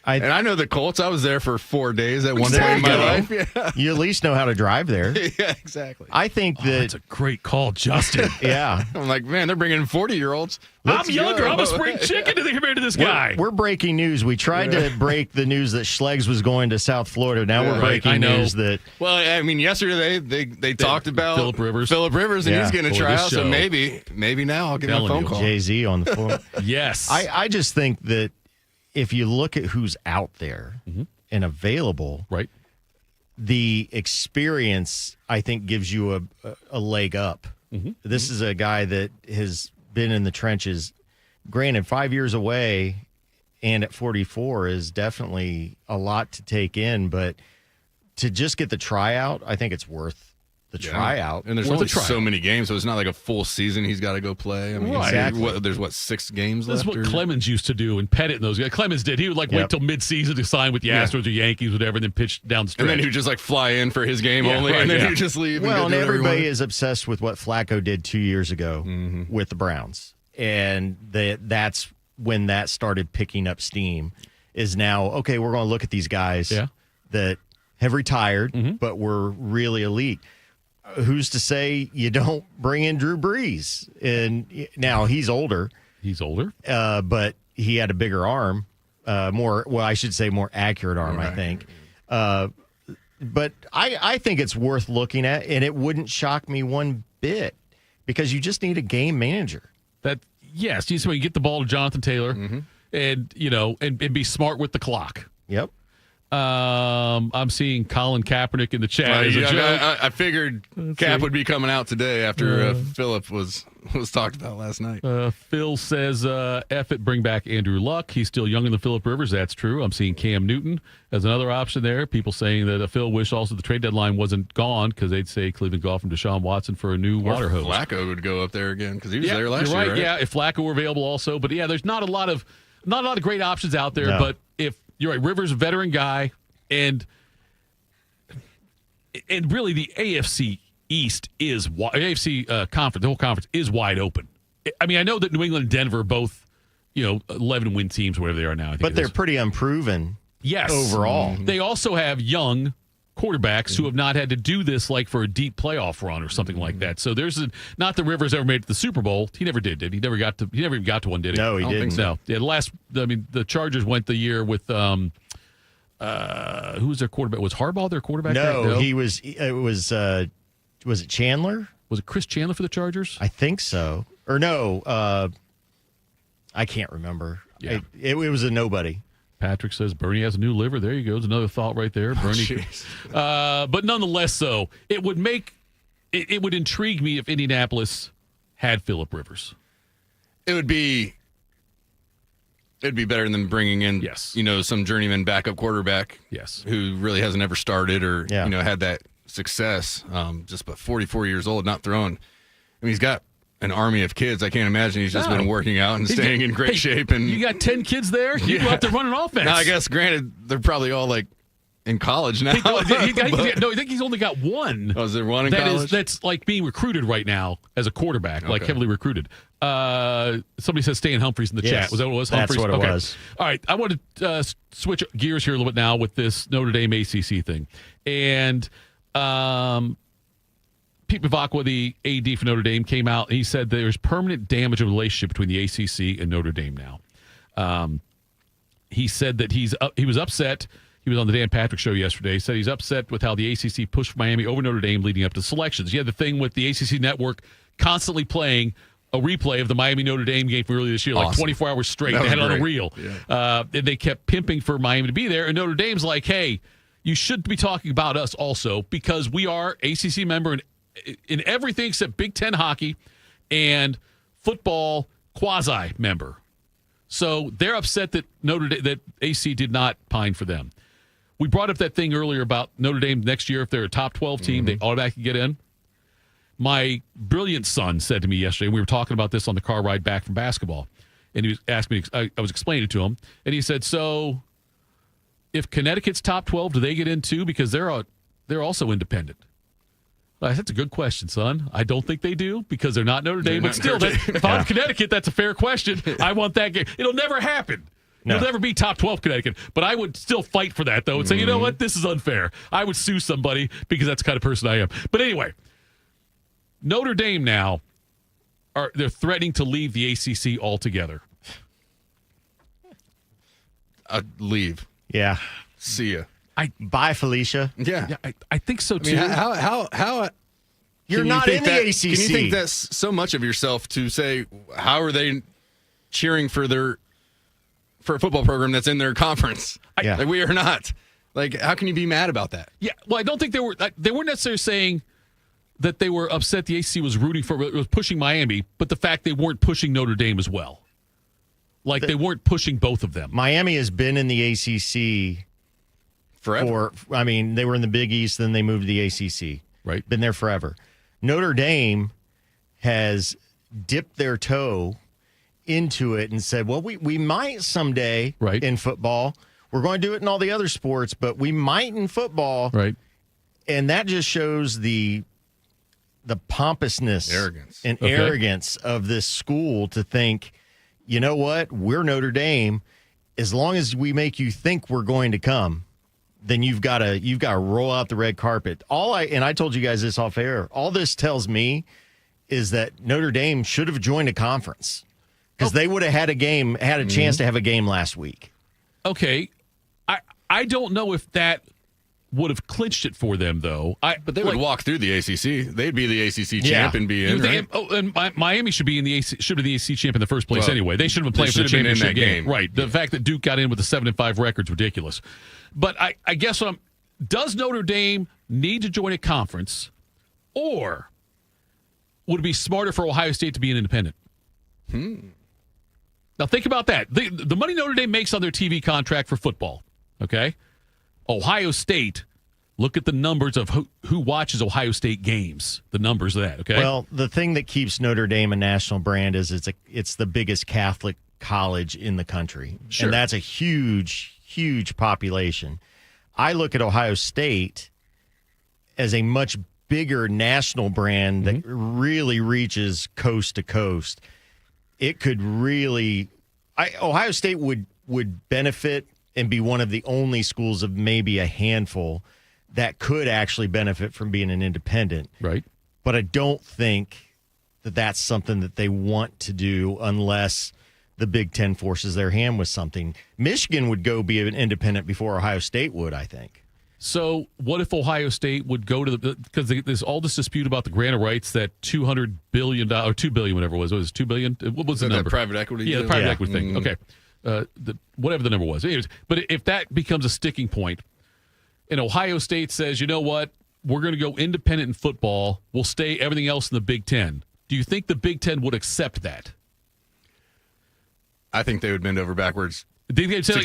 Speaker 3: And I know the Colts. I was there for 4 days at one point in my life. Yeah.
Speaker 4: You at least know how to drive there.
Speaker 3: Yeah, exactly.
Speaker 4: I think that...
Speaker 2: that's a great call, Justin.
Speaker 4: Yeah.
Speaker 3: I'm like, man, they're bringing in 40-year-olds.
Speaker 2: I'm younger. I'm a spring chicken compared to this guy.
Speaker 4: We're breaking news. We tried to break the news that SCHLEGS was going to South Florida. Now we're breaking news that...
Speaker 3: Well, I mean, yesterday they talked about
Speaker 2: Phillip Rivers,
Speaker 3: and he's going to try out. So maybe now I'll give him a phone call.
Speaker 4: Jay-Z on the phone.
Speaker 2: Yes.
Speaker 4: I just think that if you look at who's out there and available,
Speaker 2: right,
Speaker 4: the experience, I think, gives you a leg up This is a guy that has been in the trenches. Granted, 5 years away and at 44 is definitely a lot to take in, but to just get the tryout, I think it's worth the tryout.
Speaker 3: And there's only so many games, so it's not like a full season he's got to go play. I mean,
Speaker 4: Exactly.
Speaker 3: there's 6 games
Speaker 2: This
Speaker 3: left?
Speaker 2: is what Clemens used to do and Pettit and those guys. Clemens did. He would wait till midseason to sign with the Astros or Yankees, whatever, and then pitch down the stretch.
Speaker 3: And then he would just fly in for his game only, and then he would just leave.
Speaker 4: Well,
Speaker 3: and
Speaker 4: and everybody is obsessed with what Flacco did 2 years ago with the Browns. And that's when that started picking up steam, is now, okay, we're going to look at these guys that have retired, but were really elite. Who's to say you don't bring in Drew Brees? And now he's older. But he had a bigger arm, more accurate arm, I think. But I think it's worth looking at, and it wouldn't shock me one bit because you just need a game manager.
Speaker 2: Yes, you get the ball to Jonathan Taylor and be smart with the clock.
Speaker 4: Yep.
Speaker 2: I'm seeing Colin Kaepernick in the chat.
Speaker 3: I figured Cap would be coming out today after Phillip was talked about last night.
Speaker 2: Phil says, F it, bring back Andrew Luck. He's still younger than Phillip Rivers. That's true. I'm seeing Cam Newton as another option there. People saying that Phil wish also the trade deadline wasn't gone because they'd say Cleveland go from Deshaun Watson for a new water hose.
Speaker 3: Flacco would go up there again because he was there last year. Right?
Speaker 2: Yeah, if Flacco were available also. But there's not a lot of great options out there.
Speaker 4: No.
Speaker 2: But if you're right, Rivers, a veteran guy, and really the AFC East is AFC conference. The whole conference is wide open. I mean, I know that New England and Denver are both 11-win teams, whatever they are now. I think
Speaker 4: But they're pretty unproven.
Speaker 2: Yes,
Speaker 4: overall.
Speaker 2: They also have young quarterbacks who have not had to do this for a deep playoff run or something like that. So there's not that Rivers ever made it to the Super Bowl. He never did he? He never even got to one, did he?
Speaker 4: No, he didn't.
Speaker 2: No. Yeah, the Chargers went the year with who was their quarterback? Was Harbaugh their quarterback?
Speaker 4: No, he was. It was it Chandler?
Speaker 2: Was it Chris Chandler for the Chargers?
Speaker 4: I think so. Or no, I can't remember.
Speaker 2: Yeah.
Speaker 4: It was a nobody.
Speaker 2: Patrick says Bernie has a new liver. There you go. There's another thought right there. Bernie. But nonetheless, so it would intrigue me if Indianapolis had Phillip Rivers.
Speaker 3: It'd be better than bringing in, some journeyman backup quarterback, who really hasn't ever started or had that success. But 44 years old, not throwing. I mean, he's got an army of kids. I can't imagine he's just been working out and staying in great shape. And
Speaker 2: you got 10 kids there. You go out there running offense.
Speaker 3: Now, I guess, granted, they're probably all in college now.
Speaker 2: I think he's only got one.
Speaker 3: Oh, is there one in college?
Speaker 2: That's being recruited right now as a quarterback, heavily recruited. Somebody says Stan Humphries in the chat. Was that what it was?
Speaker 4: That's what it was.
Speaker 2: All right. I want to switch gears here a little bit now with this Notre Dame ACC thing. And Pete Mavacqua, the AD for Notre Dame, came out and he said there's permanent damage of the relationship between the ACC and Notre Dame now. He said that he was upset. He was on the Dan Patrick show yesterday. He said he's upset with how the ACC pushed Miami over Notre Dame leading up to selections. You had the thing with the ACC network constantly playing a replay of the Miami Notre Dame game from earlier this year,
Speaker 3: awesome.
Speaker 2: 24 hours straight. They had it on a reel. Yeah. And they kept pimping for Miami to be there. And Notre Dame's like, hey, you should be talking about us also because we are ACC member in everything except Big Ten hockey and football quasi member. So they're upset that that AC did not pine for them. We brought up that thing earlier about Notre Dame next year. If they're a top 12 team, they automatically get in. My brilliant son said to me yesterday, we were talking about this on the car ride back from basketball, and he was asking me, I was explaining it to him, and he said, so if Connecticut's top 12, do they get in too? Because they're also independent. I said, that's a good question, son. I don't think they do because they're not Notre Dame. But still, if I'm Connecticut, that's a fair question. I want that game. It'll never happen. It'll never be top 12 Connecticut. But I would still fight for that, though, and say, you know what? This is unfair. I would sue somebody because that's the kind of person I am. But anyway, Notre Dame now, they're threatening to leave the ACC altogether.
Speaker 3: Leave.
Speaker 4: Yeah.
Speaker 3: See ya.
Speaker 4: Bye, Felicia.
Speaker 3: Yeah,
Speaker 2: I think so too.
Speaker 3: I mean, how
Speaker 4: you're not in the ACC?
Speaker 3: Can you think that's so much of yourself to say? How are they cheering for a football program that's in their conference? Like we are not. Like, how can you be mad about that?
Speaker 2: Yeah. Well, I don't think they weren't necessarily saying that they were upset the ACC was was pushing Miami, but the fact they weren't pushing Notre Dame as well. Like they weren't pushing both of them.
Speaker 4: Miami has been in the ACC
Speaker 3: forever.
Speaker 4: They were in the Big East, then they moved to the ACC.
Speaker 2: Right.
Speaker 4: Been there forever. Notre Dame has dipped their toe into it and said, well, we might someday in football. We're going to do it in all the other sports, but we might in football.
Speaker 2: Right.
Speaker 4: And that just shows the pompousness arrogance of this school to think, you know what, we're Notre Dame. As long as we make you think we're going to come, then you've got to roll out the red carpet. I told you guys this off air. All this tells me is that Notre Dame should have joined a conference because they would have had a chance to have a game last week.
Speaker 2: Okay, I don't know if that would have clinched it for them, though.
Speaker 3: But they would walk through the ACC. They'd be the ACC champ and be in, right?
Speaker 2: And Miami should be the ACC champ in the first place anyway. They should have been playing for the championship game. Right. The fact that Duke got in with a 7-5 record is ridiculous. But I guess does Notre Dame need to join a conference, or would it be smarter for Ohio State to be an independent? Now think about that. The money Notre Dame makes on their TV contract for football, okay? Ohio State, look at the numbers of who watches Ohio State games, the numbers of that, okay?
Speaker 4: Well, the thing that keeps Notre Dame a national brand is it's the biggest Catholic college in the country.
Speaker 2: Sure.
Speaker 4: And that's a huge, huge population. I look at Ohio State as a much bigger national brand that really reaches coast to coast. It could really Ohio State would benefit and be one of the only schools of maybe a handful that could actually benefit from being an independent.
Speaker 2: Right.
Speaker 4: But I don't think that that's something that they want to do unless the Big Ten forces their hand with something. Michigan would go be an independent before Ohio State would, I think.
Speaker 2: So what if Ohio State would go to because there's all this dispute about the grant of rights, that $200 billion or $2 billion, whatever it was. It was $2 billion. What was the number?
Speaker 3: Private equity?
Speaker 2: Yeah, the private equity thing. Okay. Whatever the number was. Anyways, but if that becomes a sticking point and Ohio State says, you know what, we're going to go independent in football, we'll stay everything else in the Big Ten, do you think the Big Ten would accept that?
Speaker 3: I think they would bend over backwards.
Speaker 2: They do the same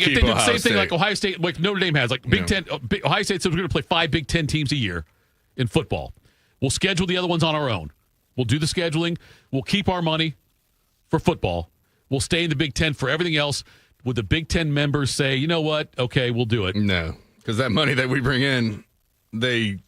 Speaker 2: thing like Ohio State, like Notre Dame has. Like Big Ten, Ohio State says we're going to play 5 Big Ten teams a year in football. We'll schedule the other ones on our own. We'll do the scheduling. We'll keep our money for football. We'll stay in the Big Ten for everything else. Would the Big Ten members say, you know what? Okay, we'll do it.
Speaker 3: No, because that money that we bring in, they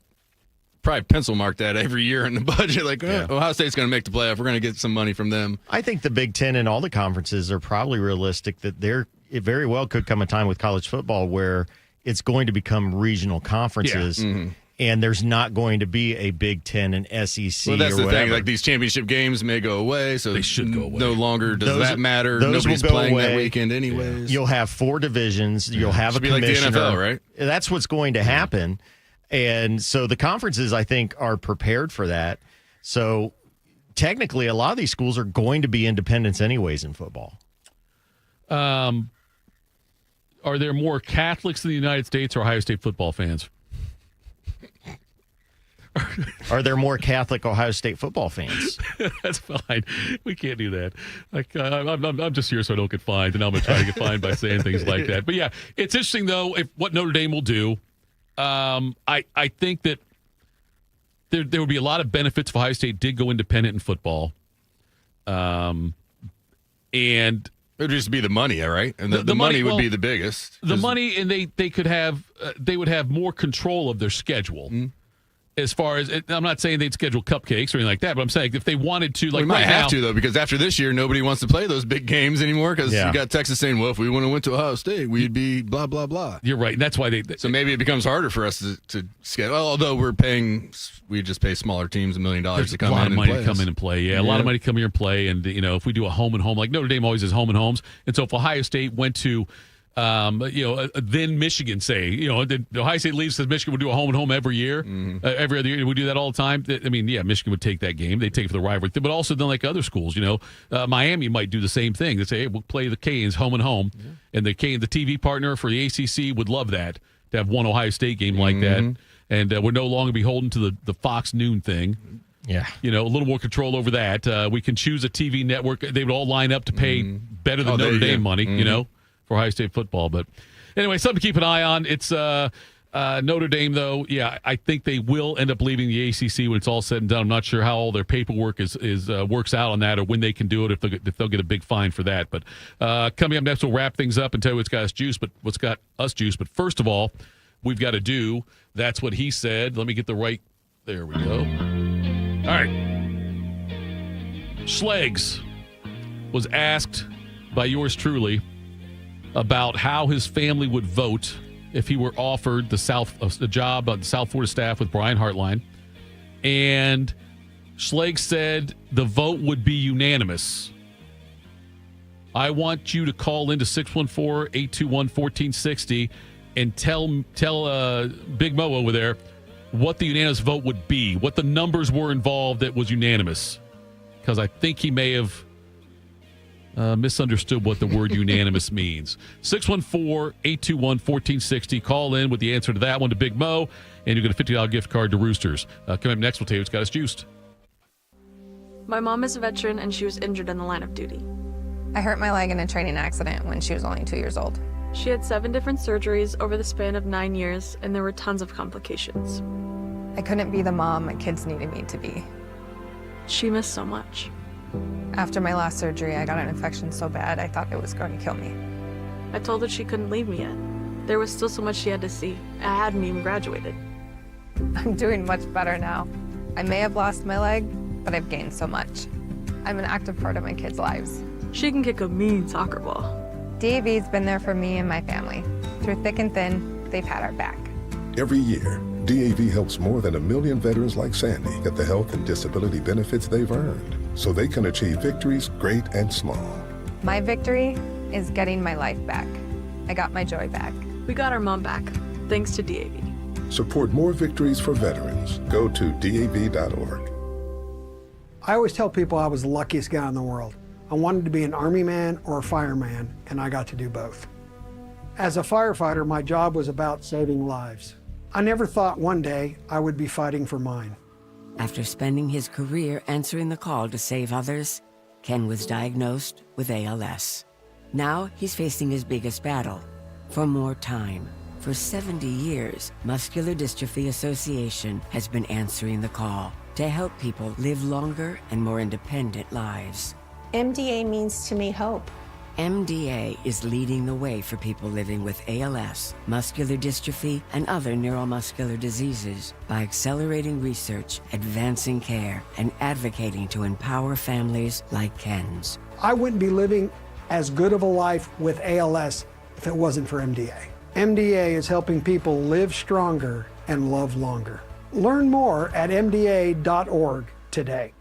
Speaker 3: probably pencil mark that every year in the budget. Like, Ohio State's going to make the playoff. We're going to get some money from them.
Speaker 4: I think the Big Ten and all the conferences are probably realistic that it very well could come a time with college football where it's going to become regional conferences. Yeah. And there's not going to be a Big Ten and SEC.
Speaker 3: Well, that's
Speaker 4: or
Speaker 3: the
Speaker 4: whatever.
Speaker 3: thing. Like these championship games may go away, so
Speaker 2: they should go away.
Speaker 3: No longer does that matter. Nobody's playing that weekend anyways.
Speaker 4: You'll have 4 divisions. You'll have a commissioner.
Speaker 3: Like the NFL, right?
Speaker 4: That's what's going to happen. And so the conferences, I think, are prepared for that. So technically, a lot of these schools are going to be independents anyways in football.
Speaker 2: Are there more Catholics in the United States or Ohio State football fans?
Speaker 4: Are there more Catholic Ohio State football fans?
Speaker 2: That's fine. We can't do that. Like I'm just here so I don't get fined, and I'm going to try to get fined by saying things like that. But yeah, it's interesting though what Notre Dame will do. I think that there would be a lot of benefits if Ohio State did go independent in football. And
Speaker 3: it would just be the money, right? And the money would be the biggest.
Speaker 2: The money, and they could have they would have more control of their schedule. As far as, I'm not saying they'd schedule cupcakes or anything like that, but I'm saying if they wanted to, like
Speaker 3: we might have to though, because after this year, nobody wants to play those big games anymore. Because you got Texas saying, "Well, if we went to Ohio State, we'd be blah blah blah."
Speaker 2: You're right, and that's why
Speaker 3: So maybe it becomes harder for us to schedule. Well, although we just pay smaller teams $1 million to come in and play. A lot of money to
Speaker 2: come in and play. Yeah, a lot of money to come here and play. And if we do a home and home, like Notre Dame always has home and homes, and so if Ohio State went to then Michigan the Ohio State leaves, says Michigan would do a home and home every year, every other year. We do that all the time. I mean, yeah, Michigan would take that game. They take it for the rivalry, but also then like other schools, Miami might do the same thing. They say, hey, we'll play the Canes home and home, and the TV partner for the ACC would love that to have one Ohio State game like that. And we're no longer beholden to the Fox Noon thing.
Speaker 4: Yeah.
Speaker 2: A little more control over that. We can choose a TV network. They would all line up to pay better than Notre Dame money, for Ohio State football. But anyway, something to keep an eye on. It's Notre Dame, though. Yeah, I think they will end up leaving the ACC when it's all said and done. I'm not sure how all their paperwork works out on that, or when they can do it, if they'll get a big fine for that. But coming up next, we'll wrap things up and tell you what's got us juiced. But first of all, we've got to do That's What He Said. Let me get the right. There we go. All right. SCHLEGS was asked by yours truly about how his family would vote if he were offered the job on the South Florida staff with Brian Hartline. And SCHLEGS said the vote would be unanimous. I want you to call into 614-821-1460 and tell Big Mo over there what the unanimous vote would be, what the numbers were involved that was unanimous. Because I think he may have misunderstood what the word unanimous means. 614-821-1460. Call in with the answer to that one to Big Mo, and you get a $50 gift card to Roosters. Coming up next, we'll tell you what's got us juiced.
Speaker 7: My mom is a veteran, and she was injured in the line of duty.
Speaker 21: I hurt my leg in a training accident when she was only 2 years old.
Speaker 7: She had 7 different surgeries over the span of 9 years, and there were tons of complications.
Speaker 21: I couldn't be the mom my kids needed me to be.
Speaker 7: She missed so much.
Speaker 21: After my last surgery, I got an infection so bad I thought it was going to kill me.
Speaker 7: I told her she couldn't leave me yet. There was still so much she had to see. I hadn't even graduated.
Speaker 21: I'm doing much better now. I may have lost my leg, but I've gained so much. I'm an active part of my kids' lives.
Speaker 7: She can kick a mean soccer ball.
Speaker 21: DAV's been there for me and my family. Through thick and thin, they've had our back.
Speaker 22: Every year, DAV helps more than 1 million veterans like Sandy get the health and disability benefits they've earned so they can achieve victories great and small.
Speaker 21: My victory is getting my life back. I got my joy back.
Speaker 7: We got our mom back, thanks to DAV.
Speaker 22: Support more victories for veterans. Go to DAV.org.
Speaker 23: I always tell people I was the luckiest guy in the world. I wanted to be an Army man or a fireman, and I got to do both. As a firefighter, my job was about saving lives. I never thought one day I would be fighting for mine.
Speaker 25: After spending his career answering the call to save others, Ken was diagnosed with ALS. Now he's facing his biggest battle, for more time. For 70 years, Muscular Dystrophy Association has been answering the call to help people live longer and more independent lives.
Speaker 26: MDA means to me hope.
Speaker 25: MDA is leading the way for people living with ALS, muscular dystrophy, and other neuromuscular diseases by accelerating research, advancing care, and advocating to empower families like Ken's.
Speaker 23: I wouldn't be living as good of a life with ALS if it wasn't for MDA. MDA is helping people live stronger and love longer. Learn more at MDA.org today.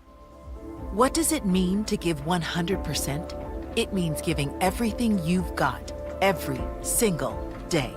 Speaker 27: What does it mean to give 100%? It means giving everything you've got, every single day.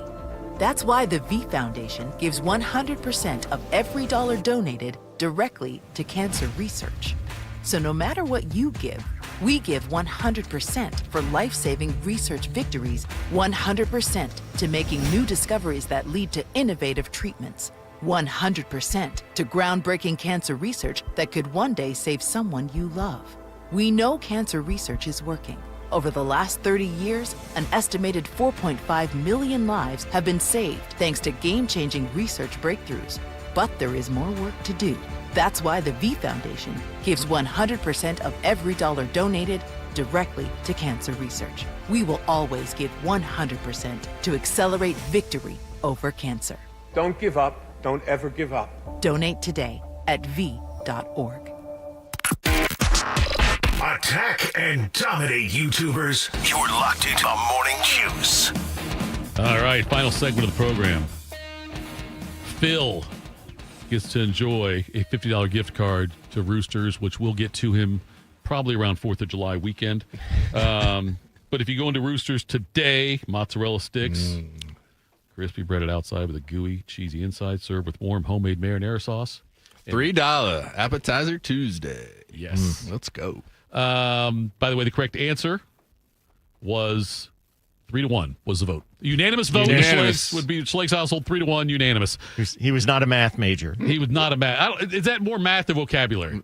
Speaker 27: That's why the V Foundation gives 100% of every dollar donated directly to cancer research. So no matter what you give, we give 100% for life-saving research victories, 100% to making new discoveries that lead to innovative treatments, 100% to groundbreaking cancer research that could one day save someone you love. We know cancer research is working. Over the last 30 years, an estimated 4.5 million lives have been saved thanks to game-changing research breakthroughs. But there is more work to do. That's why the V Foundation gives 100% of every dollar donated directly to cancer research. We will always give 100% to accelerate victory over cancer.
Speaker 28: Don't give up. Don't ever give up.
Speaker 27: Donate today at v.org.
Speaker 1: Attack and dominate, YouTubers. You're locked into the Morning Juice.
Speaker 2: All right, final segment of the program. Phil gets to enjoy a $50 gift card to Roosters, which we'll get to him probably around 4th of July weekend. But if you go into Roosters today, mozzarella sticks, crispy breaded outside with a gooey, cheesy inside, served with warm homemade marinara sauce.
Speaker 3: $3 appetizer Tuesday.
Speaker 2: Yes.
Speaker 3: Let's go.
Speaker 2: By the way, the correct answer was 3-1 was the vote. Unanimous vote.
Speaker 3: Unanimous.
Speaker 2: Would be SCHLEGS household 3-1. Unanimous.
Speaker 4: He was not a math major.
Speaker 2: He was not a math. Is that more math or vocabulary?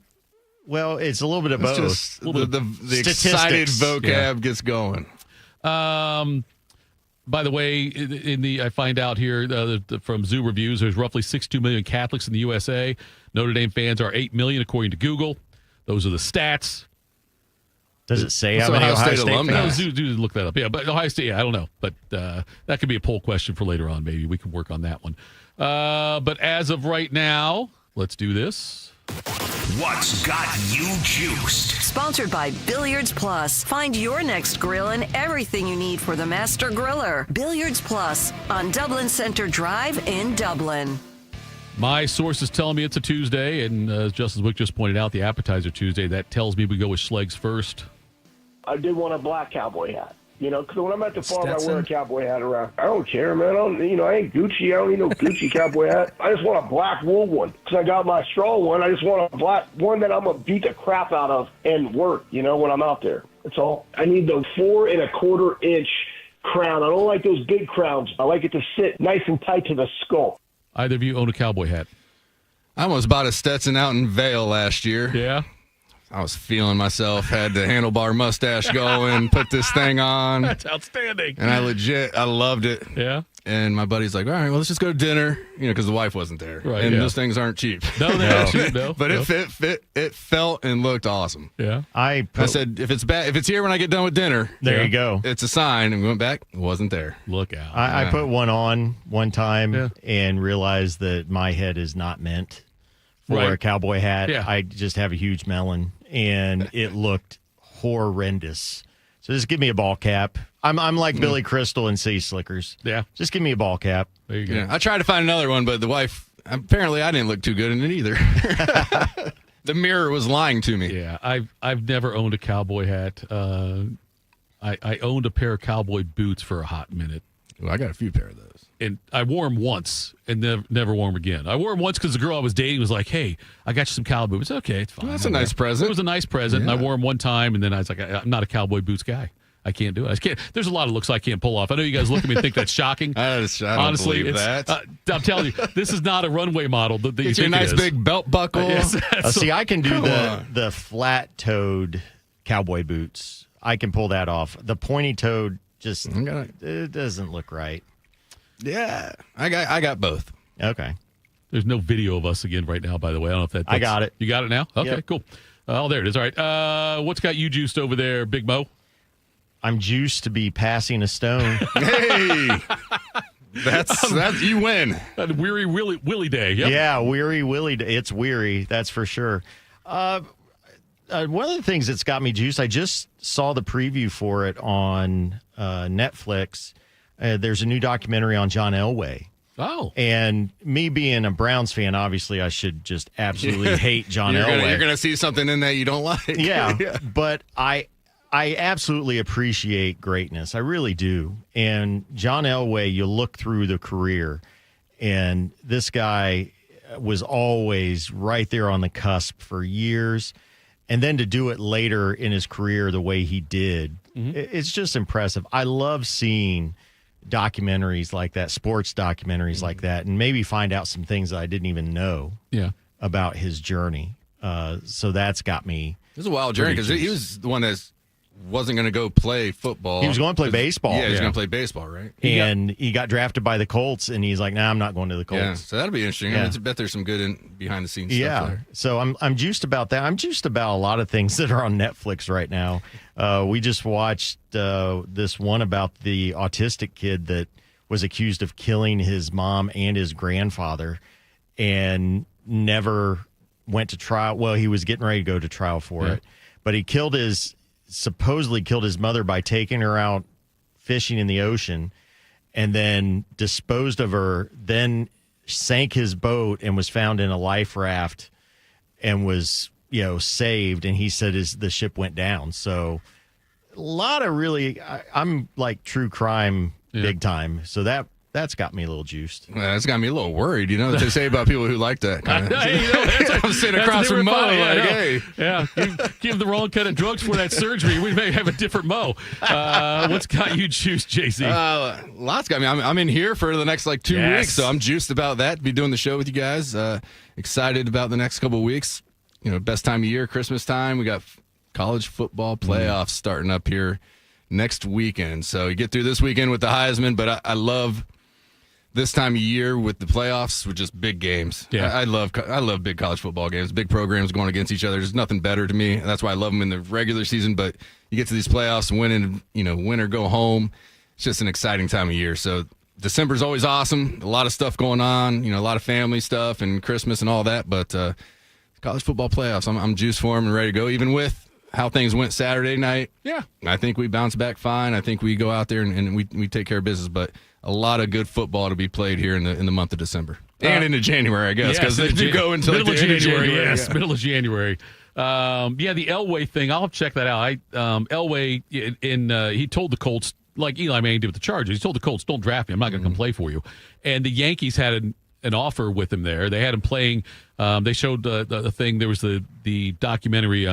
Speaker 4: Well, it's a little bit of both.
Speaker 3: Just the excited vocab gets going.
Speaker 2: By the way, I find out here from Zoo Reviews, there's roughly 62 million Catholics in the USA. Notre Dame fans are 8 million, according to Google. Those are the stats.
Speaker 4: Does it say how many Ohio State
Speaker 2: alumni?
Speaker 4: fans?
Speaker 2: No, Zoo look that up. Yeah, but Ohio State, I don't know. But that could be a poll question for later on. Maybe we can work on that one. But as of right now, let's do this.
Speaker 1: What's got you juiced?
Speaker 15: Sponsored by Billiards Plus. Find your next grill and everything you need for the master griller. Billiards Plus on Dublin Center Drive in Dublin.
Speaker 2: My source is telling me it's a Tuesday, and as Justice Zwick just pointed out, the appetizer Tuesday. That tells me we go with SCHLEGS first.
Speaker 16: I did want a black cowboy hat. Because when I'm at the farm,
Speaker 8: Stetson?
Speaker 16: I wear a cowboy hat around. I don't care, man. I ain't Gucci. I don't need no Gucci cowboy hat. I just want a black wool one because I got my straw one. I just want a black one that I'm going to beat the crap out of and work, when I'm out there. That's all. I need the 4 1/4 inch crown. I don't like those big crowns. I like it to sit nice and tight to the skull.
Speaker 2: Either of you own a cowboy hat?
Speaker 3: I almost bought a Stetson out in Vail last year.
Speaker 2: Yeah?
Speaker 3: I was feeling myself, had the handlebar mustache going, put this thing on.
Speaker 2: That's outstanding.
Speaker 3: And I loved it.
Speaker 2: Yeah.
Speaker 3: And my buddy's like, all right, well, let's just go to dinner, because the wife wasn't there.
Speaker 2: Right,
Speaker 3: and
Speaker 2: yeah.
Speaker 3: those things aren't cheap.
Speaker 2: No, they're not cheap, no.
Speaker 3: But it fit, it felt and looked awesome.
Speaker 2: Yeah.
Speaker 3: I said, if it's here when I get done with dinner.
Speaker 4: There you go.
Speaker 3: It's a sign. And we went back, it wasn't there.
Speaker 2: Look out.
Speaker 4: I put one on one time and realized that my head is not meant for a cowboy hat.
Speaker 2: Yeah.
Speaker 4: I just have a huge melon, and it looked horrendous. So just give me a ball cap. I'm like Billy Crystal in City Slickers.
Speaker 2: Yeah.
Speaker 4: Just give me a ball cap.
Speaker 2: There you go.
Speaker 3: Yeah. I tried to find another one, but the wife, apparently I didn't look too good in it either. The mirror was lying to me.
Speaker 2: Yeah, I've never owned a cowboy hat. I owned a pair of cowboy boots for a hot minute.
Speaker 3: Well, I got a few pair of those.
Speaker 2: And I wore them once and never wore them again. I wore them once because the girl I was dating was like, hey, I got you some cowboy boots. Okay, it's fine.
Speaker 3: Well, that's a nice present.
Speaker 2: It was a nice present, and I wore them one time, and then I was like, I'm not a cowboy boots guy. I can't do it. I can't. There's a lot of looks I can't pull off. I know you guys look at me and think that's shocking.
Speaker 3: I don't
Speaker 2: Honestly,
Speaker 3: believe that.
Speaker 2: I'm telling you, this is not a runway model that you
Speaker 3: Get
Speaker 2: think
Speaker 3: you a nice
Speaker 2: it is.
Speaker 3: big belt buckle.
Speaker 2: Yes.
Speaker 4: See, I can do the flat-toed cowboy boots. I can pull that off. The pointy-toed just it doesn't look right.
Speaker 3: Yeah, I got both.
Speaker 4: Okay.
Speaker 2: There's no video of us again right now, by the way. I don't know if that's...
Speaker 4: I got it.
Speaker 2: You got it now? Okay,
Speaker 4: Yep.
Speaker 2: cool. Oh, there it is. All right. What's got you juiced over there, Big Mo?
Speaker 4: I'm juiced to be passing a stone.
Speaker 3: Hey, that's you win.
Speaker 2: Weary Willie Day. Yep.
Speaker 4: Yeah, Weary Willie Day. It's weary, that's for sure. One of the things that's got me juiced, I just saw the preview for it on Netflix. There's a new documentary on John Elway.
Speaker 2: Oh.
Speaker 4: And me being a Browns fan, obviously I should just absolutely hate John Elway.
Speaker 3: You're going to see something in that you don't like.
Speaker 4: Yeah, but I absolutely appreciate greatness. I really do. And John Elway, you look through the career, and this guy was always right there on the cusp for years. And then to do it later in his career the way he did, it's just impressive. I love seeing documentaries like that, sports documentaries like that, and maybe find out some things that I didn't even know about his journey. So that's got me.
Speaker 3: It was a wild journey because he was the one that wasn't going to go play football.
Speaker 4: He was going to play baseball.
Speaker 3: Yeah, he was going to play baseball, right?
Speaker 4: And he got drafted by the Colts, and he's like, nah, I'm not going to the Colts.
Speaker 3: Yeah, so that'll be interesting.
Speaker 4: Yeah.
Speaker 3: I bet there's some good behind-the-scenes stuff there.
Speaker 4: So I'm juiced about that. I'm juiced about a lot of things that are on Netflix right now. We just watched this one about the autistic kid that was accused of killing his mom and his grandfather and never went to trial. Well, he was getting ready to go to trial for it, but he supposedly killed his mother by taking her out fishing in the ocean and then disposed of her, then sank his boat and was found in a life raft and was, saved. And he said the ship went down. So a lot of really, I'm like true crime big time. So that That's got me a little juiced.
Speaker 3: That's got me a little worried. You know what they say about people who like that kind of. I'm sitting across from Mo.
Speaker 2: Give the wrong kind of drugs for that surgery. We may have a different Mo. What's got you juiced, JC?
Speaker 3: Lots got me. I'm in here for the next 2 weeks, so I'm juiced about that. Be doing the show with you guys. Excited about the next couple of weeks. Best time of year, Christmas time. We got college football playoffs starting up here next weekend. So you get through this weekend with the Heisman, but I love this time of year with the playoffs with just big games.
Speaker 2: Yeah.
Speaker 3: I love big college football games, big programs going against each other. There's nothing better to me. That's why I love them in the regular season, but you get to these playoffs and win or go home. It's just an exciting time of year. So December's always awesome. A lot of stuff going on, a lot of family stuff and Christmas and all that, but college football playoffs, I'm juiced for them and ready to go, even with how things went Saturday night.
Speaker 2: Yeah.
Speaker 3: I think we bounce back fine. I think we go out there and we take care of business, but a lot of good football to be played here in the month of December and into January, I guess, because they do go until
Speaker 2: middle of January.
Speaker 3: Yes,
Speaker 2: middle of January. The Elway thing, I'll check that out. Elway he told the Colts, like Eli Manning did with the Chargers. He told the Colts, "Don't draft me. I'm not going to come play for you." And the Yankees had an offer with him there. They had him playing. They showed the thing. There was the documentary.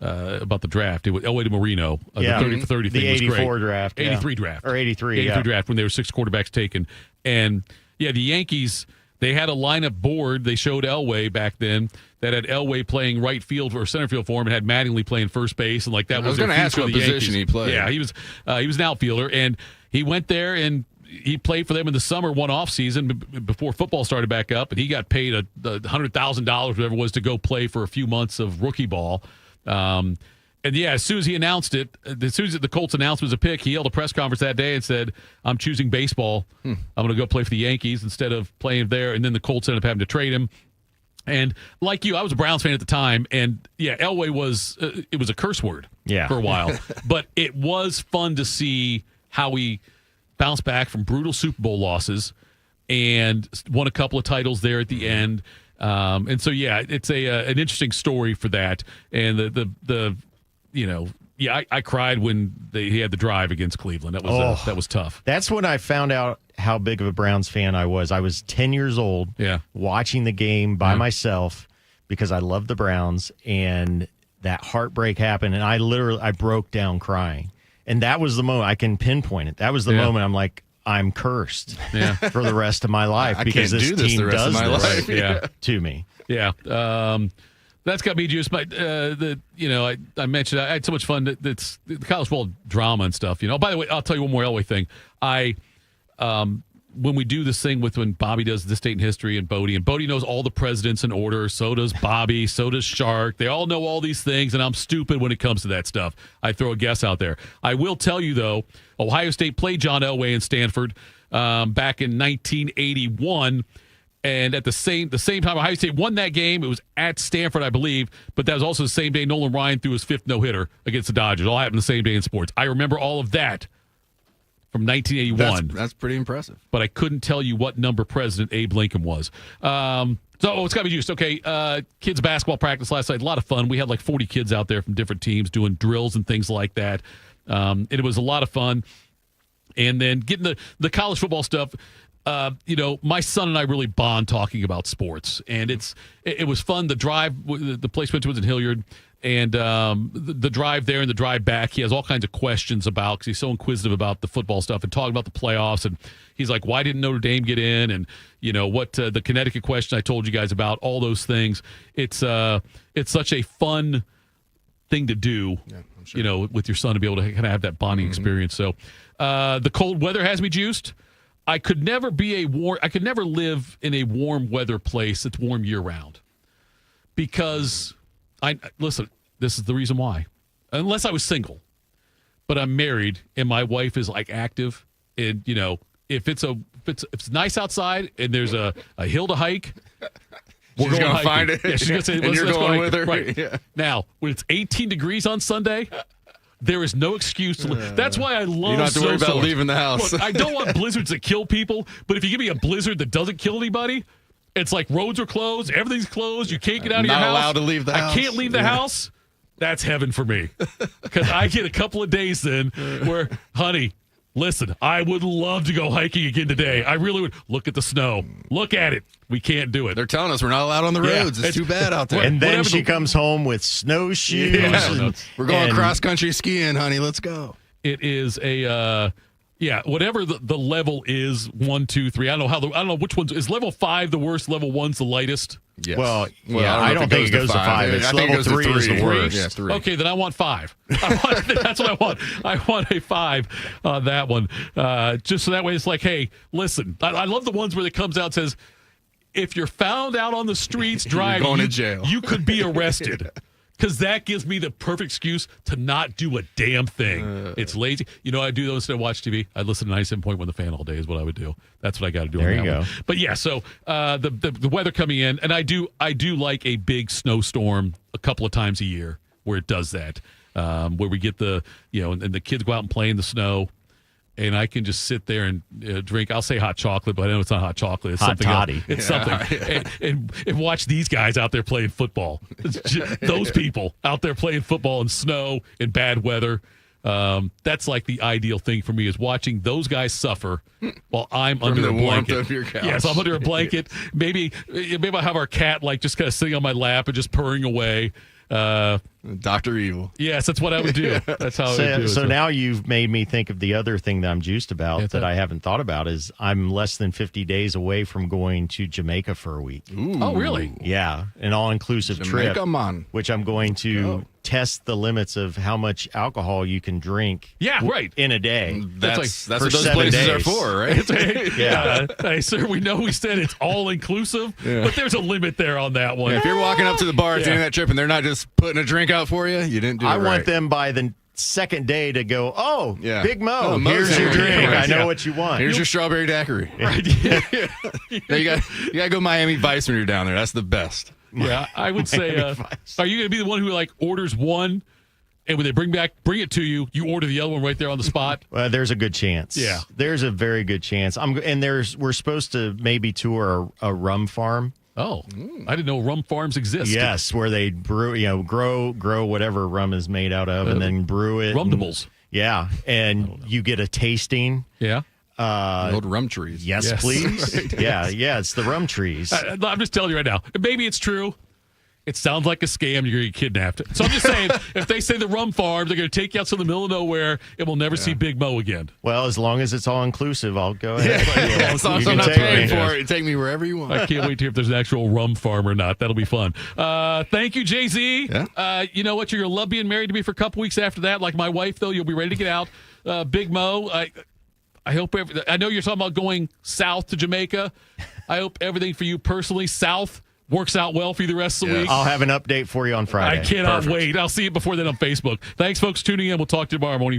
Speaker 2: About the draft. It was Elway to Marino, the 30 for 30 thing.
Speaker 4: The 84 draft.
Speaker 2: 83 draft.
Speaker 4: Or 83,
Speaker 2: 83 draft when there were 6 quarterbacks taken. And, the Yankees, they had a lineup board. They showed Elway back then that had Elway playing right field or center field for him and had Mattingly playing first base. And, that was
Speaker 3: going to ask what position
Speaker 2: Yankees.
Speaker 3: he played.
Speaker 2: Yeah, he was an outfielder. And he went there and he played for them in the summer, one off season before football started back up. And he got paid $100,000, whatever it was, to go play for a few months of rookie ball. As soon as he announced it, as soon as the Colts announced it was a pick, he held a press conference that day and said, "I'm choosing baseball. I'm going to go play for the Yankees instead of playing there." And then the Colts ended up having to trade him. And like you, I was a Browns fan at the time, and Elway was it was a curse word for a while, but it was fun to see how he bounced back from brutal Super Bowl losses and won a couple of titles there at the end. It's an interesting story for that. And I cried when he had the drive against Cleveland. That was tough.
Speaker 4: That's when I found out how big of a Browns fan I was. I was 10 years old, watching the game by myself because I loved the Browns, and that heartbreak happened, and I broke down crying. And that was the moment. I can pinpoint it. That was the moment I'm like, I'm cursed for the rest of my life because this team does this to me.
Speaker 2: Yeah. That's got me juiced. But I mentioned I had so much fun. That's the college football drama and stuff. By the way, I'll tell you one more Elway thing. When we do this thing when Bobby does This Date in History and Bodie knows all the presidents in order. So does Bobby. So does Shark. They all know all these things, and I'm stupid when it comes to that stuff. I throw a guess out there. I will tell you, though, Ohio State played John Elway in Stanford back in 1981. And at the same time, Ohio State won that game. It was at Stanford, I believe, but that was also the same day Nolan Ryan threw his 5th no-hitter against the Dodgers. All happened the same day in sports. I remember all of that from 1981.
Speaker 3: That's pretty impressive.
Speaker 2: But I couldn't tell you what number President Abe Lincoln was. It's got to be juiced. Okay, kids basketball practice last night. A lot of fun. We had 40 kids out there from different teams doing drills and things like that. And it was a lot of fun. And then getting the college football stuff. My son and I really bond talking about sports, and it was fun. The drive, the place went to was in Hilliard, and the drive there and the drive back. He has all kinds of questions about because he's so inquisitive about the football stuff and talking about the playoffs. And he's like, "Why didn't Notre Dame get in?" And what the Connecticut question I told you guys about. All those things. It's such a fun thing to do. Yeah, I'm sure. With your son to be able to kind of have that bonding experience. So the cold weather has me juiced. I could never live in a warm weather place that's warm year round because listen, this is the reason why. Unless I was single, but I'm married and my wife is active, and if it's nice outside and there's a hill to hike, we're
Speaker 3: going to
Speaker 2: find
Speaker 3: it.
Speaker 2: Yeah, she's going to say,
Speaker 3: and you're going with her.
Speaker 2: Right. Yeah. Now, when it's 18 degrees on Sunday, there is no excuse to live. That's why I love.
Speaker 3: You don't have to worry about leaving the house.
Speaker 2: Look, I don't want blizzards that kill people, but if you give me a blizzard that doesn't kill anybody, it's like roads are closed, everything's closed, you can't get out of your house.
Speaker 3: Not allowed to leave the house.
Speaker 2: I can't leave the house. That's heaven for me because I get a couple of days then where, honey, Listen, I would love to go hiking again today. I really would. Look at the snow. Look at it. We can't do it.
Speaker 3: They're telling us we're not allowed on the roads. It's too bad out there.
Speaker 4: And then she comes home with snowshoes.
Speaker 3: Yeah. We're going cross-country skiing, honey. Let's go.
Speaker 2: It is a... whatever the level is, 1, 2, 3. I don't know which one's is level 5 the worst. Level 1's the lightest.
Speaker 4: Yes. Well, I don't think it goes to 5. It's level 3 is the worst.
Speaker 3: Yeah, 3.
Speaker 2: Okay, then I want 5. That's what I want. I want a 5 on that one. Just so that way it's like, hey, listen. I love the ones where it comes out and says, if you're found out on the streets driving,
Speaker 3: going to jail.
Speaker 2: You could be arrested. Because that gives me the perfect excuse to not do a damn thing. It's lazy. You know, I do those instead of watch TV. I listen to 97.1 The Fan all day is what I would do. That's what I got to do.
Speaker 4: There
Speaker 2: on
Speaker 4: you
Speaker 2: that
Speaker 4: go.
Speaker 2: one. But yeah, so the weather coming in, and I do like a big snowstorm a couple of times a year where it does that, where we get and the kids go out and play in the snow. And I can just sit there and drink. I'll say hot chocolate, but I know it's not hot chocolate. It's
Speaker 4: hot
Speaker 2: something
Speaker 4: toddy.
Speaker 2: else. It's something. And watch these guys out there playing football. Those people out there playing football in snow and bad weather. That's like the ideal thing for me is watching those guys suffer while I'm under a blanket.
Speaker 3: Warmth of your couch.
Speaker 2: Yes, I'm under a blanket. Maybe I have our cat like just kind of sitting on my lap and just purring away.
Speaker 3: Dr. Evil.
Speaker 2: Yes, that's what I would do. That's how I would do it.
Speaker 4: So now you've made me think of the other thing that I'm juiced about that I haven't thought about is I'm less than 50 days away from going to Jamaica for a week.
Speaker 3: Ooh.
Speaker 2: Oh, really?
Speaker 4: Yeah, an all-inclusive trip, which I'm going to test the limits of how much alcohol you can drink.
Speaker 2: Yeah, right.
Speaker 4: In a day.
Speaker 3: That's what those places are for, right?
Speaker 2: Yeah. Hey, sir, we know we said it's all-inclusive, but there's a limit there on that one.
Speaker 3: Yeah, if you're walking up to the bar at the end of that trip and they're not just putting a drink out for you, you didn't do it right.
Speaker 4: I want them by the second day to go, Big Mo,
Speaker 3: Oh, Mo's
Speaker 4: here's your
Speaker 3: here.
Speaker 4: drink.
Speaker 3: Right.
Speaker 4: I know what you want.
Speaker 3: Here's your strawberry daiquiri.
Speaker 2: Right.
Speaker 3: Now you got to go Miami Vice when you're down there. That's the best.
Speaker 2: Yeah, I would say, are you going to be the one who like orders one, and when they bring it to you, you order the other one right there on the spot?
Speaker 4: Well, there's a good chance.
Speaker 2: Yeah,
Speaker 4: there's a very good chance. We're supposed to maybe tour a rum farm.
Speaker 2: Oh, I didn't know rum farms exist.
Speaker 4: Yes, where they brew, grow whatever rum is made out of, and then brew it.
Speaker 2: Rumdables.
Speaker 4: Yeah, and you get a tasting.
Speaker 2: Yeah.
Speaker 3: The old rum trees.
Speaker 4: Yes, please. Right. Yeah, it's the rum trees.
Speaker 2: I'm just telling you right now. Maybe it's true. It sounds like a scam. You're going to get kidnapped. So I'm just saying, if they say the rum farm, they're going to take you out to the middle of nowhere, and we'll never see Big Mo again.
Speaker 4: Well, as long as it's all inclusive, I'll go ahead.
Speaker 3: As long as I'm not paying for it, take me wherever you want.
Speaker 2: I can't wait to hear if there's an actual rum farm or not. That'll be fun. Thank you, Jay-Z.
Speaker 3: Yeah.
Speaker 2: You know what? You're going to love being married to me for a couple weeks after that. Like my wife, though, you'll be ready to get out. Big Mo, I hope I know you're talking about going south to Jamaica. I hope everything for you personally south works out well for you the rest of the week.
Speaker 4: I'll have an update for you on Friday.
Speaker 2: I cannot wait. I'll see you before then on Facebook. Thanks, folks, tuning in. We'll talk to you tomorrow morning.